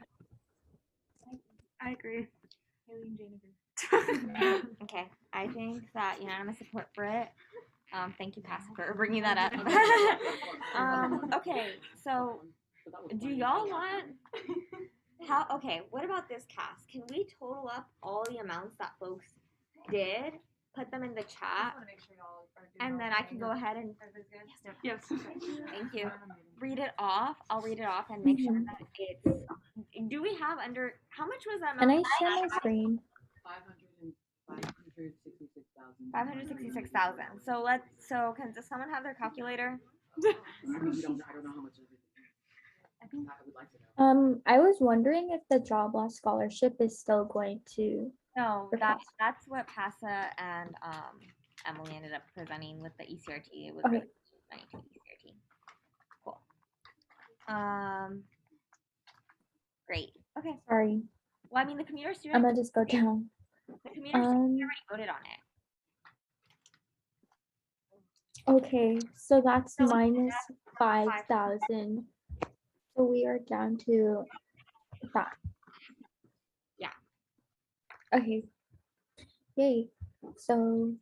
I agree. Haley and Jane agree. Okay, I think that unanimous support for it. Thank you, Cass, for bringing that up. Okay, so do y'all want okay, what about this, Cass? Can we total up all the amounts that folks did, put them in the chat, and then I can go ahead and yes. Thank you. Read it off. I'll read it off and make sure that it's. Do we have under how much was that Can amount? I share my screen? 566,000. So can someone have their calculator? I don't know how much of it. I was wondering if the job loss scholarship is still going to. No, that's what PASA and Emily ended up presenting with the ECRT. It was really funny to ECRT. Cool. Great. Okay. Sorry. Well, I mean, the commuter student. I'm gonna just go down. The commuter student already voted on it. Okay, so that's minus 5,000. So we are down to that. Yeah. Okay. Yay. So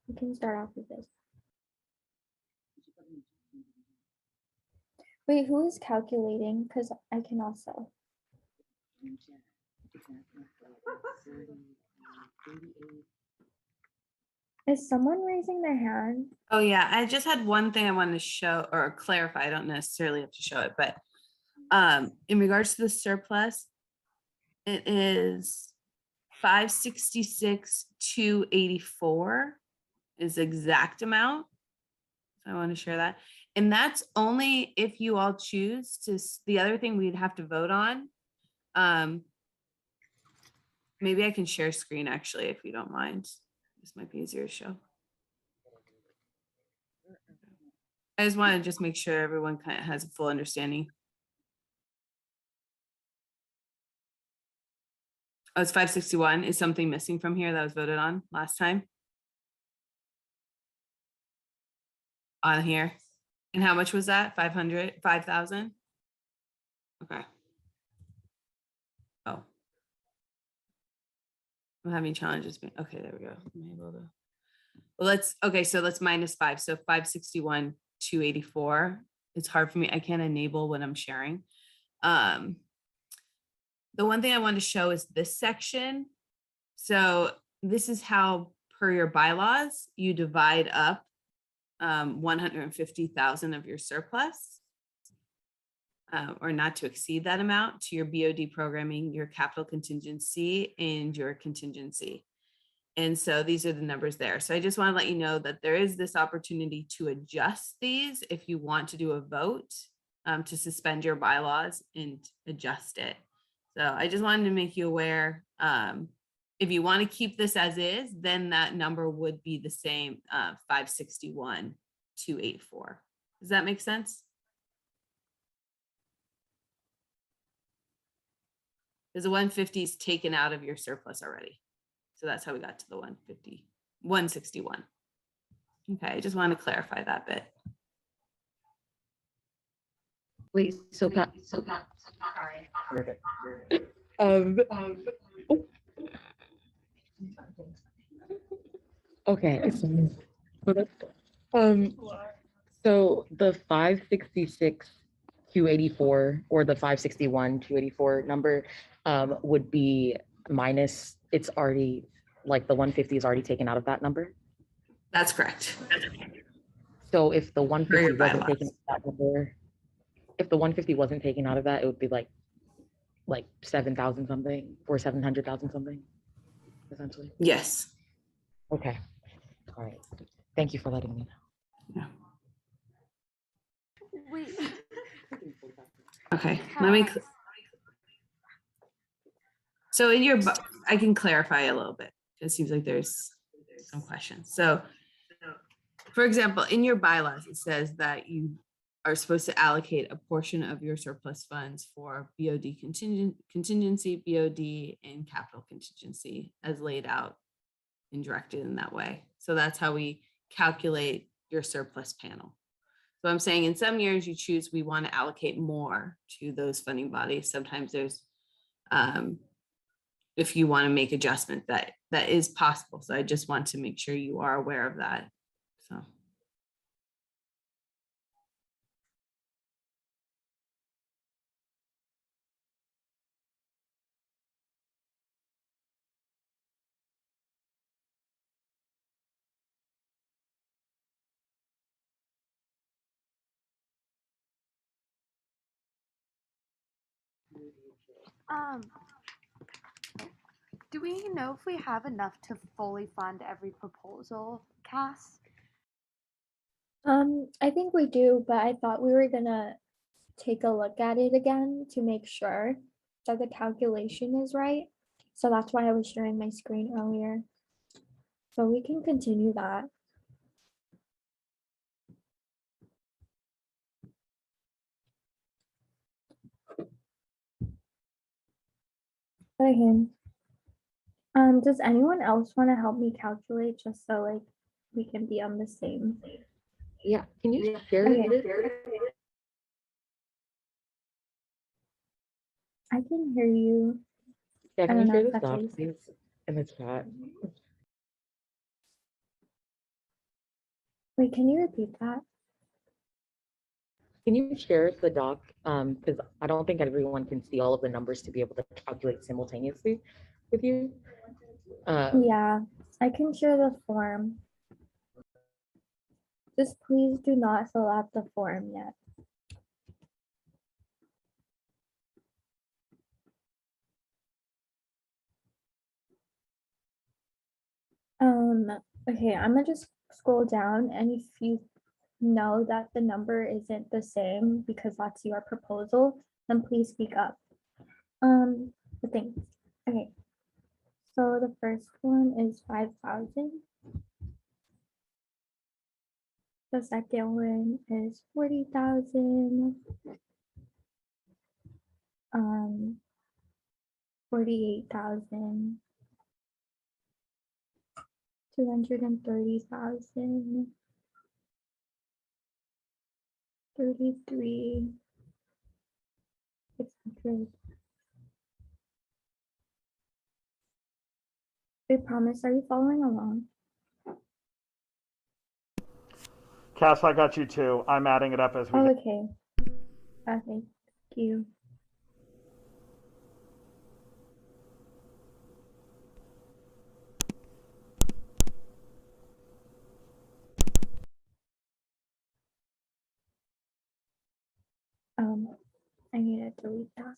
we can start off with this. Wait, who is calculating? Because I can also. Is someone raising their hand? Oh yeah, I just had one thing I wanted to show or clarify. I don't necessarily have to show it, but in regards to the surplus, it is 566,284 is the exact amount. So I want to share that. And that's only if you all choose to, the other thing we'd have to vote on. Maybe I can share screen actually, if you don't mind. This might be easier to show. I just want to make sure everyone kind of has a full understanding. Oh, it's 561. Is something missing from here that was voted on last time? On here. And how much was that? 500, 5,000? Okay. Oh. I'm having challenges. Okay, there we go. I'm able to. Well, so let's minus 5. So 561, 284. It's hard for me. I can't enable when I'm sharing. The one thing I want to show is this section. So this is how, per your bylaws, you divide up 150,000 of your surplus, or not to exceed that amount, to your BOD programming, your capital contingency, and your contingency. And so these are the numbers there. So I just want to let you know that there is this opportunity to adjust these if you want to do a vote to suspend your bylaws and adjust it. So I just wanted to make you aware. If you want to keep this as is, then that number would be the same, 561, 284. Does that make sense? Because the 150 is taken out of your surplus already. So that's how we got to the 150, 161. Okay, I just want to clarify that bit. Wait, so Pat, okay. So the 566 284 or the 561 284 number would be minus, it's already like the 150 is already taken out of that number. That's correct. So if the 150 wasn't taken out of that number, if the 150 wasn't taken out of that, it would be like 7,000 something or 700,000 something, essentially. Yes. Okay. All right. Thank you for letting me know. Yeah. Wait. Okay, let me. So in your, I can clarify a little bit. It seems like there's some questions. So, for example, in your bylaws, it says that you are supposed to allocate a portion of your surplus funds for BOD contingency, BOD, and capital contingency as laid out and directed in that way. So that's how we calculate your surplus panel. So I'm saying in some years you choose, we want to allocate more to those funding bodies. Sometimes there's, if you want to make adjustment, that is possible. So I just want to make sure you are aware of that. So. Do we know if we have enough to fully fund every proposal, Cass? I think we do, but I thought we were gonna take a look at it again to make sure that the calculation is right. So that's why I was sharing my screen earlier. So we can continue that. Okay. Does anyone else want to help me calculate just so like we can be on the same? Yeah, can you share Okay. this? I can hear you. Yeah, I can don't you know share if this that's doc, what you said. please, in the chat? Wait, can you repeat that? Can you share the doc? Because I don't think everyone can see all of the numbers to be able to calculate simultaneously with you. Yeah, I can share the form. Just please do not fill out the form yet. Okay, I'm gonna just scroll down, and if you know that the number isn't the same because that's your proposal, then please speak up. The thing. Okay. So the first one is 5,000. The second one is 40,000. 48,000, 230,000, 33, 600. I promise, are you following along? Cass, I got you too. I'm adding it up as we Oh, go. okay. Okay, thank you. I need to delete that.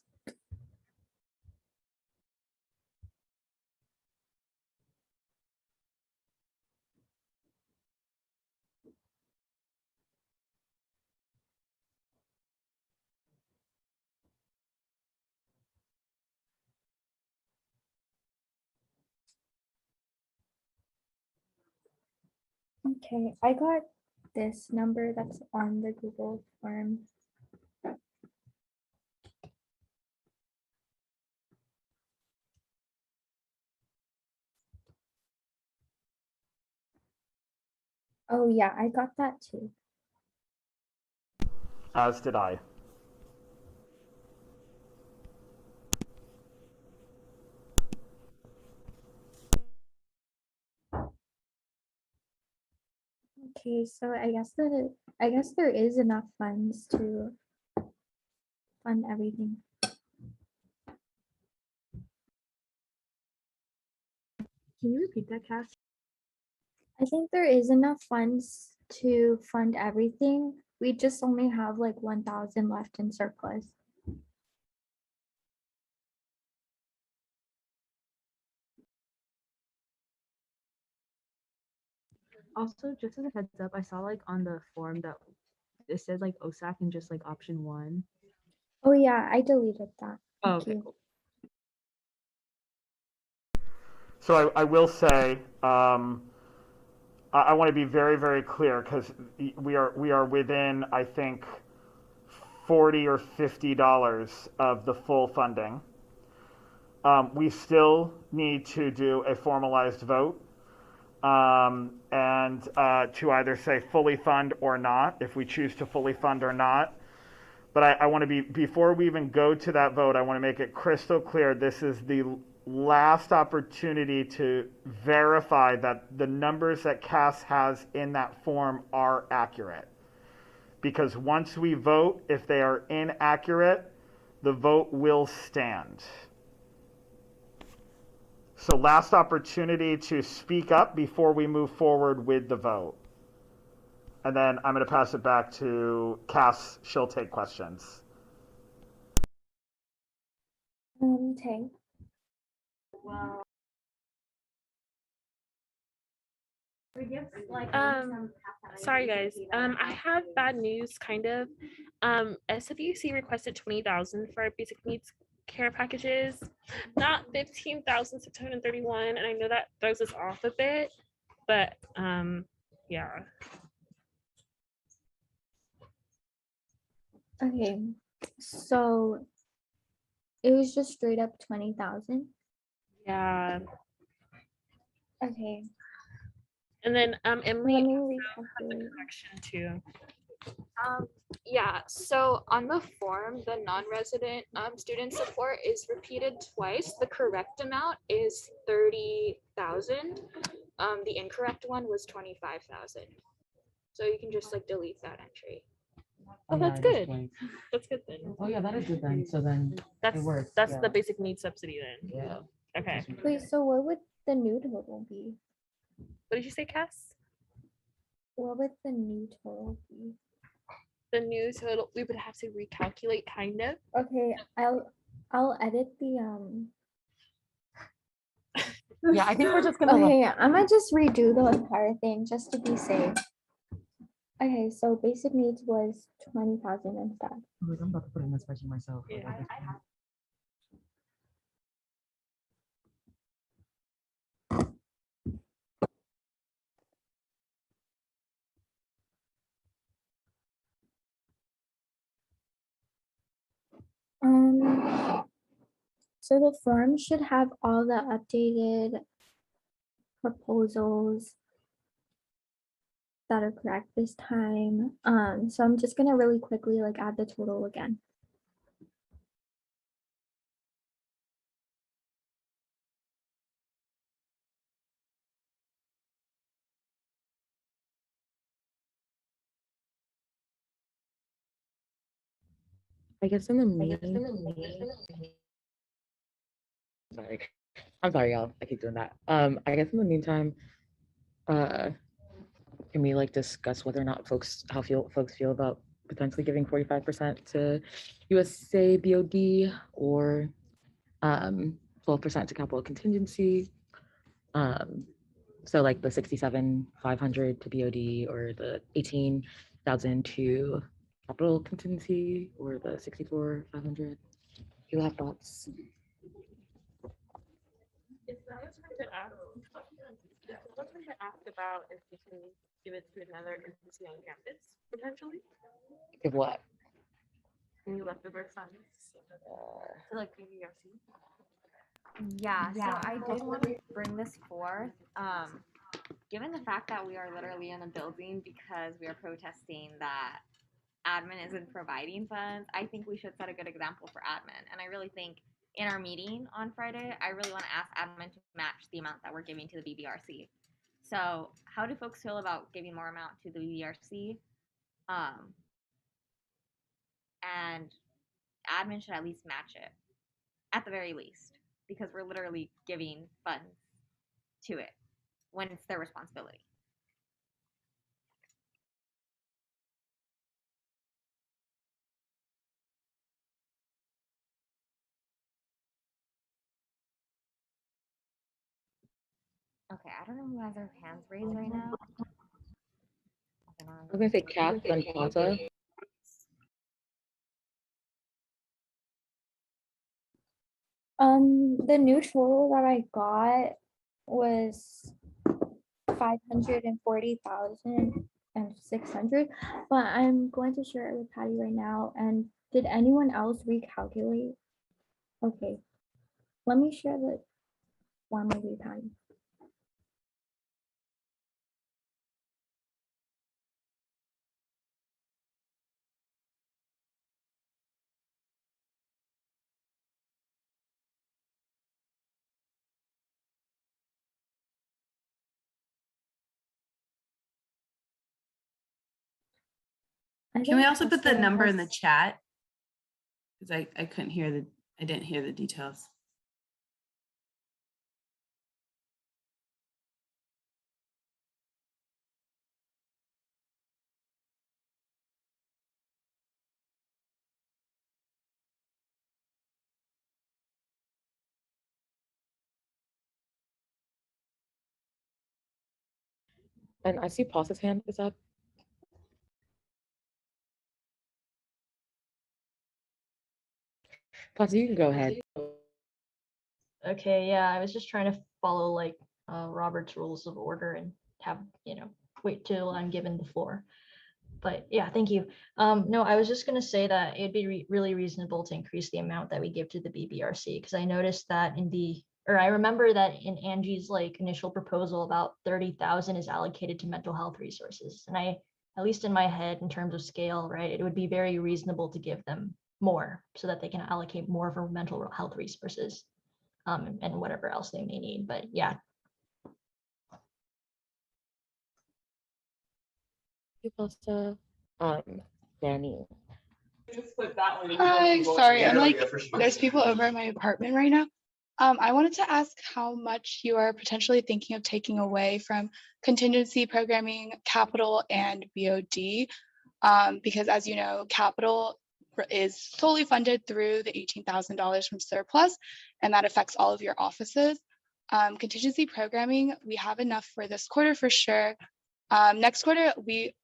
Okay, I got this number that's on the Google form. Oh yeah, I got that too. As did I. Okay, so I guess there is enough funds to fund everything. Can you repeat that, Cass? I think there is enough funds to fund everything. We just only have like 1,000 left in surplus. Also, just as a heads up, I saw like on the form that it said like OSAC and just like option 1. Oh yeah, I deleted that. Oh, Thank okay, you. cool. So I will say, I want to be very, very clear because we are within, I think, $40 or $50 of the full funding. We still need to do a formalized vote and to either say fully fund or not, if we choose to fully fund or not. But I want to be, before we even go to that vote, I want to make it crystal clear this is the last opportunity to verify that the numbers that Cass has in that form are accurate. Because once we vote, if they are inaccurate, the vote will stand. So last opportunity to speak up before we move forward with the vote. And then I'm going to pass it back to Cass. She'll take questions. Okay. Sorry guys. I have bad news, kind of. SWC requested 20,000 for our basic needs care packages, not 15,631, and I know that throws us off a bit, but yeah. Okay, so it was just straight up 20,000. Yeah. Okay. And then Emily Let me also had the correction too. Yeah, so on the form, the non-resident student support is repeated twice. The correct amount is 30,000. The incorrect one was 25,000. So you can just like delete that entry. Oh, that's good. That's good then. Oh yeah, that is good then. So then That's it works. that's yeah. the basic needs subsidy then. Yeah. Okay. Wait, so what would the new total be? What did you say, Cass? What would the new total be? The new total, we would have to recalculate, kind of. Okay, I'll edit the Yeah, I think we're just gonna. Okay, I'm gonna just redo the entire thing just to be safe. Okay, so basic needs was 20,000 instead. Like, I'm about to put in this spreadsheet myself. Like, Yeah. at this point. So the form should have all the updated proposals that are correct this time. So I'm just gonna really quickly like add the total again. I guess in the meeting. Sorry. I'm sorry, y'all. I keep doing that. I guess in the meantime, can we like discuss whether or not folks feel about potentially giving 45% to USA BOD or 12% to capital contingency? So like the 67,500 to BOD or the 18,000 to capital contingency or the 64,500. You have thoughts? Ask about if we can give it to another entity on campus potentially. Give what? Any leftover funds to like BBRC. Yeah, so I did want to bring this forth. Given the fact that we are literally in a building because we are protesting that admin isn't providing funds, I think we should set a good example for admin. And I really think in our meeting on Friday, I really want to ask admin to match the amount that we're giving to the BBRC. So how do folks feel about giving more amount to the BBRC? And admin should at least match it, at the very least, because we're literally giving funds to it when it's their responsibility. Okay, I don't know who has their hands raised right now. I was gonna say Cap and Plaza. The new total that I got was 540,600, but I'm going to share it with Patty right now. And did anyone else recalculate? Okay, let me share the one with you, Patty. Can we also put the number in the chat? Because I couldn't hear I didn't hear the details. And I see Paul's hand is up. Paul, you can go ahead. Okay, yeah, I was just trying to follow like Robert's rules of order and have, wait till I'm given the floor. But yeah, thank you. No, I was just going to say that it'd be really reasonable to increase the amount that we give to the BBRC, because I noticed that I remember that in Angie's like initial proposal, about 30,000 is allocated to mental health resources. And at least in my head, in terms of scale, right, it would be very reasonable to give them more so that they can allocate more for mental health resources and whatever else they may need. But yeah. Danny. Hi, sorry, I'm like, there's people over at my apartment right now. I wanted to ask how much you are potentially thinking of taking away from contingency programming, capital, and BOD, because as you know, capital is solely funded through the $18,000 from surplus, and that affects all of your offices. Contingency programming, we have enough for this quarter for sure. Next quarter, we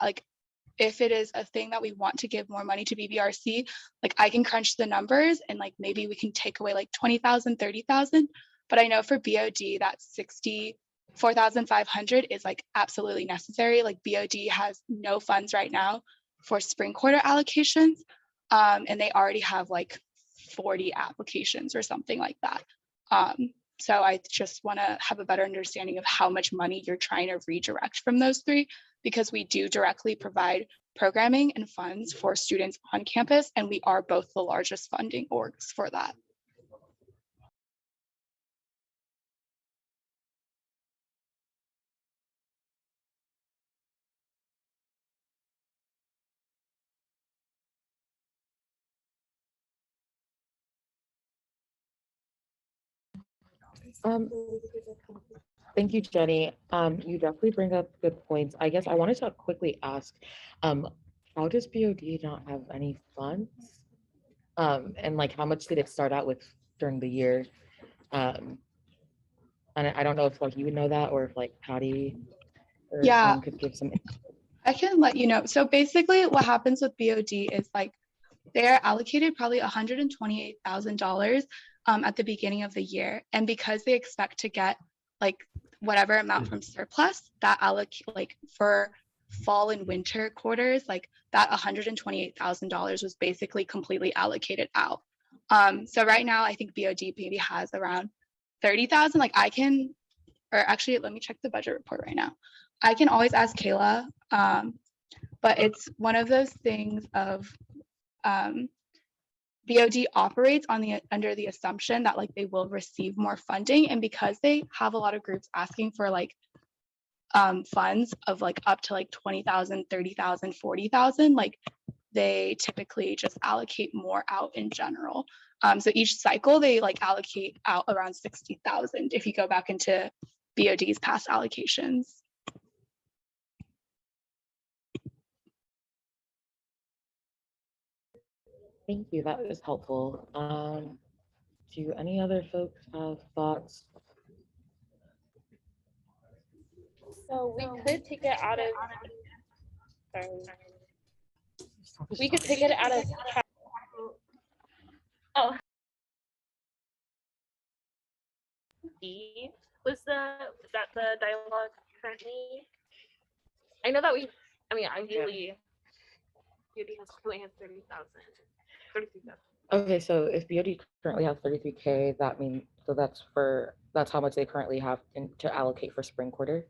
if it is a thing that we want to give more money to BBRC, like I can crunch the numbers and like maybe we can take away like 20,000, 30,000. But I know for BOD that 64,500 is like absolutely necessary. Like BOD has no funds right now for spring quarter allocations. And they already have like 40 applications or something like that. So I just want to have a better understanding of how much money you're trying to redirect from those three, because we do directly provide programming and funds for students on campus, and we are both the largest funding orgs for that. Thank you, Jenny. You definitely bring up good points. I guess I wanted to quickly ask, how does BOD not have any funds? And like, how much did it start out with during the year? And I don't know if like you would know that, or if like Patty or Yeah, could give some. I can let you know. So basically what happens with BOD is like they're allocated probably $128,000 at the beginning of the year. And because they expect to get like whatever amount from surplus, that like for fall and winter quarters, like that $128,000 was basically completely allocated out. So right now I think BOD maybe has around 30,000. Like I can, or actually let me check the budget report right now. I can always ask Kayla, but it's one of those things of BOD operates on under the assumption that like they will receive more funding, and because they have a lot of groups asking for like funds of like up to like 20,000, 30,000, 40,000, like they typically just allocate more out in general. So each cycle they like allocate out around 60,000 if you go back into BOD's past allocations. Thank you, that was helpful. Do any other folks have thoughts? So we could take it out of, we could take it out of, oh. Was that the dialogue currently? I know that ideally, BOD has 33,000. Okay, so if BOD currently has 33K, that means, so that's how much they currently have to allocate for spring quarter?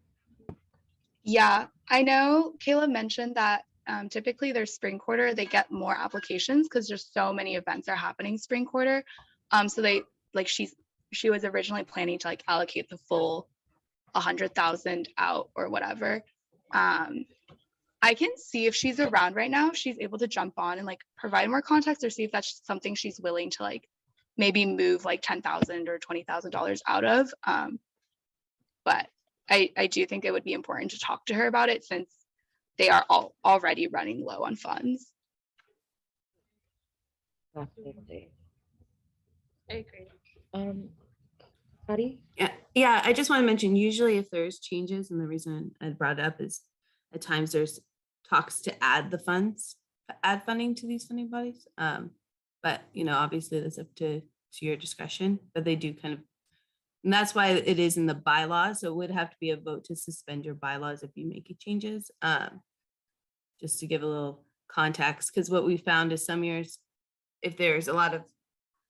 Yeah, I know Kayla mentioned that typically their spring quarter, they get more applications because there's so many events are happening spring quarter. So they like she was originally planning to like allocate the full 100,000 out or whatever. I can see if she's around right now, if she's able to jump on and like provide more context, or see if that's something she's willing to like maybe move like $10,000 or $20,000 out of. But I do think it would be important to talk to her about it since they are already running low on funds. Absolutely. I agree. Patty? Yeah, I just want to mention, usually if there's changes, and the reason I brought it up is at times there's talks to add funding to these funding bodies. But obviously that's up to your discretion, but they do kind of, and that's why it is in the bylaws. So it would have to be a vote to suspend your bylaws if you make any changes. Just to give a little context, because what we found is some years, if there's a lot of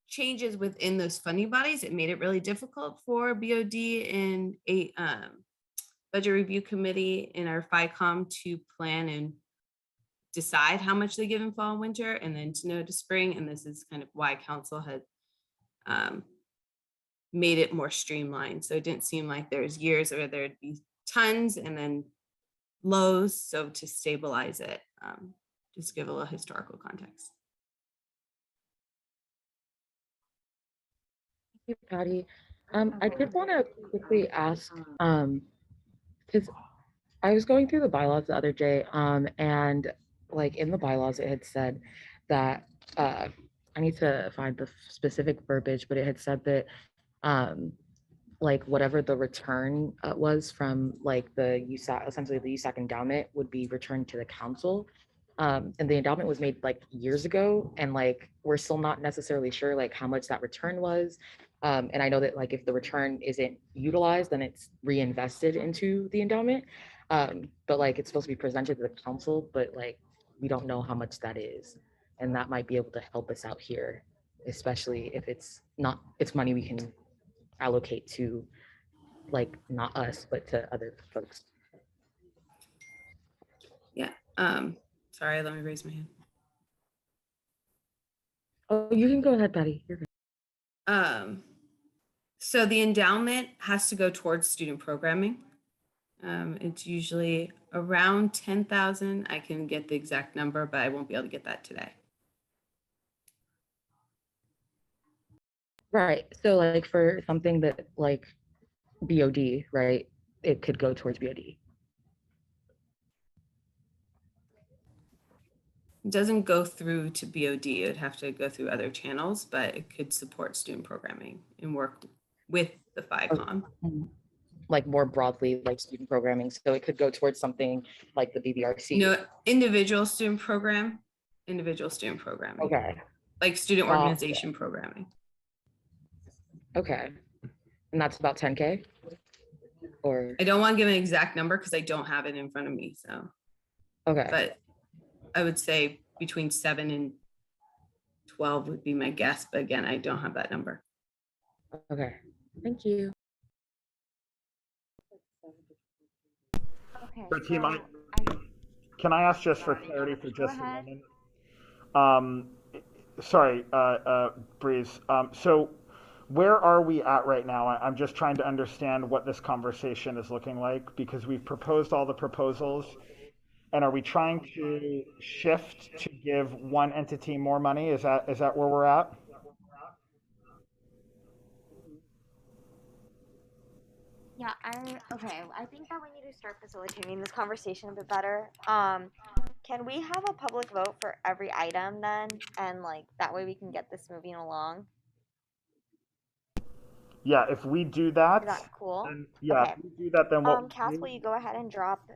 changes within those funding bodies, it made it really difficult for BOD and a budget review committee in our FICOM to plan and decide how much they give in fall and winter, and then to know to spring. And this is kind of why council had made it more streamlined. So it didn't seem like there's years where there'd be tons and then lows. So to stabilize it, just give a little historical context. Thank you, Patty. I did want to quickly ask, because I was going through the bylaws the other day, and like in the bylaws, it had said that I need to find the specific verbiage, but it had said that like whatever the return was from like the USAC, essentially the USAC endowment, would be returned to the council. And the endowment was made like years ago, and like we're still not necessarily sure like how much that return was. And I know that like if the return isn't utilized, then it's reinvested into the endowment. But like it's supposed to be presented to the council, but like we don't know how much that is, and that might be able to help us out here. especially if it's money we can allocate to, like, not us, but to other folks. Yeah. Sorry, let me raise my hand. Oh, you can go ahead, Patty. You're good. So the endowment has to go towards student programming. It's usually around 10,000. I can get the exact number, but I won't be able to get that today. Right. So like for something that like BOD, right? It could go towards BOD. It doesn't go through to BOD. It would have to go through other channels, but it could support student programming and work with the FICOM. Like more broadly, like student programming. So it could go towards something like the BBRC. No, individual student programming. Okay. Like student organization programming. Okay. And that's about 10K? Or I don't want to give an exact number because I don't have it in front of me. So, okay. But I would say between 7 and 12 would be my guess. But again, I don't have that number. Okay. Thank you. Okay. So team, can I ask just for clarity for just a moment? Sorry, Breeze. So where are we at right now? I'm just trying to understand what this conversation is looking like, because we've proposed all the proposals. And are we trying to shift to give one entity more money? Is that where we're at? Yeah, okay. I think that we need to start facilitating this conversation a bit better. Can we have a public vote for every item then? And like that way we can get this moving along? Yeah, if we do that, Is that cool? then, yeah, Okay. if we do that, then what? Cass, will you go ahead and drop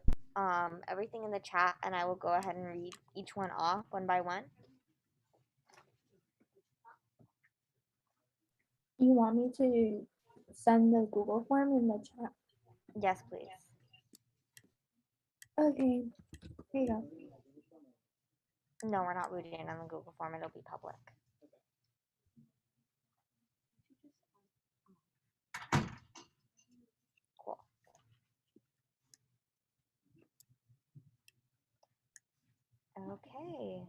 everything in the chat, and I will go ahead and read each one off one by one. You want me to send the Google form in the chat? Yes, please. Okay, here you go. No, we're not reading it on the Google form. It'll be public. Cool. Okay.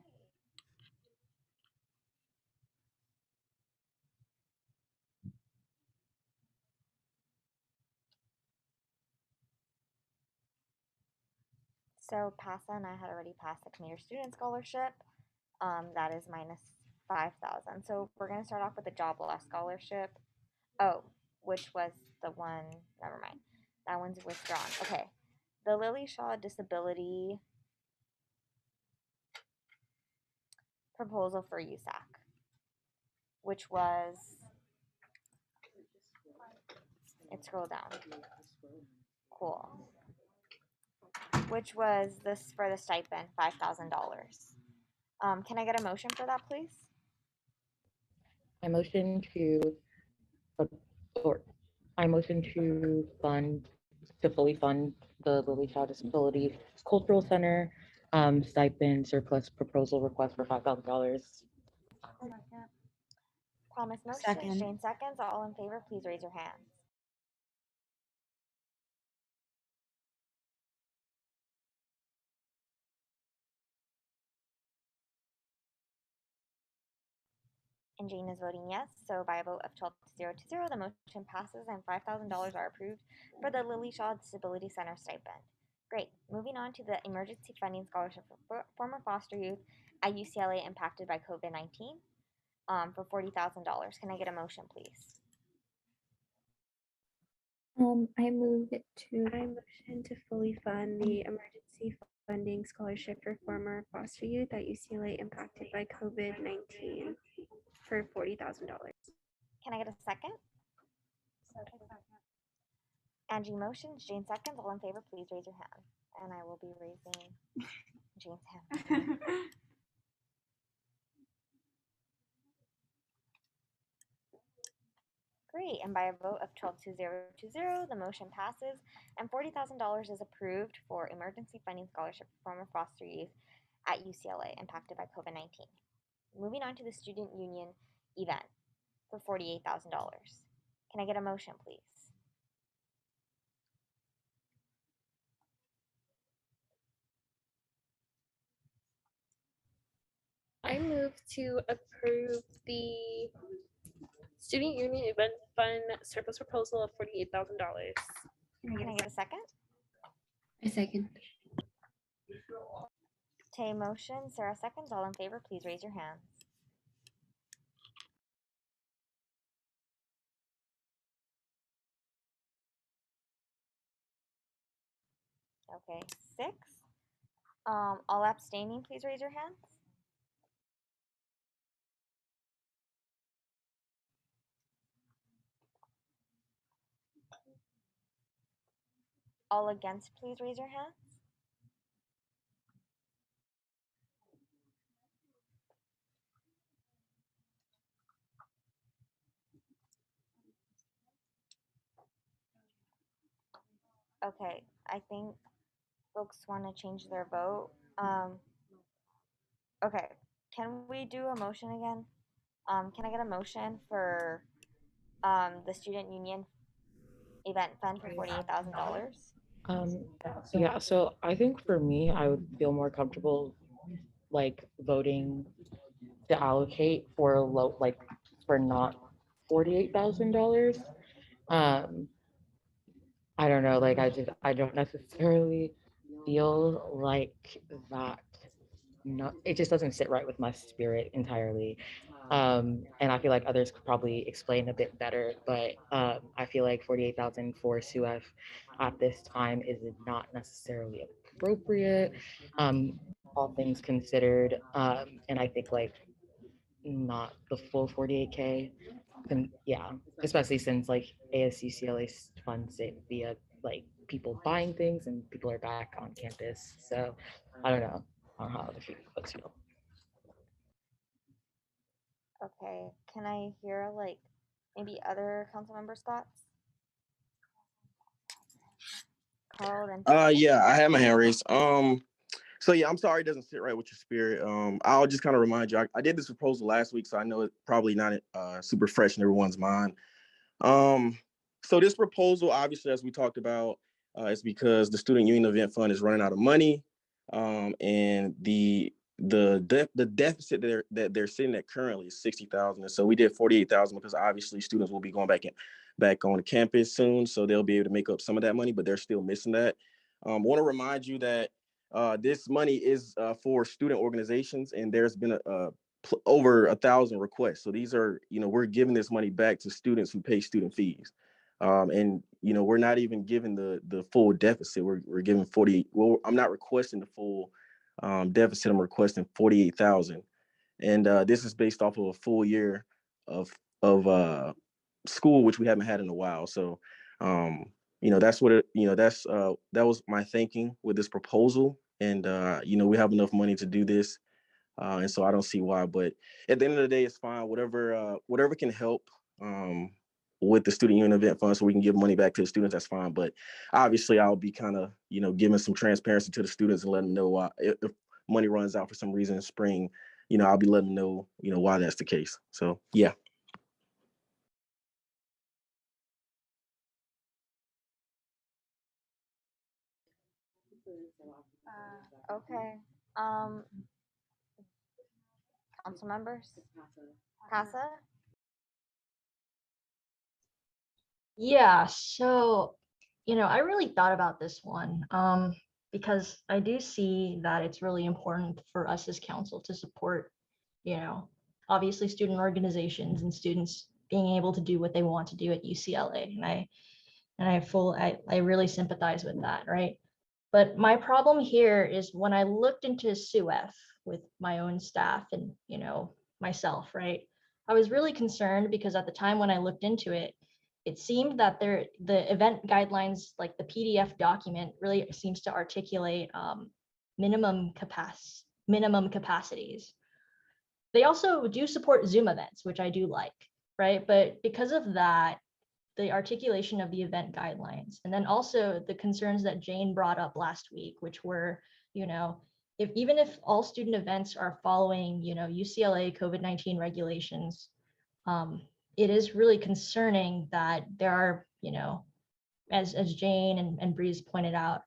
So PASA and I had already passed the Commuter Student Scholarship. That is minus 5,000. So we're gonna start off with the Job Loss Scholarship. Oh, which was the one, never mind. That one's withdrawn. Okay. The Lily Shaw Disability proposal for USAC, which was, scroll down. Cool. Which was this for the stipend, $5,000. Can I get a motion for that, please? I motion to fully fund the Lily Shaw Disability Cultural Center stipend surplus proposal request for $5,000. Promise motion. Second. Jane seconds. All in favor, please raise your hands. And Jane is voting yes. So by a vote of 12 to 0 to 0, the motion passes and $5,000 are approved for the Lily Shaw Disability Center stipend. Great. Moving on to the Emergency Funding Scholarship for former foster youth at UCLA impacted by COVID-19 for $40,000. Can I get a motion, please? I move it to. I motion to fully fund the emergency funding scholarship for former foster youth at UCLA impacted by COVID-19 for $40,000. Can I get a second? Angie motions, Jane seconds. All in favor, please raise your hand. And I will be raising Jane's hand. Great, and by a vote of 12 to 0 to 0, the motion passes, and $40,000 is approved for emergency funding scholarship for former foster youth at UCLA impacted by COVID-19. Moving on to the Student Union event for $48,000. Can I get a motion, please? I move to approve the Student Union Event Fund surplus proposal of $48,000. Can I get a second? I second. Tay motion, Sarah seconds. All in favor, please raise your hands. Okay, 6. All abstaining, please raise your hands. All against, please raise your hands. Okay, I think folks want to change their vote. Okay, can we do a motion again? Can I get a motion for the student union event fund for $48,000? Yeah, so I think for me, I would feel more comfortable like voting to allocate for low, like for not $48,000. Um, I don't know, like I don't necessarily feel like that. No, it just doesn't sit right with my spirit entirely. And I feel like others could probably explain a bit better, but I feel like 48,000 for SUF at this time is not necessarily appropriate, all things considered. And I think like not the full 48K. And yeah, especially since like ASUCLA funds it via like people buying things and people are back on campus. So I don't know. I don't know how other folks feel. Okay, can I hear like maybe other council members' thoughts? Carl and Yeah, I had my hand raised. So yeah, I'm sorry it doesn't sit right with your spirit. I'll just kind of remind you, I did this proposal last week, so I know it's probably not super fresh in everyone's mind. So this proposal, obviously, as we talked about, is because the Student Union Event Fund is running out of money, and the deficit that they're sitting at currently is 60,000. And so we did 48,000 because obviously students will be going back on campus soon, so they'll be able to make up some of that money, but they're still missing that. I want to remind you that this money is for student organizations, and there's been over 1,000 requests. So these are, we're giving this money back to students who pay student fees. And we're not even giving the full deficit. We're giving 40. Well, I'm not requesting the full deficit. I'm requesting 48,000, and this is based off of a full year of school, which we haven't had in a while. So, that's what that was my thinking with this proposal, and we have enough money to do this, and so I don't see why. But at the end of the day, it's fine. Whatever can help. With the Student Union Event Fund, so we can give money back to the students, that's fine. But obviously I'll be kind of, giving some transparency to the students and letting them know why, if money runs out for some reason in spring, I'll be letting them know, why that's the case. So yeah. Okay. Council members? Casa? Yeah, so, I really thought about this one because I do see that it's really important for us as council to support, obviously student organizations and students being able to do what they want to do at UCLA. I really sympathize with that, right? But my problem here is when I looked into SUF with my own staff and, myself, right? I was really concerned because at the time when I looked into it, it seemed that the event guidelines, like the PDF document, really seems to articulate minimum capacities. They also do support Zoom events, which I do like, right? But because of that, the articulation of the event guidelines, and then also the concerns that Jane brought up last week, which were, even if all student events are following, UCLA COVID-19 regulations, it is really concerning that there are, as Jane and Breeze pointed out,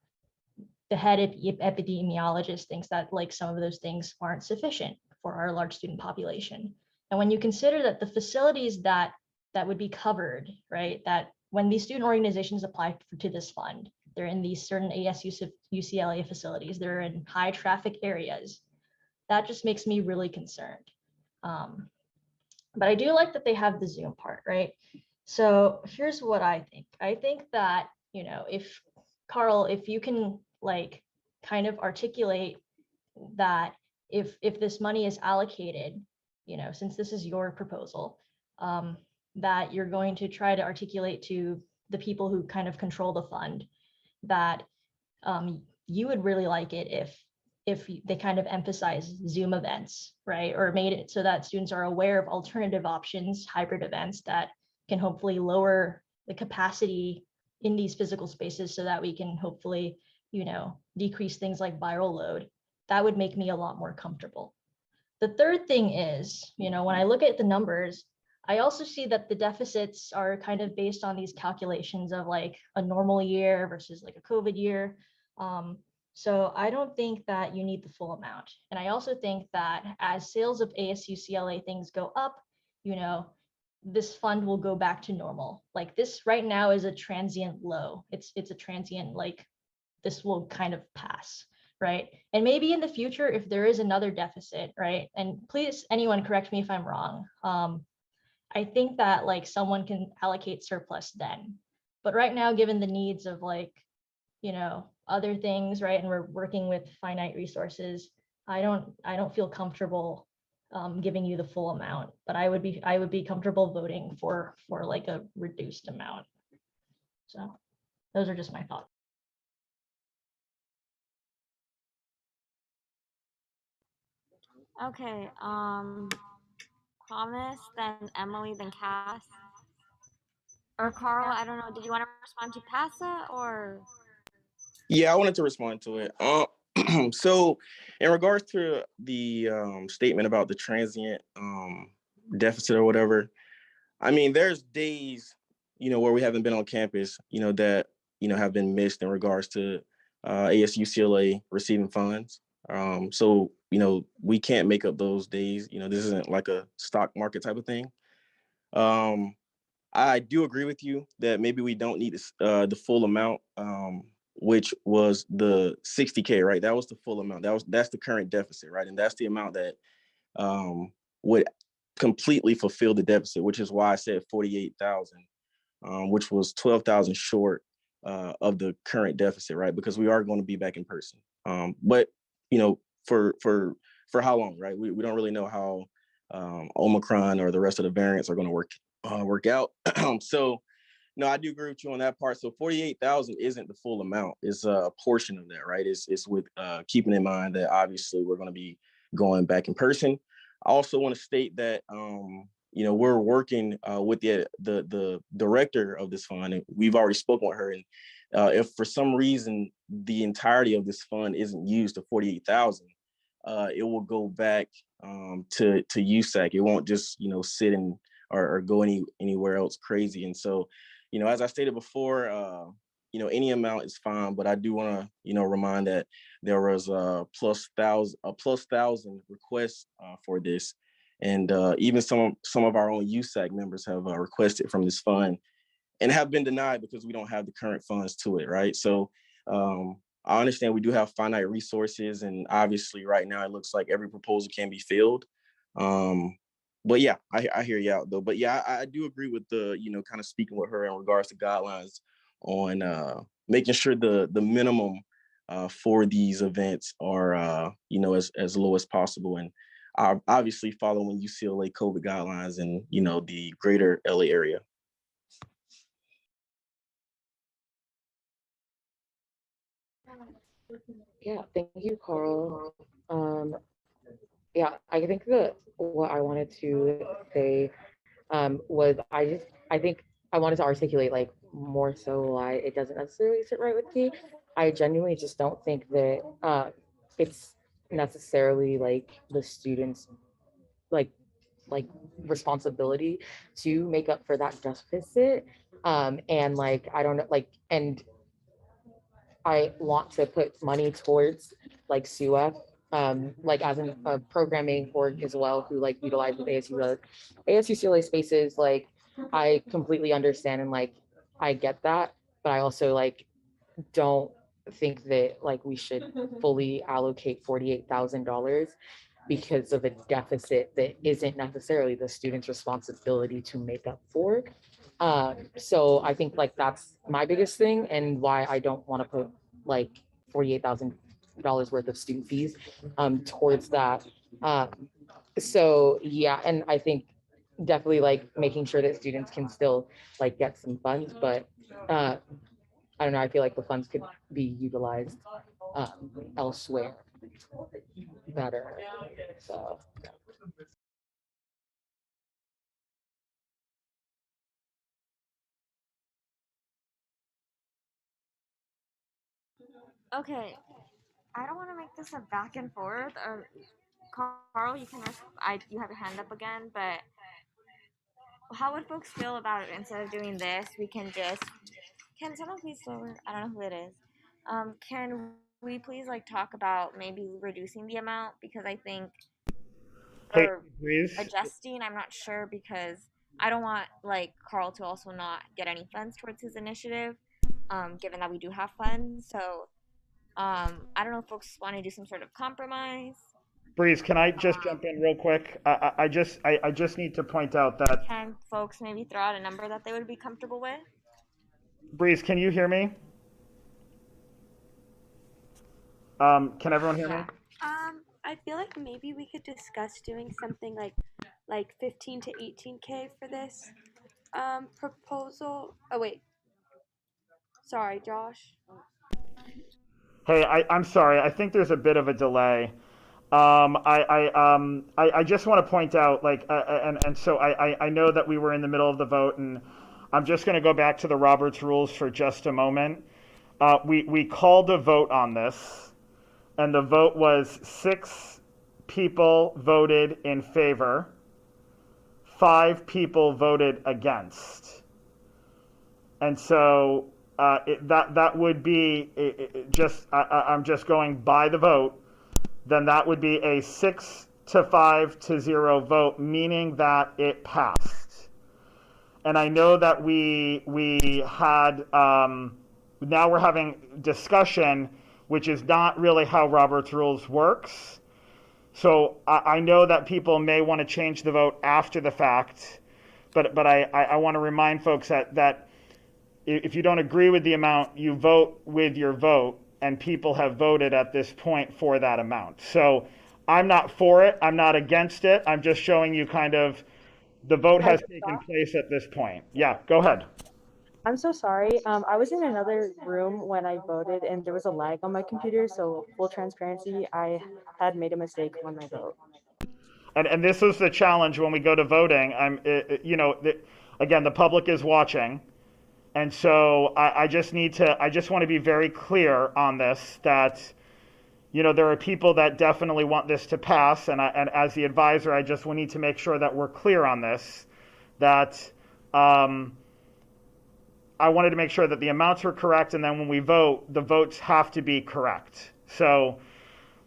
the head epidemiologist thinks that like some of those things aren't sufficient for our large student population. And when you consider that the facilities that would be covered, right, that when these student organizations apply to this fund, they're in these certain ASU UCLA facilities, they're in high traffic areas, that just makes me really concerned. But I do like that they have the Zoom part, right? So here's what I think. I think that, if Carl, if you can like kind of articulate that if this money is allocated, since this is your proposal, that you're going to try to articulate to the people who kind of control the fund that you would really like it if they kind of emphasize Zoom events, right? Or made it so that students are aware of alternative options, hybrid events that can hopefully lower the capacity in these physical spaces so that we can hopefully, decrease things like viral load. That would make me a lot more comfortable. The third thing is, when I look at the numbers, I also see that the deficits are kind of based on these calculations of like a normal year versus like a COVID year. So I don't think that you need the full amount. And I also think that as sales of ASU CLA things go up, this fund will go back to normal. Like this right now is a transient low. It's a transient, like this will kind of pass, right? And maybe in the future, if there is another deficit, right? And please, anyone correct me if I'm wrong. I think that like someone can allocate surplus then. But right now, given the needs of like, other things, right? And we're working with finite resources, I don't feel comfortable giving you the full amount, but I would be comfortable voting for like a reduced amount. So those are just my thoughts. Okay, Promise, then Emily, then Cass. Or Carl, I don't know, did you want to respond to PASA or? Yeah, I wanted to respond to it. So in regards to the statement about the transient deficit or whatever, I mean, there's days, where we haven't been on campus, that, have been missed in regards to ASU CLA receiving funds. So, we can't make up those days. This isn't like a stock market type of thing. I do agree with you that maybe we don't need the full amount, which was the 60K, right? That was the full amount. That's the current deficit, right? And that's the amount that would completely fulfill the deficit, which is why I said 48,000, which was 12,000 short of the current deficit, right? Because we are going to be back in person. But for how long, right? We don't really know how Omicron or the rest of the variants are going to work out. So, no, I do agree with you on that part. So 48,000 isn't the full amount. It's a portion of that, right? It's with keeping in mind that obviously we're going to be going back in person. I also want to state that, we're working with the director of this fund, and we've already spoken with her. And if for some reason the entirety of this fund isn't used to 48,000, it will go back to USAC. It won't just, sit in or go anywhere else crazy. And so, as I stated before, any amount is fine, but I do want to, remind that there was a plus thousand requests for this. And even some of our own USAC members have requested from this fund and have been denied because we don't have the current funds to it, right? So I understand we do have finite resources, and obviously right now it looks like every proposal can be filled. But yeah, I hear you out though. But yeah, I do agree with the, kind of speaking with her in regards to guidelines on making sure the minimum for these events are, as low as possible. And obviously following UCLA COVID guidelines and, the greater LA area. Yeah, thank you, Carl. Yeah, I think that what I wanted to say was I think I wanted to articulate like more so why it doesn't necessarily sit right with me. I genuinely just don't think that it's necessarily like the students like like responsibility to make up for that deficit. And like I don't know, like, and I want to put money towards like SUF, like as in a programming org as well, who like utilizes ASU CLA spaces. Like I completely understand and like I get that, but I also like don't think that like we should fully allocate $48,000 because of a deficit that isn't necessarily the student's responsibility to make up for. So I think like that's my biggest thing and why I don't want to put like $48,000 worth of student fees towards that. Um, so yeah, and I think definitely like making sure that students can still like get some funds, but I don't know, I feel like the funds could be utilized elsewhere better. So. Okay, I don't want to make this a back and forth. Or Carl, you can you have your hand up again, but how would folks feel about it? Instead of doing this, we can just can someone please slower? I don't know who it is. Can we please like talk about maybe reducing the amount because I think Hey, or Breeze. adjusting. I'm not sure because I don't want like Carl to also not get any funds towards his initiative, given that we do have funds. So I don't know if folks want to do some sort of compromise. Breeze, can I just jump in real quick? I just need to point out that Can folks maybe throw out a number that they would be comfortable with? Breeze, can you hear me? Can everyone hear me? I feel like maybe we could discuss doing something like 15 to 18K for this proposal. Oh wait. Sorry, Josh. Hey, I'm sorry. I think there's a bit of a delay. I just want to point out, like, and so I know that we were in the middle of the vote, and I'm just going to go back to the Roberts rules for just a moment. We called a vote on this, and the vote was 6 people voted in favor, 5 people voted against, and so that would be I'm just going by the vote. Then that would be a 6 to 5 to 0 vote, meaning that it passed. And I know that we had now we're having discussion, which is not really how Robert's Rules works. So I know that people may want to change the vote after the fact, but I want to remind folks that if you don't agree with the amount, you vote with your vote, and people have voted at this point for that amount. So I'm not for it. I'm not against it. I'm just showing you kind of the vote has taken place at this point. Yeah, go ahead. I'm so sorry. I was in another room when I voted and there was a lag on my computer. So full transparency, I had made a mistake on my vote. And this is the challenge when we go to voting. Again, the public is watching. And so I just want to be very clear on this that, there are people that definitely want this to pass. And as the advisor, I just will need to make sure that we're clear on this, that I wanted to make sure that the amounts were correct. And then when we vote, the votes have to be correct. So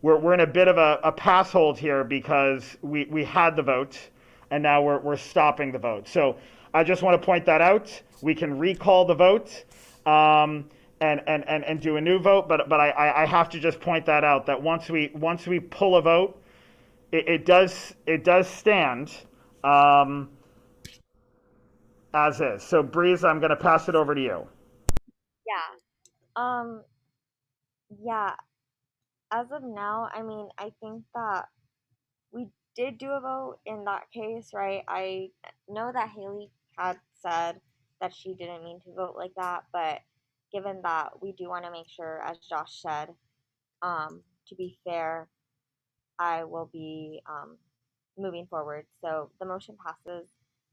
we're in a bit of a pass hold here because we had the vote and now we're stopping the vote. So I just want to point that out. We can recall the vote and do a new vote, but I have to just point that out that once we pull a vote, it does stand as is. So Breeze, I'm going to pass it over to you. Yeah. Yeah. As of now, I mean, I think that we did do a vote in that case, right? I know that Haley had said that she didn't mean to vote like that, but given that we do want to make sure, as Josh said, to be fair, I will be moving forward. So the motion passes.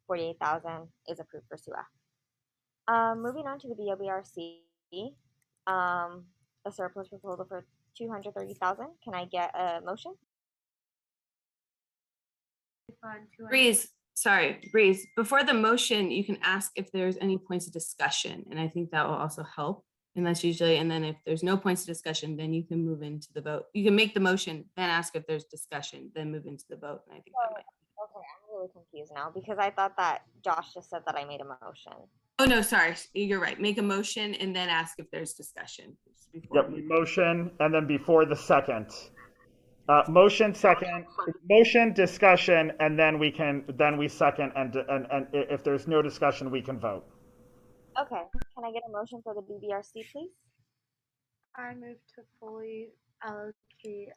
48,000 is approved for SUA. Moving on to the BBRC, a surplus proposal for 230,000. Can I get a motion? Breeze, sorry, Breeze. Before the motion, you can ask if there's any points of discussion, and I think that will also help. And that's usually, and then if there's no points of discussion, then you can move into the vote. You can make the motion, then ask if there's discussion, then move into the vote. And I think that might. Okay, I'm really confused now because I thought that Josh just said that I made a motion. Oh, no, sorry. You're right. Make a motion and then ask if there's discussion. Yep, motion, and then before the second. Motion, second, motion, discussion, and then we second, and if there's no discussion, we can vote. Okay, can I get a motion for the BBRC, please? I move to fully allocate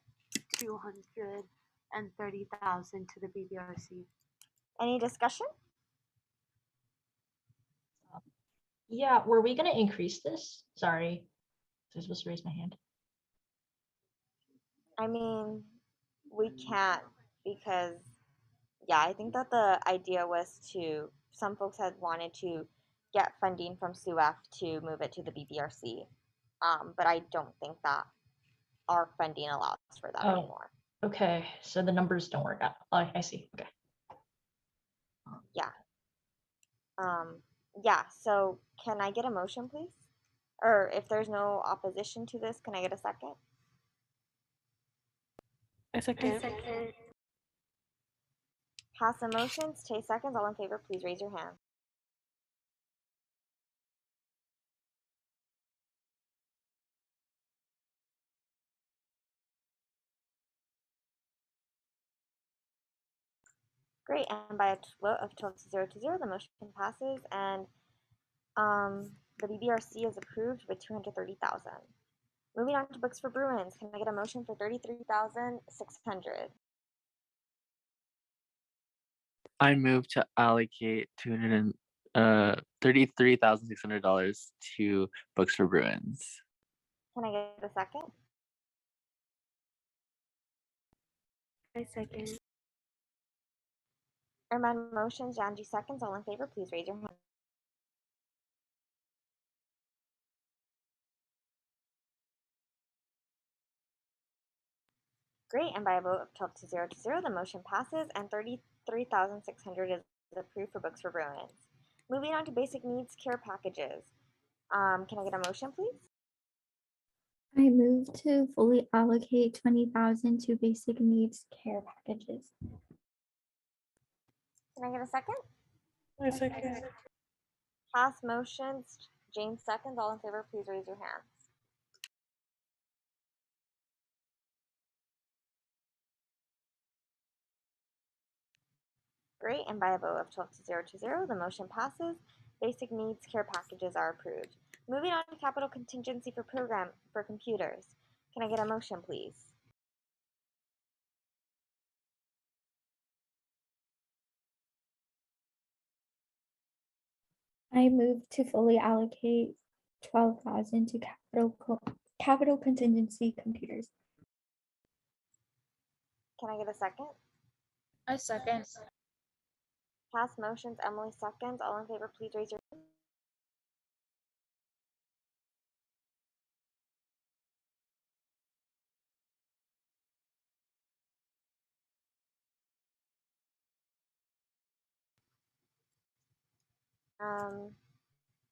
230,000 to the BBRC. Any discussion? Yeah, were we going to increase this? Sorry, I was supposed to raise my hand. I mean, we can't because, yeah, I think that the idea was some folks had wanted to get funding from SUF to move it to the BBRC. But I don't think that our funding allows for that anymore. Okay, so the numbers don't work out. Oh, I see. Okay. Yeah. Yeah, so can I get a motion, please? Or if there's no opposition to this, can I get a second? A second. Pass the motions. Tay seconds. All in favor, please raise your hand. Great, and by a vote of 12 to 0 to 0, the motion passes, and the BBRC is approved with 230,000. Moving on to books for Bruins, can I get a motion for 33,600? I move to allocate $33,600 to books for Bruins. Can I get a second? I second. Erman motions, Janji seconds. All in favor, please raise your hand. Great, and by a vote of 12 to 0 to 0, the motion passes, and 33,600 is approved for books for Bruins. Moving on to basic needs care packages. Can I get a motion, please? I move to fully allocate 20,000 to basic needs care packages. Can I get a second? A second. Pass motions, Jane seconds. All in favor, please raise your hands. Great, and by a vote of 12 to 0 to 0, the motion passes. Basic needs care packages are approved. Moving on to capital contingency for computers. Can I get a motion, please? I move to fully allocate 12,000 to capital contingency computers. Can I get a second? I second. Pass motions, Emily seconds. All in favor, please raise your hand.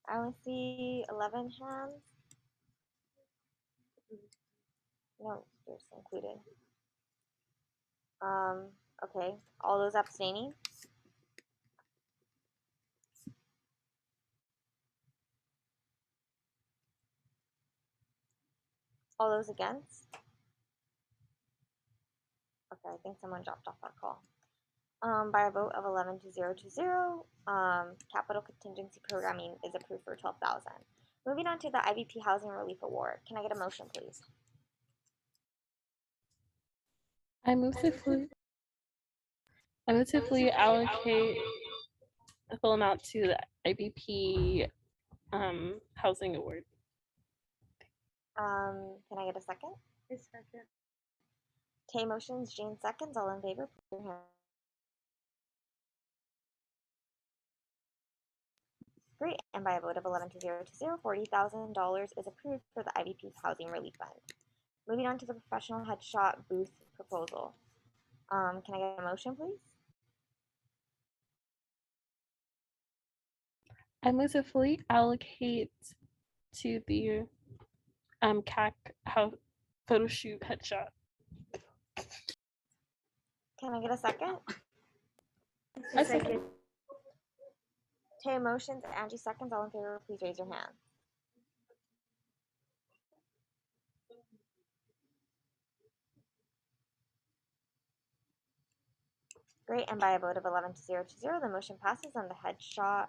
I only see 11 hands. No, there's included. Okay, all those abstaining? All those against? Okay, I think someone dropped off our call. By a vote of 11 to 0 to 0, capital contingency programming is approved for 12,000. Moving on to the IVP Housing Relief Award. Can I get a motion, please? I move to fully allocate the full amount to the IBP housing award. Can I get a second? A second. Tay motions, Jane seconds. All in favor, put your hand. Great, and by a vote of 11 to 0 to 0, $40,000 is approved for the IVP's Housing Relief Fund. Moving on to the professional headshot booth proposal. Can I get a motion, please? I move to fully allocate to the CAC house photo shoot headshot. Can I get a second? I second. Tay motions, Angie seconds. All in favor, please raise your hand. Great, and by a vote of 11 to 0 to 0, the motion passes and the headshot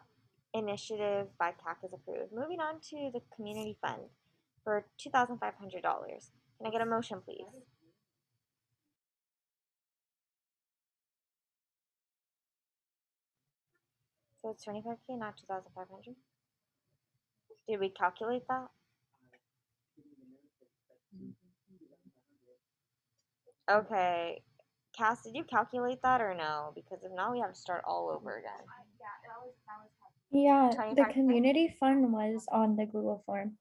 initiative by CAC is approved. Moving on to the community fund for $2,500. Can I get a motion, please? So it's 25K, not 2,500. Did we calculate that? Okay. Cass, did you calculate that or no? Because if not, we have to start all over again. Yeah, the 25K? community fund was on the Google form.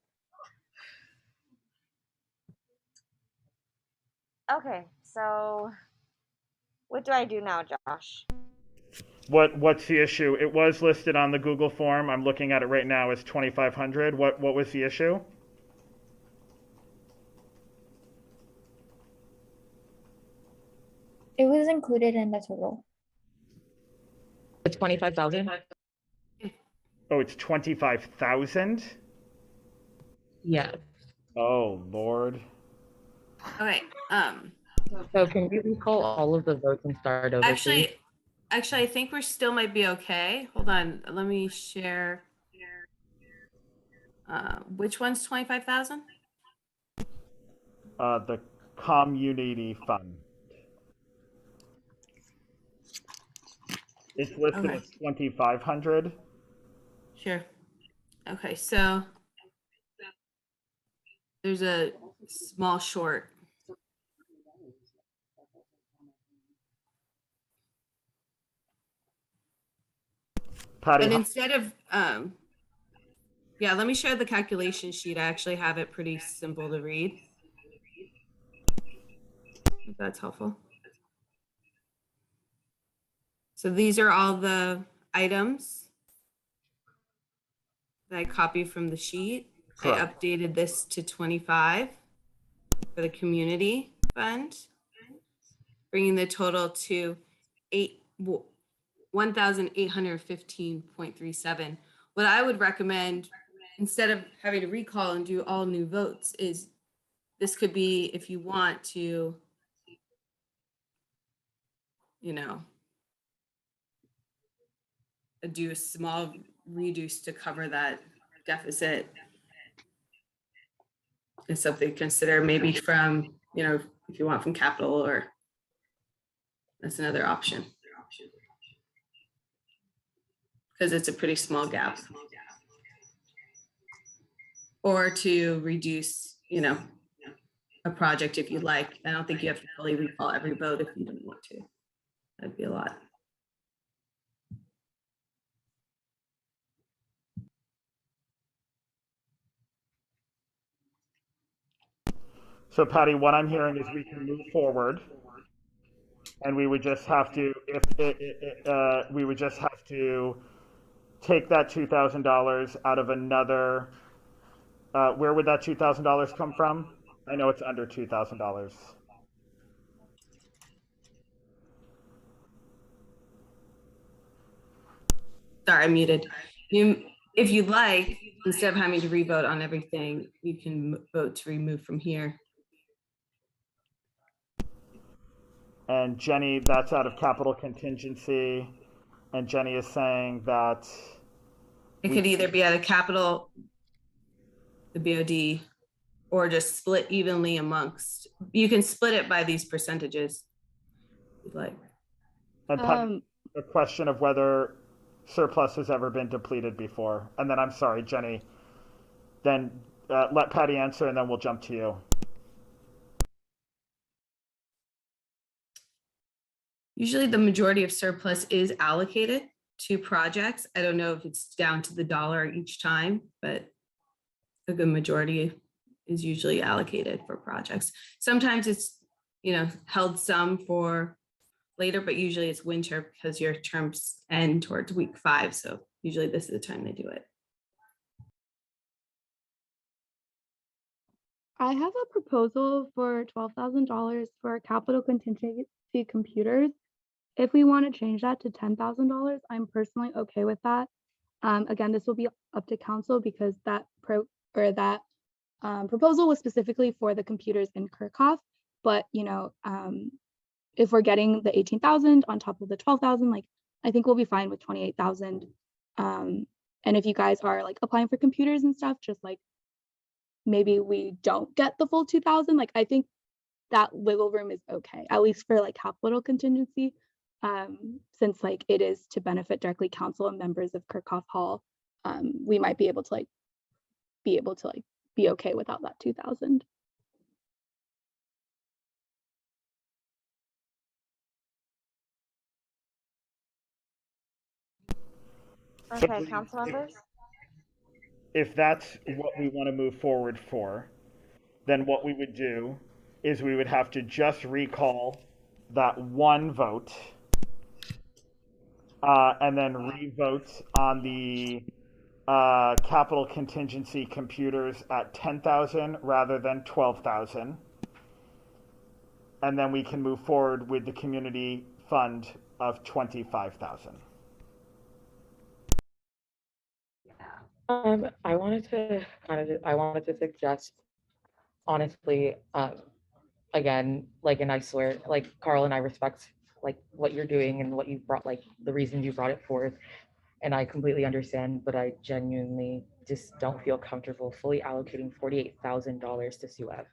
Okay, so what do I do now, Josh? What's the issue? It was listed on the Google form. I'm looking at it right now as 2,500. What was the issue? It was included in the total. It's 25,000. Oh, it's 25,000. Yeah. Oh Lord. Okay. So can we recall all of the votes and start over? Please? Actually, I think we still might be okay. Hold on. Let me share. Which one's 25,000? The community fund. It's listed Okay. as 2,500. Sure. Okay, so there's a small short. Patty, But instead of, yeah, let me share the calculation sheet. I actually have it pretty simple to read. If that's helpful. So these are all the items that I copied from the sheet. Correct. I updated this to 25 for the community fund, bringing the total to 1,815.37. What I would recommend, instead of having to recall and do all new votes, is this could be, if you want to, you know, do a small reduce to cover that deficit. It's something to consider, maybe from, you know, if you want from capital, or that's another option. Because it's a pretty small gap. Or to reduce, you know, a project if you like. I don't think you have to fully recall every vote if you don't want to. That'd be a lot. So Patty, what I'm hearing is we can move forward, and we would just have to, we would just have to take that $2,000 out of another. Where would that $2,000 come from? I know it's under $2,000. Sorry, I muted. If you'd like, instead of having to revote on everything, you can vote to remove from here. And Jenny, that's out of capital contingency. And Jenny is saying that it could either be out of capital, the BOD, or just split evenly amongst. You can split it by these percentages, if you'd like. And the question of whether surplus has ever been depleted before. And then I'm sorry, Jenny. Then let Patty answer, and then we'll jump to you. Usually the majority of surplus is allocated to projects. I don't know if it's down to the dollar each time, but a good majority is usually allocated for projects. Sometimes it's, you know, held some for later, but usually it's winter because your terms end towards week 5. So usually this is the time they do it. I have a proposal for $12,000 for capital contingency computers. If we want to change that to $10,000, I'm personally okay with that. Again, this will be up to council because that proposal was specifically for the computers in Kirchhoff. But if we're getting the 18,000 on top of the 12,000, like I think we'll be fine with 28,000. And if you guys are like applying for computers and stuff, just like maybe we don't get the full 2,000. Like I think that wiggle room is okay, at least for like capital contingency, since like it is to benefit directly council and members of Kirchhoff Hall. We might be able to be okay without that 2,000. Okay, council members? If that's what we want to move forward for, then what we would do is we would have to just recall that one vote and then re-vote on the capital contingency computers at 10,000 rather than 12,000. And then we can move forward with the community fund of 25,000. I wanted to suggest, honestly, again, like, and I swear, like, Carl and I respect like what you're doing and what you brought, like the reasons you brought it forth, and I completely understand, but I genuinely just don't feel comfortable fully allocating $48,000 to SUEF,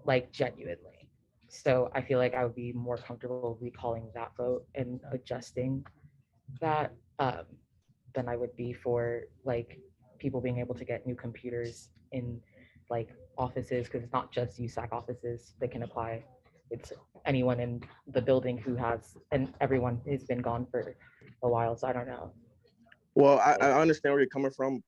like genuinely. So I feel like I would be more comfortable recalling that vote and adjusting that than I would be for like people being able to get new computers in like offices, because it's not just USAC offices that can apply. It's anyone in the building who has, and everyone has been gone for a while, so I don't know. Well, I understand where you're coming from.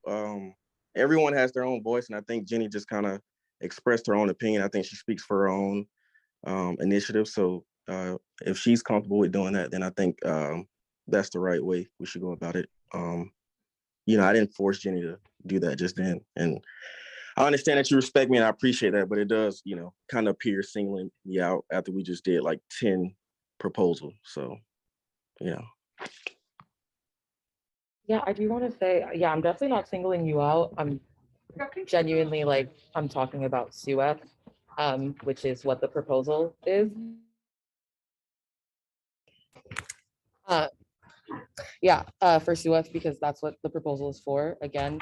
Everyone has their own voice, and I think Jenny just kind of expressed her own opinion. I think she speaks for her own initiative. So if she's comfortable with doing that, then I think that's the right way we should go about it. I didn't force Jenny to do that just then. And I understand that you respect me and I appreciate that, but it does, kind of appear singling me out after we just did like 10 proposals. So, Yeah, I do want to say, yeah, I'm definitely not singling you out. I'm genuinely like, I'm talking about SUEF, which is what the proposal is. For SUEF, because that's what the proposal is for. Again,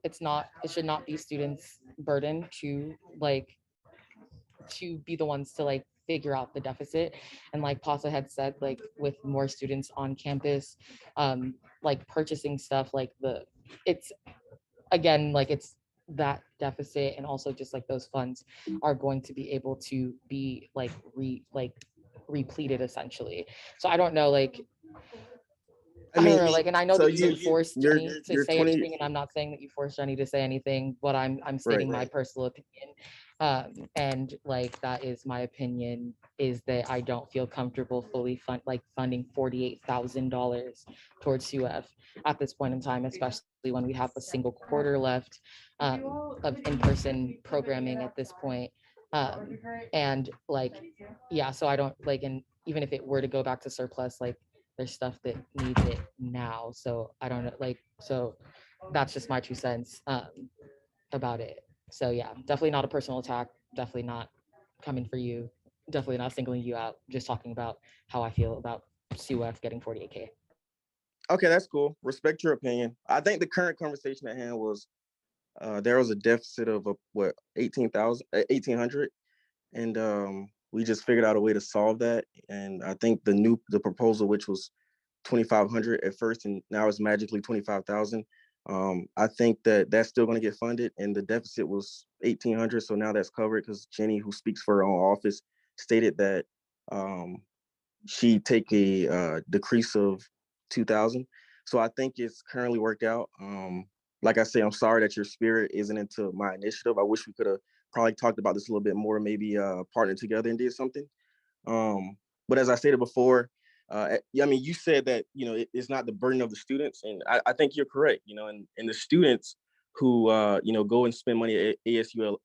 it should not be students' burden to be the ones to like figure out the deficit. And like Pasa had said, like with more students on campus, like purchasing stuff, like it's that deficit, and also just like those funds are going to be able to be like repleted essentially. So I don't know, like I don't know, like, and I know that you didn't force Jenny to say anything, and I'm not saying that you forced Jenny to say anything, but I'm stating my personal opinion. And like that is my opinion, is that I don't feel comfortable fully funding $48,000 towards SUEF at this point in time, especially when we have a single quarter left of in-person programming at this point. And like, yeah, so I don't like, and even if it were to go back to surplus, like there's stuff that needs it now. So I don't know, like, so that's just my 2 cents about it. So yeah, definitely not a personal attack, definitely not coming for you, definitely not singling you out, just talking about how I feel about SUEF getting 48K. Okay, that's cool. Respect your opinion. I think the current conversation at hand was there was a deficit of 1,800, and we just figured out a way to solve that. And I think the proposal, which was 2,500 at first, and now it's magically 25,000. I think that's still going to get funded, and the deficit was 1,800, so now that's covered because Jenny, who speaks for her own office, stated that she'd take a decrease of 2,000. So I think it's currently worked out. Like I say, I'm sorry that your spirit isn't into my initiative. I wish we could have probably talked about this a little bit more, maybe partnered together and did something. But as I stated before, I mean, you said that, it's not the burden of the students, and I think you're correct, and the students who, go and spend money at ASUCLA,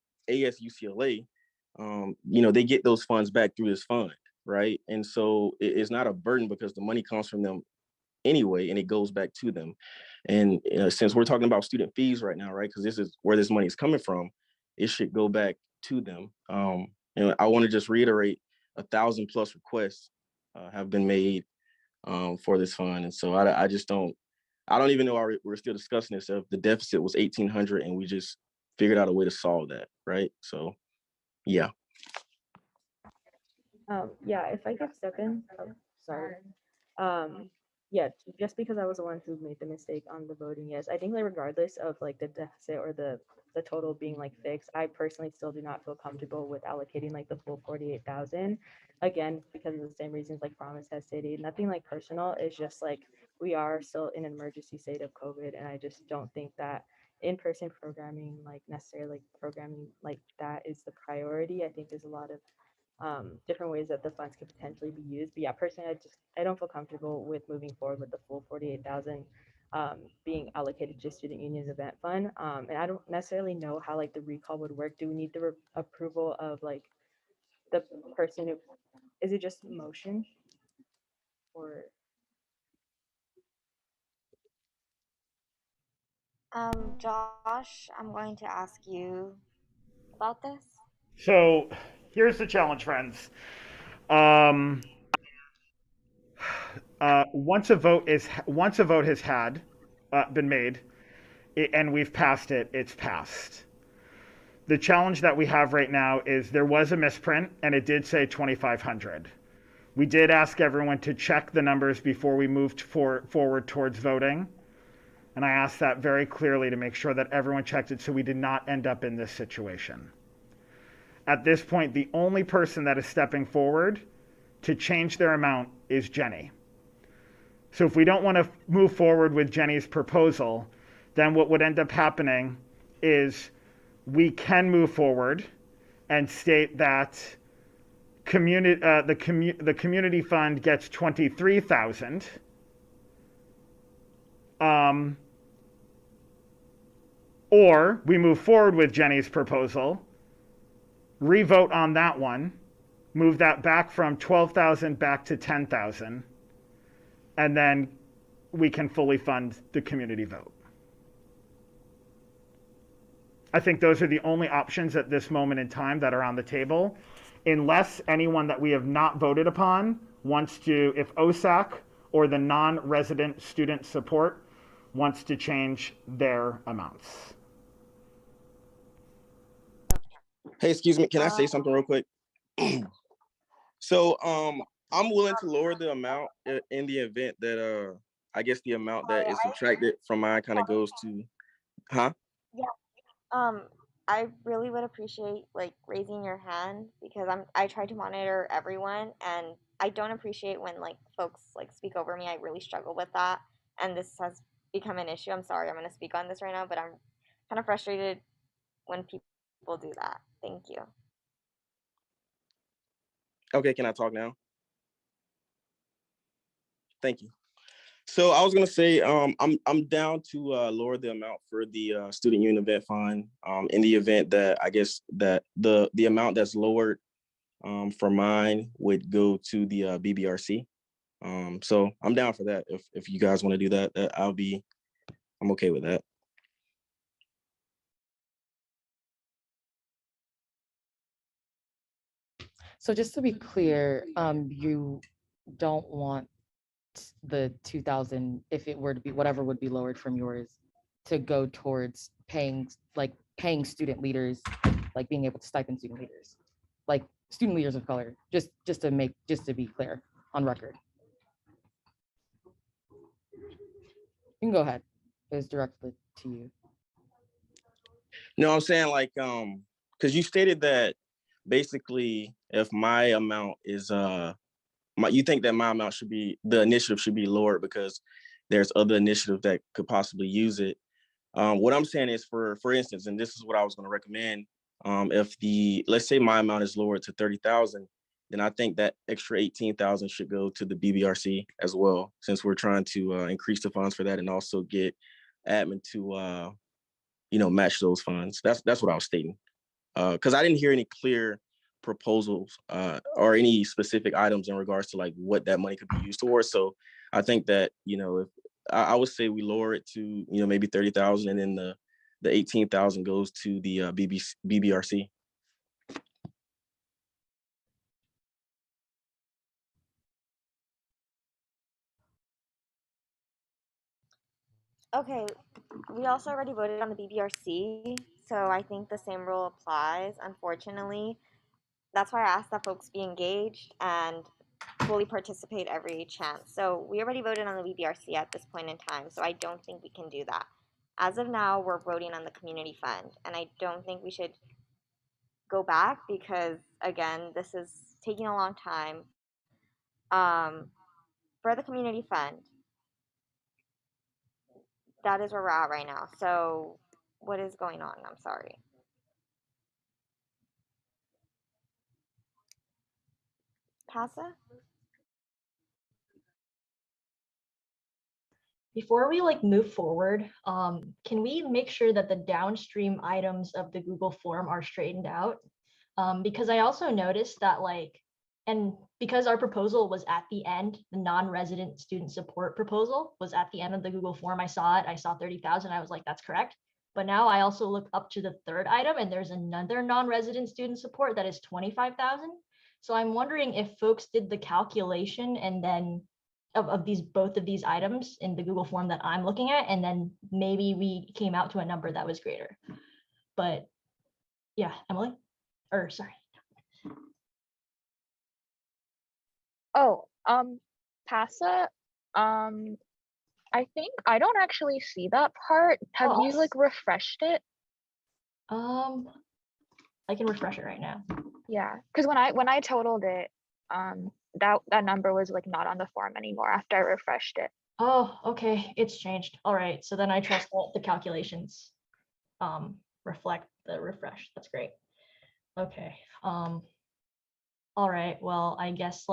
they get those funds back through this fund, right? And so it's not a burden because the money comes from them anyway, and it goes back to them. And since we're talking about student fees right now, right, because this is where this money is coming from, it should go back to them. And I want to just reiterate, 1,000+ requests have been made for this fund, and so I just don't even know why we're still discussing this if the deficit was 1,800 and we just figured out a way to solve that, right? So yeah. Yeah, if I could step in, sorry. Yeah, just because I was the one who made the mistake on the voting, yes, I think like regardless of like the deficit or the total being like fixed, I personally still do not feel comfortable with allocating like the full 48,000. Again, because of the same reasons like Promise has stated, nothing like personal. It's just like we are still in an emergency state of COVID, and I just don't think that in-person programming, like necessarily like programming like that is the priority. I think there's a lot of different ways that the funds could potentially be used. But yeah, personally, I don't feel comfortable with moving forward with the full 48,000 being allocated to Student Union's event fund. And I don't necessarily know how like the recall would work. Do we need the approval of like the person who, is it just motion or? Josh, I'm going to ask you about this. So here's the challenge, friends. Once a vote has been made, and we've passed it, it's passed. The challenge that we have right now is there was a misprint, and it did say 2,500. We did ask everyone to check the numbers before we moved forward towards voting. And I asked that very clearly to make sure that everyone checked it so we did not end up in this situation. At this point, the only person that is stepping forward to change their amount is Jenny. So if we don't want to move forward with Jenny's proposal, then what would end up happening is we can move forward and state that the community fund gets 23,000. Or we move forward with Jenny's proposal, revote on that one, move that back from 12,000 back to 10,000, and then we can fully fund the community vote. I think those are the only options at this moment in time that are on the table, unless anyone that we have not voted upon wants to, if OSAC or the non-resident student support wants to change their amounts. Hey, excuse me, can I say something real quick? So I'm willing to lower the amount in the event that I guess the amount that is subtracted from mine kind of goes to, huh? Yeah. I really would appreciate like raising your hand because I try to monitor everyone, and I don't appreciate when like folks like speak over me. I really struggle with that, and this has become an issue. I'm sorry, I'm going to speak on this right now, but I'm kind of frustrated when people do that. Thank you. Okay, can I talk now? Thank you. So I was gonna say, I'm down to lower the amount for the student union event fund. In the event that I guess that the amount that's lowered for mine would go to the BBRC. So I'm down for that. If you guys want to do that, I'm okay with that. So just to be clear, you don't want the 2,000, if it were to be whatever would be lowered from yours, to go towards paying student leaders, like being able to stipend student leaders, like student leaders of color, just to be clear on record. You can go ahead. It was directed to you. No, I'm saying like because you stated that basically if my amount is you think that my amount should be, the initiative should be lowered because there's other initiatives that could possibly use it. What I'm saying is, for instance, and this is what I was going to recommend, if let's say my amount is lowered to 30,000, then I think that extra 18,000 should go to the BBRC as well, since we're trying to increase the funds for that and also get admin to match those funds. That's what I was stating. Because I didn't hear any clear proposals or any specific items in regards to like what that money could be used towards. So I think that, if I would say we lower it to, maybe 30,000, and then the 18,000 goes to the BBRC. Okay, we also already voted on the BBRC, so I think the same rule applies, unfortunately. That's why I asked that folks be engaged and fully participate every chance. So we already voted on the BBRC at this point in time, so I don't think we can do that. As of now, we're voting on the community fund, and I don't think we should go back because, again, this is taking a long time. For the community fund, that is where we're at right now. So what is going on? I'm sorry. Pasa? Before we move forward, can we make sure that the downstream items of the Google form are straightened out? Because I also noticed that and because our proposal was at the end, the non-resident student support proposal was at the end of the Google form. I saw it, I saw 30,000, I was like, that's correct. But now I also look up to the third item and there's another non-resident student support that is 25,000. So I'm wondering if folks did the calculation and then of both of these items in the Google form that I'm looking at, and then maybe we came out to a number that was greater. But yeah, Emily, or sorry. Oh, Pasa, I think I don't actually see that part. Have you refreshed it? I can refresh it right now. Yeah, because when I totaled it, that number was not on the form anymore after I refreshed it. Oh, okay, it's changed. All right, so then I trust that the calculations reflect the refresh. That's great. Okay. All right. Well, I guess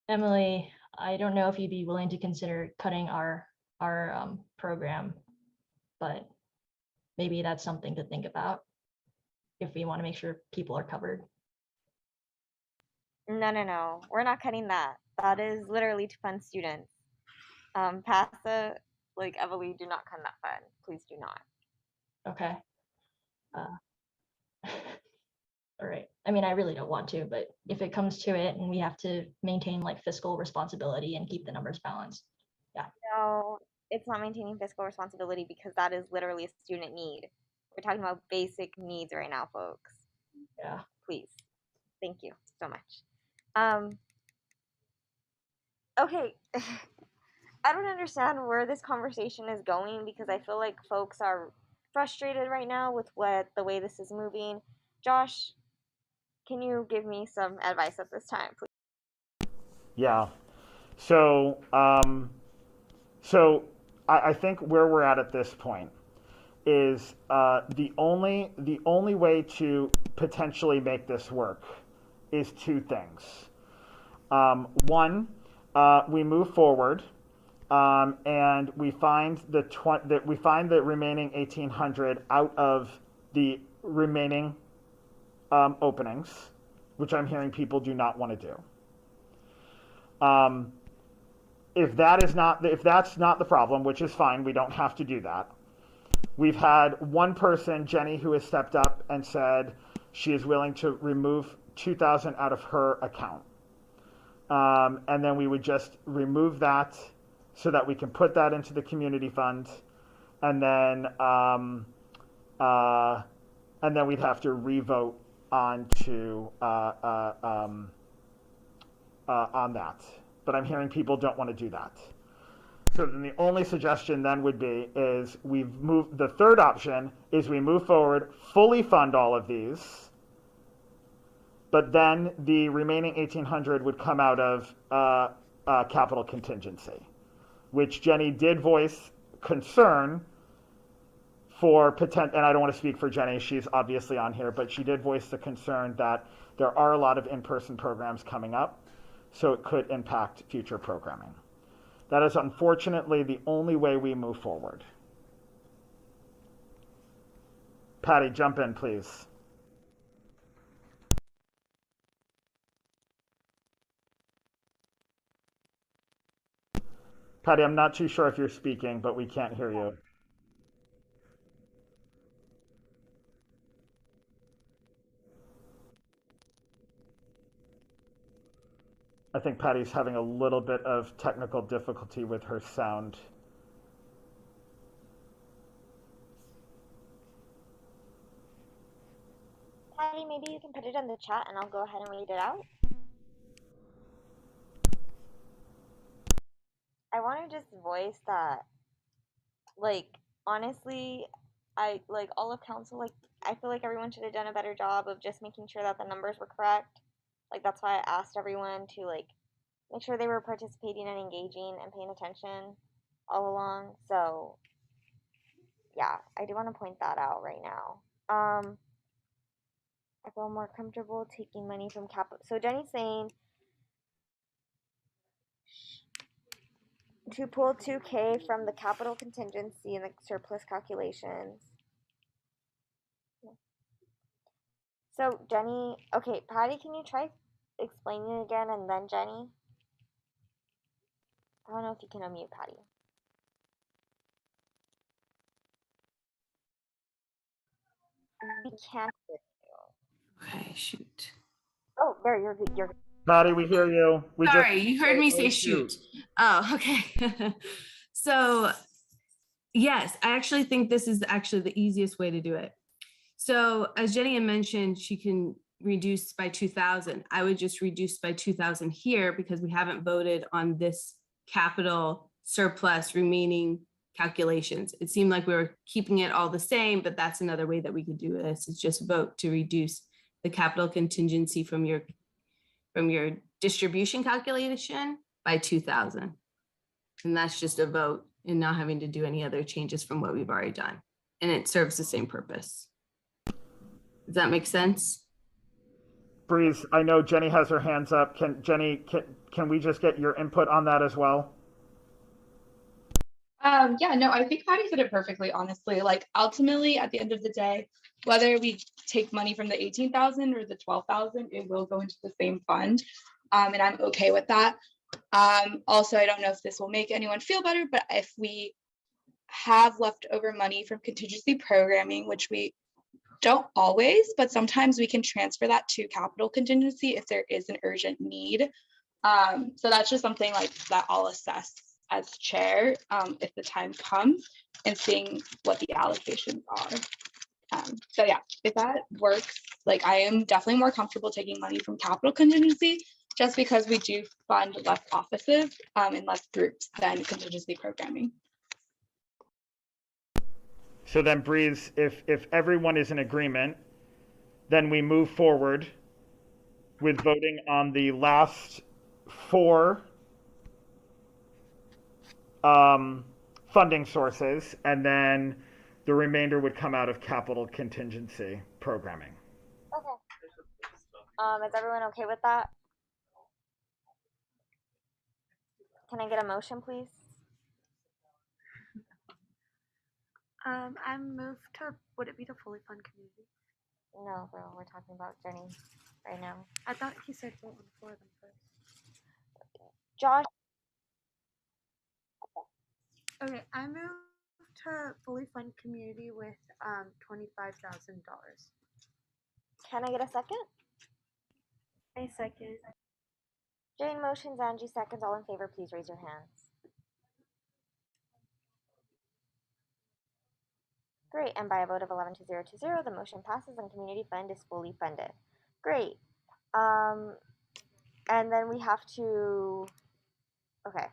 Emily, I don't know if you'd be willing to consider cutting our program, but maybe that's something to think about if we want to make sure people are covered. No. We're not cutting that. That is literally to fund students. PASA, Emily, do not cut that fund. Please do not. Okay. All right. I mean, I really don't want to, but if it comes to it and we have to maintain fiscal responsibility and keep the numbers balanced. Yeah. No, it's not maintaining fiscal responsibility because that is literally a student need. We're talking about basic needs right now, folks. Yeah. Please. Thank you so much. Okay. I don't understand where this conversation is going because I feel like folks are frustrated right now with the way this is moving. Josh, can you give me some advice at this time, please? Yeah. So, I think where we're at this point is the only way to potentially make this work is two things. One, we move forward, and we find the remaining 1,800 out of the remaining openings, which I'm hearing people do not want to do. If that's not the problem, which is fine, we don't have to do that. We've had one person, Jenny, who has stepped up and said she is willing to remove 2,000 out of her account. And then we would just remove that so that we can put that into the community fund. And then we'd have to revote on that. But I'm hearing people don't want to do that. So then the only suggestion then would be is the third option is we move forward, fully fund all of these, but then the remaining 1,800 would come out of capital contingency, which Jenny did voice concern for and I don't want to speak for Jenny, she's obviously on here, but she did voice the concern that there are a lot of in-person programs coming up, so it could impact future programming. That is unfortunately the only way we move forward. Patty, jump in, please. Patty, I'm not too sure if you're speaking, but we can't hear you. I think Patty's having a little bit of technical difficulty with her sound. Patty, maybe you can put it in the chat and I'll go ahead and read it out. I want to just voice that, like, honestly, all of council, like, I feel like everyone should have done a better job of just making sure that the numbers were correct. Like, that's why I asked everyone to, like, make sure they were participating and engaging and paying attention all along. So, yeah, I do want to point that out right now. I feel more comfortable taking money from capital. So Jenny's saying to pull 2K from the capital contingency and the surplus calculations. So Jenny, okay, Patty, can you try explaining it again and then Jenny? I don't know if you can unmute Patty. We can't hear you. Okay, shoot. Oh, there, you're good. You're good. Patty, we hear you. Sorry, you heard me say shoot. Oh, okay. So, yes, I actually think this is actually the easiest way to do it. So, as Jenny had mentioned, she can reduce by 2,000. I would just reduce by 2,000 here because we haven't voted on this capital surplus remaining calculations. It seemed like we were keeping it all the same, but that's another way that we could do this. Is just vote to reduce the capital contingency from your distribution calculation by 2,000. And that's just a vote and not having to do any other changes from what we've already done. And it serves the same purpose. Does that make sense? Breeze, I know Jenny has her hands up. Can we just get your input on that as well? Yeah, no, I think Patty said it perfectly, honestly. Like, ultimately, at the end of the day, whether we take money from the 18,000 or the 12,000, it will go into the same fund. And I'm okay with that. Also, I don't know if this will make anyone feel better, but if we have leftover money from contingency programming, which we don't always, but sometimes we can transfer that to capital contingency if there is an urgent need. So that's just something like that I'll assess as chair if the time comes and seeing what the allocations are. So yeah, if that works, like I am definitely more comfortable taking money from capital contingency just because we do fund less offices and less groups than contingency programming. So then, Breeze, if everyone is in agreement, then we move forward with voting on the last 4 funding sources, and then the remainder would come out of capital contingency programming. Okay. Is everyone okay with that? Can I get a motion, please? I moved to, would it be to fully fund community? No, bro, we're talking about Jenny right now. I thought he said vote on 4 of them first. Josh. Okay, I moved to fully fund community with $25,000. Can I get a second? I second. Jane motions, Angie seconds. All in favor, please raise your hands. Great, and by a vote of 11 to 0 to 0, the motion passes and community fund is fully funded. Great. And then we have to, okay.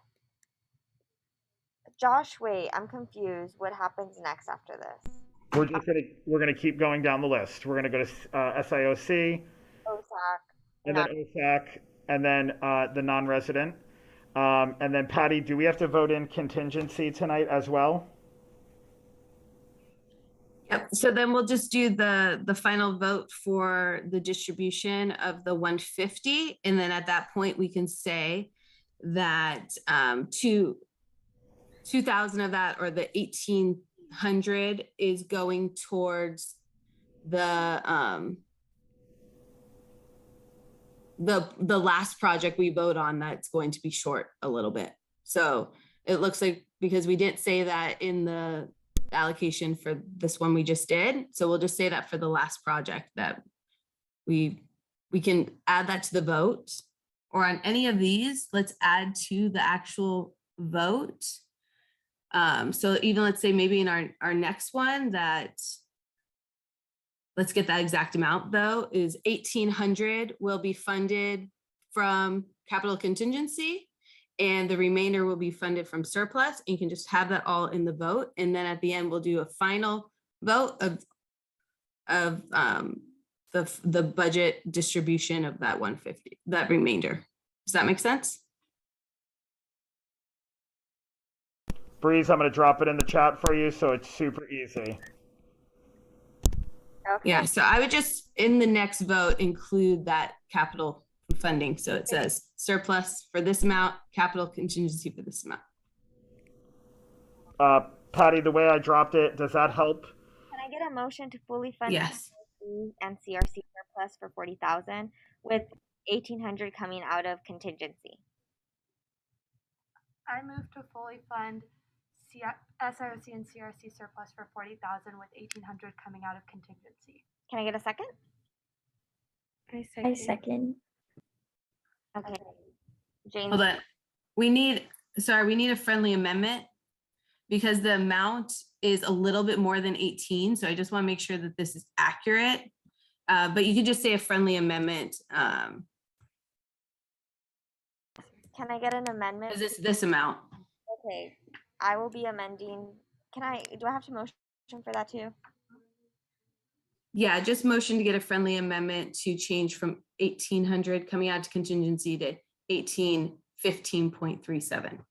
Josh, wait, I'm confused. What happens next after this? We're gonna keep going down the list. We're gonna go to SIOC, OSAC, and then OSAC, and then the non-resident. And then Patty, do we have to vote in contingency tonight as well? Yep. So then we'll just do the final vote for the distribution of the 150. And then at that point, we can say that 2,000 of that, or the 1,800, is going towards the last project we vote on that's going to be short a little bit. So it looks like, because we didn't say that in the allocation for this one we just did, so we'll just say that for the last project that we can add that to the vote, or on any of these, let's add to the actual vote. So even, let's say maybe in our next one, that, let's get that exact amount though, is 1,800 will be funded from capital contingency, and the remainder will be funded from surplus. And you can just have that all in the vote. And then at the end, we'll do a final vote of the budget distribution of that 150, that remainder. Does that make sense? Breeze, I'm going to drop it in the chat for you, so it's super easy. Okay. Yeah, so I would just, in the next vote, include that capital funding. So it says surplus for this amount, capital contingency for this amount. Patty, the way I dropped it, does that help? Can I get a motion to fully fund Yes. and CRC surplus for 40,000, with 1,800 coming out of contingency? I move to fully fund SRC and CRC surplus for 40,000, with 1,800 coming out of contingency. Can I get a second? I second. Okay. Jane. Hold on. We need a friendly amendment, because the amount is a little bit more than 18. So I just want to make sure that this is accurate. But you could just say a friendly amendment. Can I get an amendment? Is this amount? Okay. I will be amending. Do I have to motion for that too? Yeah, just motion to get a friendly amendment to change from 1,800 coming out to contingency to 1,815.37.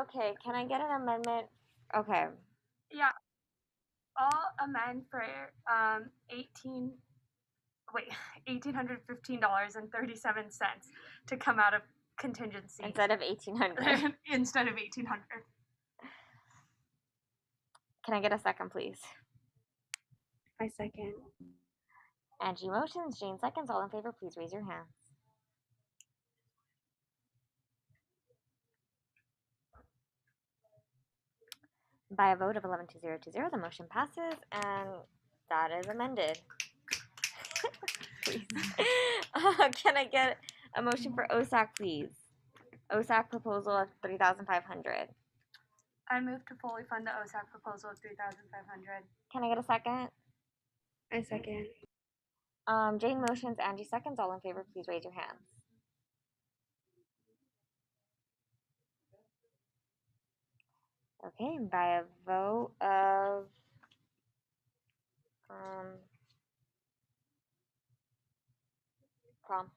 Okay, can I get an amendment? Okay. Yeah, I'll amend for $1,815.37 to come out of contingency Instead of 1,800. Instead of 1,800. Can I get a second, please? I second. Angie motions, Jane seconds. All in favor, please raise your hands. By a vote of 11-0-0, the motion passes, and that is amended. Please. Can I get a motion for OSAC, please? OSAC proposal of 3,500. I move to fully fund the OSAC proposal of 3,500. Can I get a second? I second. Jane motions, Angie seconds. All in favor, please raise your hands. Okay, by a vote of prom.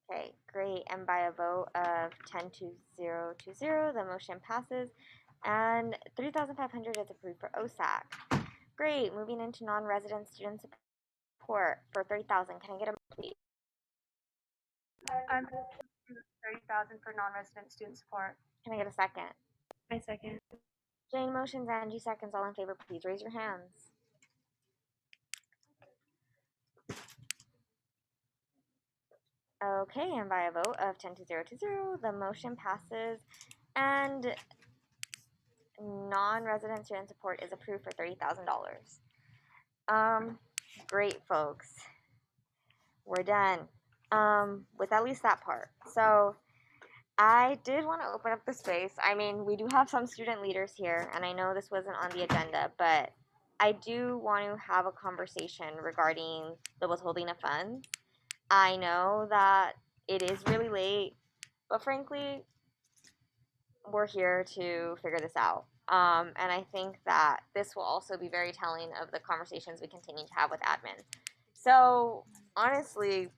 Okay, great. And by a vote of 10-0-0, the motion passes, and 3,500 is approved for OSAC. Great. Moving into non-resident student support for 30,000. Can I get a please? I'm 30,000 for non-resident student support. Can I get a second? I second. Jane motions, Angie seconds. All in favor, please raise your hands. Okay, and by a vote of 10-0-0, the motion passes, and non-resident student support is approved for $30,000. Great, folks. We're done with at least that part. So I did want to open up the space. I mean, we do have some student leaders here, and I know this wasn't on the agenda, but I do want to have a conversation regarding the withholding of funds. I know that it is really late, but frankly, we're here to figure this out. And I think that this will also be very telling of the conversations we continue to have with admin. So honestly,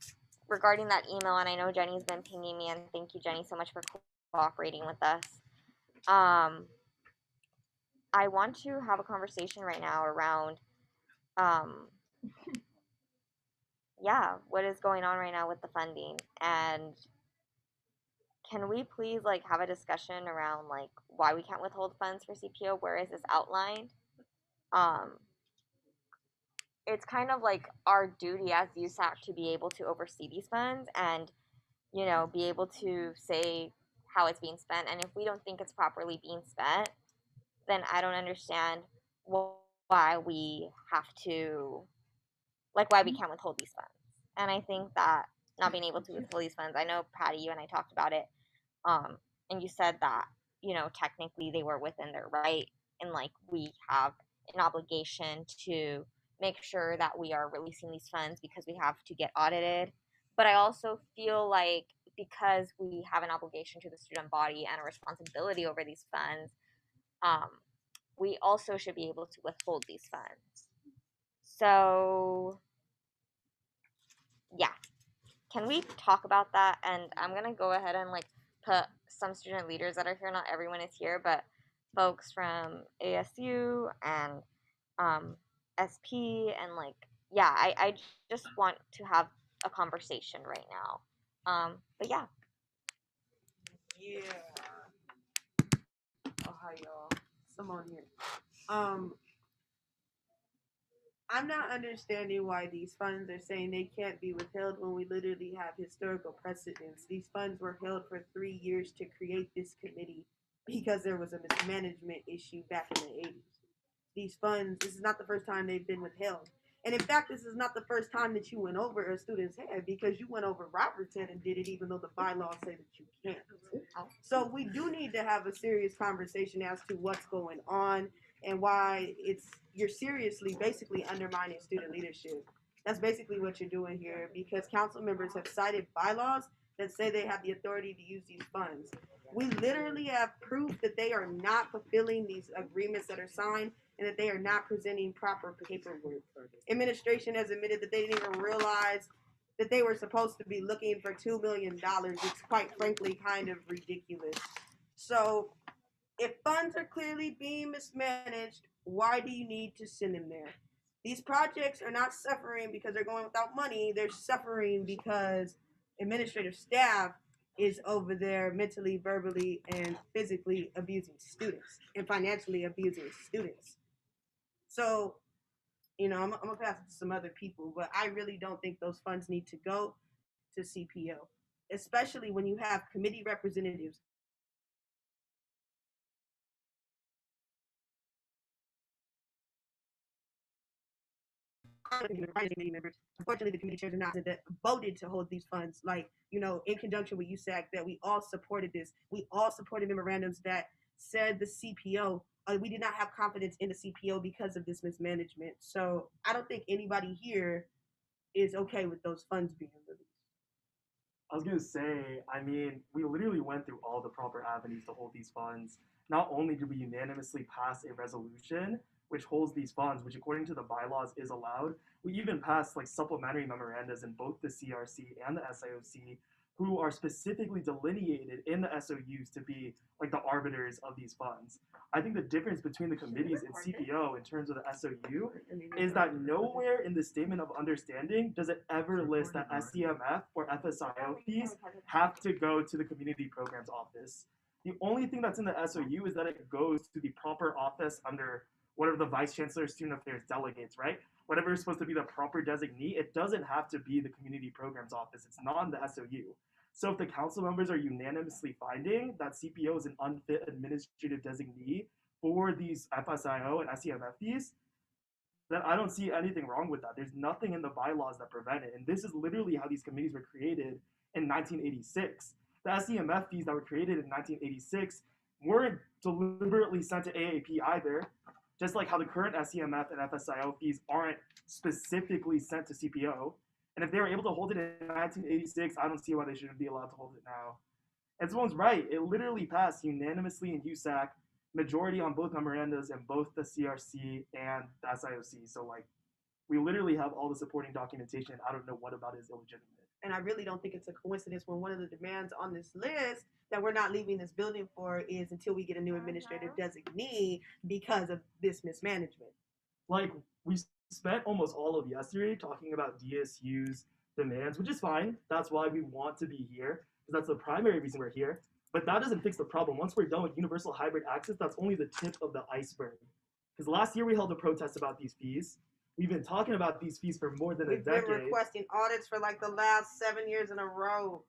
regarding that email, and I know Jenny's been pinging me, and thank you, Jenny, so much for cooperating with us. Um, I want to have a conversation right now around, um, yeah, what is going on right now with the funding, and can we please like have a discussion around like why we can't withhold funds for CPO? Where is this outlined? Um, it's kind of like our duty as USAC to be able to oversee these funds and, you know, be able to say how it's being spent. And if we don't think it's properly being spent, then I don't understand why we have to, like, why we can't withhold these funds. And I think that not being able to withhold these funds, I know Patty, you and I talked about it, and you said that, you know, technically they were within their right, and like we have an obligation to make sure that we are releasing these funds because we have to get audited. But I also feel like because we have an obligation to the student body and a responsibility over these funds, um, we also should be able to withhold these funds. So, yeah. Can we talk about that? And I'm going to go ahead and like put some student leaders that are here. Not everyone is here, but folks from ASU and SP and like, yeah, I just want to have a conversation right now. But yeah. Yeah. Oh, hi, y'all. Someone here. I'm not understanding why these funds are saying they can't be withheld when we literally have historical precedents. These funds were held for 3 years to create this committee because there was a mismanagement issue back in the 80s. These funds, this is not the first time they've been withheld. And in fact, this is not the first time that you went over a student's head because you went over Robert's head and did it even though the bylaws say that you can't. So we do need to have a serious conversation as to what's going on and why you're seriously basically undermining student leadership. That's basically what you're doing here because council members have cited bylaws that say they have the authority to use these funds. We literally have proof that they are not fulfilling these agreements that are signed and that they are not presenting proper paperwork. Administration has admitted that they didn't even realize that they were supposed to be looking for $2 million. It's quite frankly kind of ridiculous. So if funds are clearly being mismanaged, why do you need to send them there? These projects are not suffering because they're going without money. They're suffering because administrative staff is over there mentally, verbally, and physically abusing students and financially abusing students. So, you know, I'm going to pass it to some other people, but I really don't think those funds need to go to CPO, especially when you have committee representatives members. Unfortunately, the committee chairs are not that voted to hold these funds. Like, you know, in conjunction with USAC, that we all supported this. We all supported memorandums that said the CPO. We did not have confidence in the CPO because of this mismanagement. So I don't think anybody here is okay with those funds being released. I was gonna say, I mean, we literally went through all the proper avenues to hold these funds. Not only did we unanimously pass a resolution which holds these funds, which according to the bylaws is allowed, we even passed like supplementary memorandas in both the CRC and the SIOC, who are specifically delineated in the SOUs to be like the arbiters of these funds. I think the difference between the committees and CPO in terms of the SOU is that nowhere in the statement of understanding does it ever list that SCMF or FSIO fees have to go to the community programs office. The only thing that's in the SOU is that it goes to the proper office under whatever the vice chancellor student affairs delegates, right? Whatever is supposed to be the proper designee, it doesn't have to be the community programs office. It's not in the SOU. So if the council members are unanimously finding that CPO is an unfit administrative designee for these FSIO and SCMF fees, then I don't see anything wrong with that. There's nothing in the bylaws that prevent it. And this is literally how these committees were created in 1986. The SCMF fees that were created in 1986 weren't deliberately sent to AAP either, just like how the current SCMF and FSIO fees aren't specifically sent to CPO. And if they were able to hold it in 1986, I don't see why they shouldn't be allowed to hold it now. And someone's right. It literally passed unanimously in USAC, majority on both memorandas in both the CRC and the SIOC. So like, we literally have all the supporting documentation. I don't know what about it is illegitimate. And I really don't think it's a coincidence when one of the demands on this list that we're not leaving this building for is until we get a new administrative designee because of this mismanagement. Like, we spent almost all of yesterday talking about DSU's demands, which is fine. That's why we want to be here, because that's the primary reason we're here. But that doesn't fix the problem. Once we're done with universal hybrid access, that's only the tip of the iceberg. Because last year we held a protest about these fees. We've been talking about these fees for more than a decade. We've been requesting audits for like the last 7 years in a row.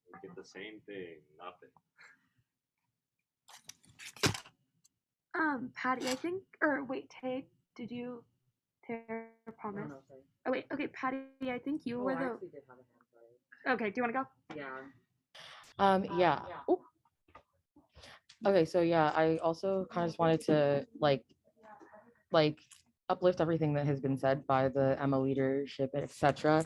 We get the same thing, nothing. Patty, I think, or wait, Tay, did you, Tara promise? No, sorry. Oh wait, okay, Patty, I think you were I the. actually did have a hand, sorry. Okay, do you want to go? Yeah. Yeah. Ooh. Okay, so yeah, I also kind of just wanted to like uplift everything that has been said by the Emma leadership, etc.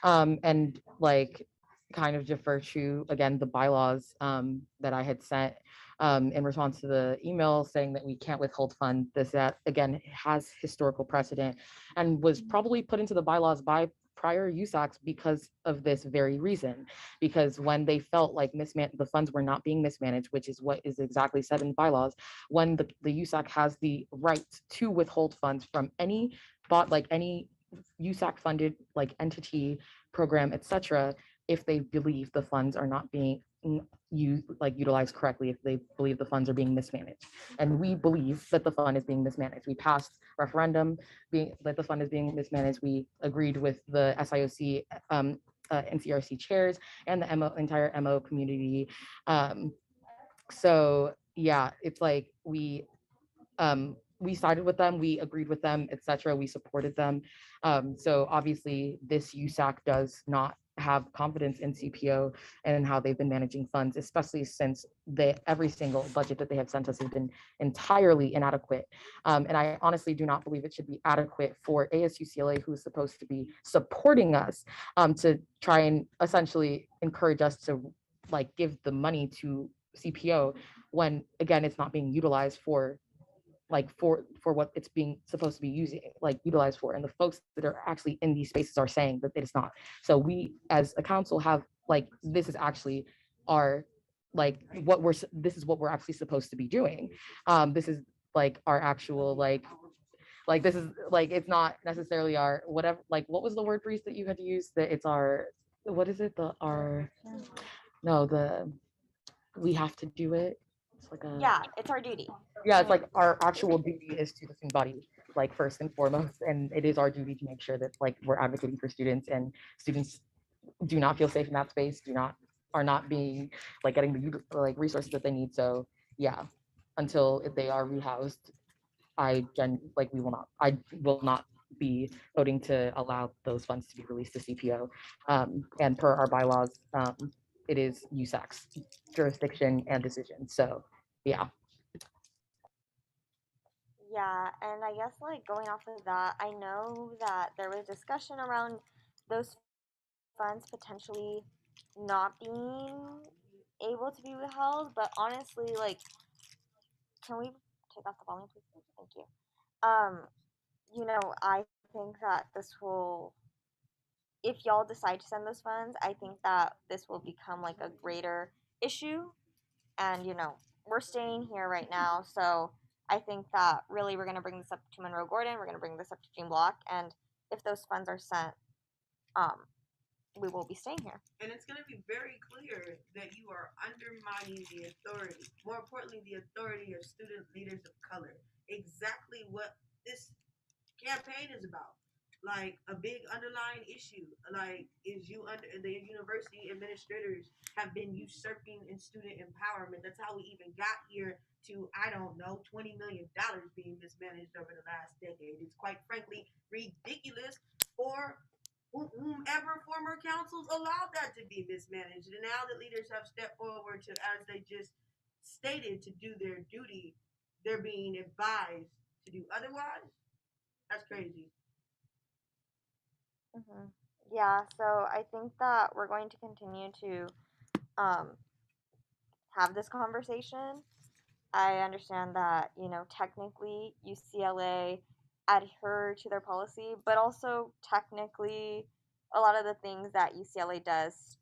And like kind of defer to again the bylaws that I had sent in response to the email saying that we can't withhold funds. That again has historical precedent and was probably put into the bylaws by prior USACs because of this very reason. Because when they felt like the funds were not being mismanaged, which is what is exactly said in the bylaws, when the USAC has the right to withhold funds from any any USAC funded like entity, program, etc., if they believe the funds are not being utilized correctly, if they believe the funds are being mismanaged. And we believe that the fund is being mismanaged. We passed referendum that the fund is being mismanaged. We agreed with the SIOC NCRC chairs and the entire MO community. So yeah, it's like we sided with them, we agreed with them, etc. We supported them. So obviously this USAC does not have confidence in CPO and how they've been managing funds, especially since every single budget that they have sent us has been entirely inadequate. And I honestly do not believe it should be adequate for ASUCLA, who's supposed to be supporting us, to try and essentially encourage us to give the money to CPO when again it's not being utilized for what it's being supposed to be utilized for, and the folks that are actually in these spaces are saying that it's not. So we as a council have this is actually our this is what we're actually supposed to be doing. This is our actual this is it's not necessarily our whatever, what was the word, Reese, that you had to use, that it's our, what is it, we have to do it. It's Yeah, it's our duty. Yeah, it's our actual duty is to the student body, first and foremost, and it is our duty to make sure that we're advocating for students, and students do not feel safe in that space, are not being getting the resources that they need. So yeah, until they are rehoused, I will not be voting to allow those funds to be released to CPO. And per our bylaws, it is USAC's jurisdiction and decision. So yeah. Yeah, and I guess going off of that, I know that there was discussion around those funds potentially not being able to be withheld, but honestly, can we take off the volume, please? Thank you. I think that this will, if y'all decide to send those funds, I think that this will become a greater issue, and we're staying here right now, so I think that really we're going to bring this up to Monroe Gordon, we're going to bring this up to Gene Block, and if those funds are sent, we will be staying here. And it's going to be very clear that you are undermining the authority, more importantly, the authority of student leaders of color. Exactly what this campaign is about. A big underlying issue, is the university administrators have been usurping in student empowerment. That's how we even got here to, I don't know, $20 million being mismanaged over the last decade. It's quite frankly ridiculous for whomever former councils allowed that to be mismanaged. And now the leaders have stepped forward to, as they just stated, to do their duty. They're being advised to do otherwise. That's crazy. Mm-hmm. Yeah, so I think that we're going to continue to have this conversation. I understand that, technically UCLA adhere to their policy, but also technically a lot of the things that UCLA does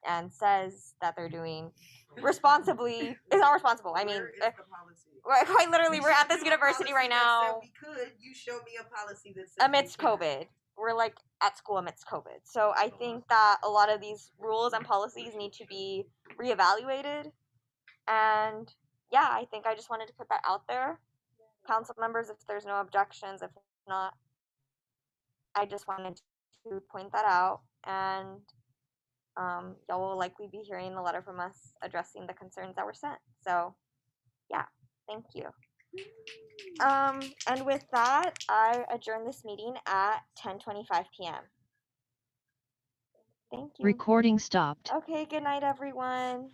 and says that they're doing responsibly is not responsible. I mean, quite literally, we're at this university right now. You show me a policy that says amidst COVID. We're like at school amidst COVID. So I think that a lot of these rules and policies need to be reevaluated. And yeah, I think I just wanted to put that out there. Council members, if there's no objections, if not, I just wanted to point that out. And y'all will likely be hearing a letter from us addressing the concerns that were sent. So yeah, thank you. And with that, I adjourn this meeting at 10:25 p.m. Thank you. Recording stopped. Okay, good night, everyone.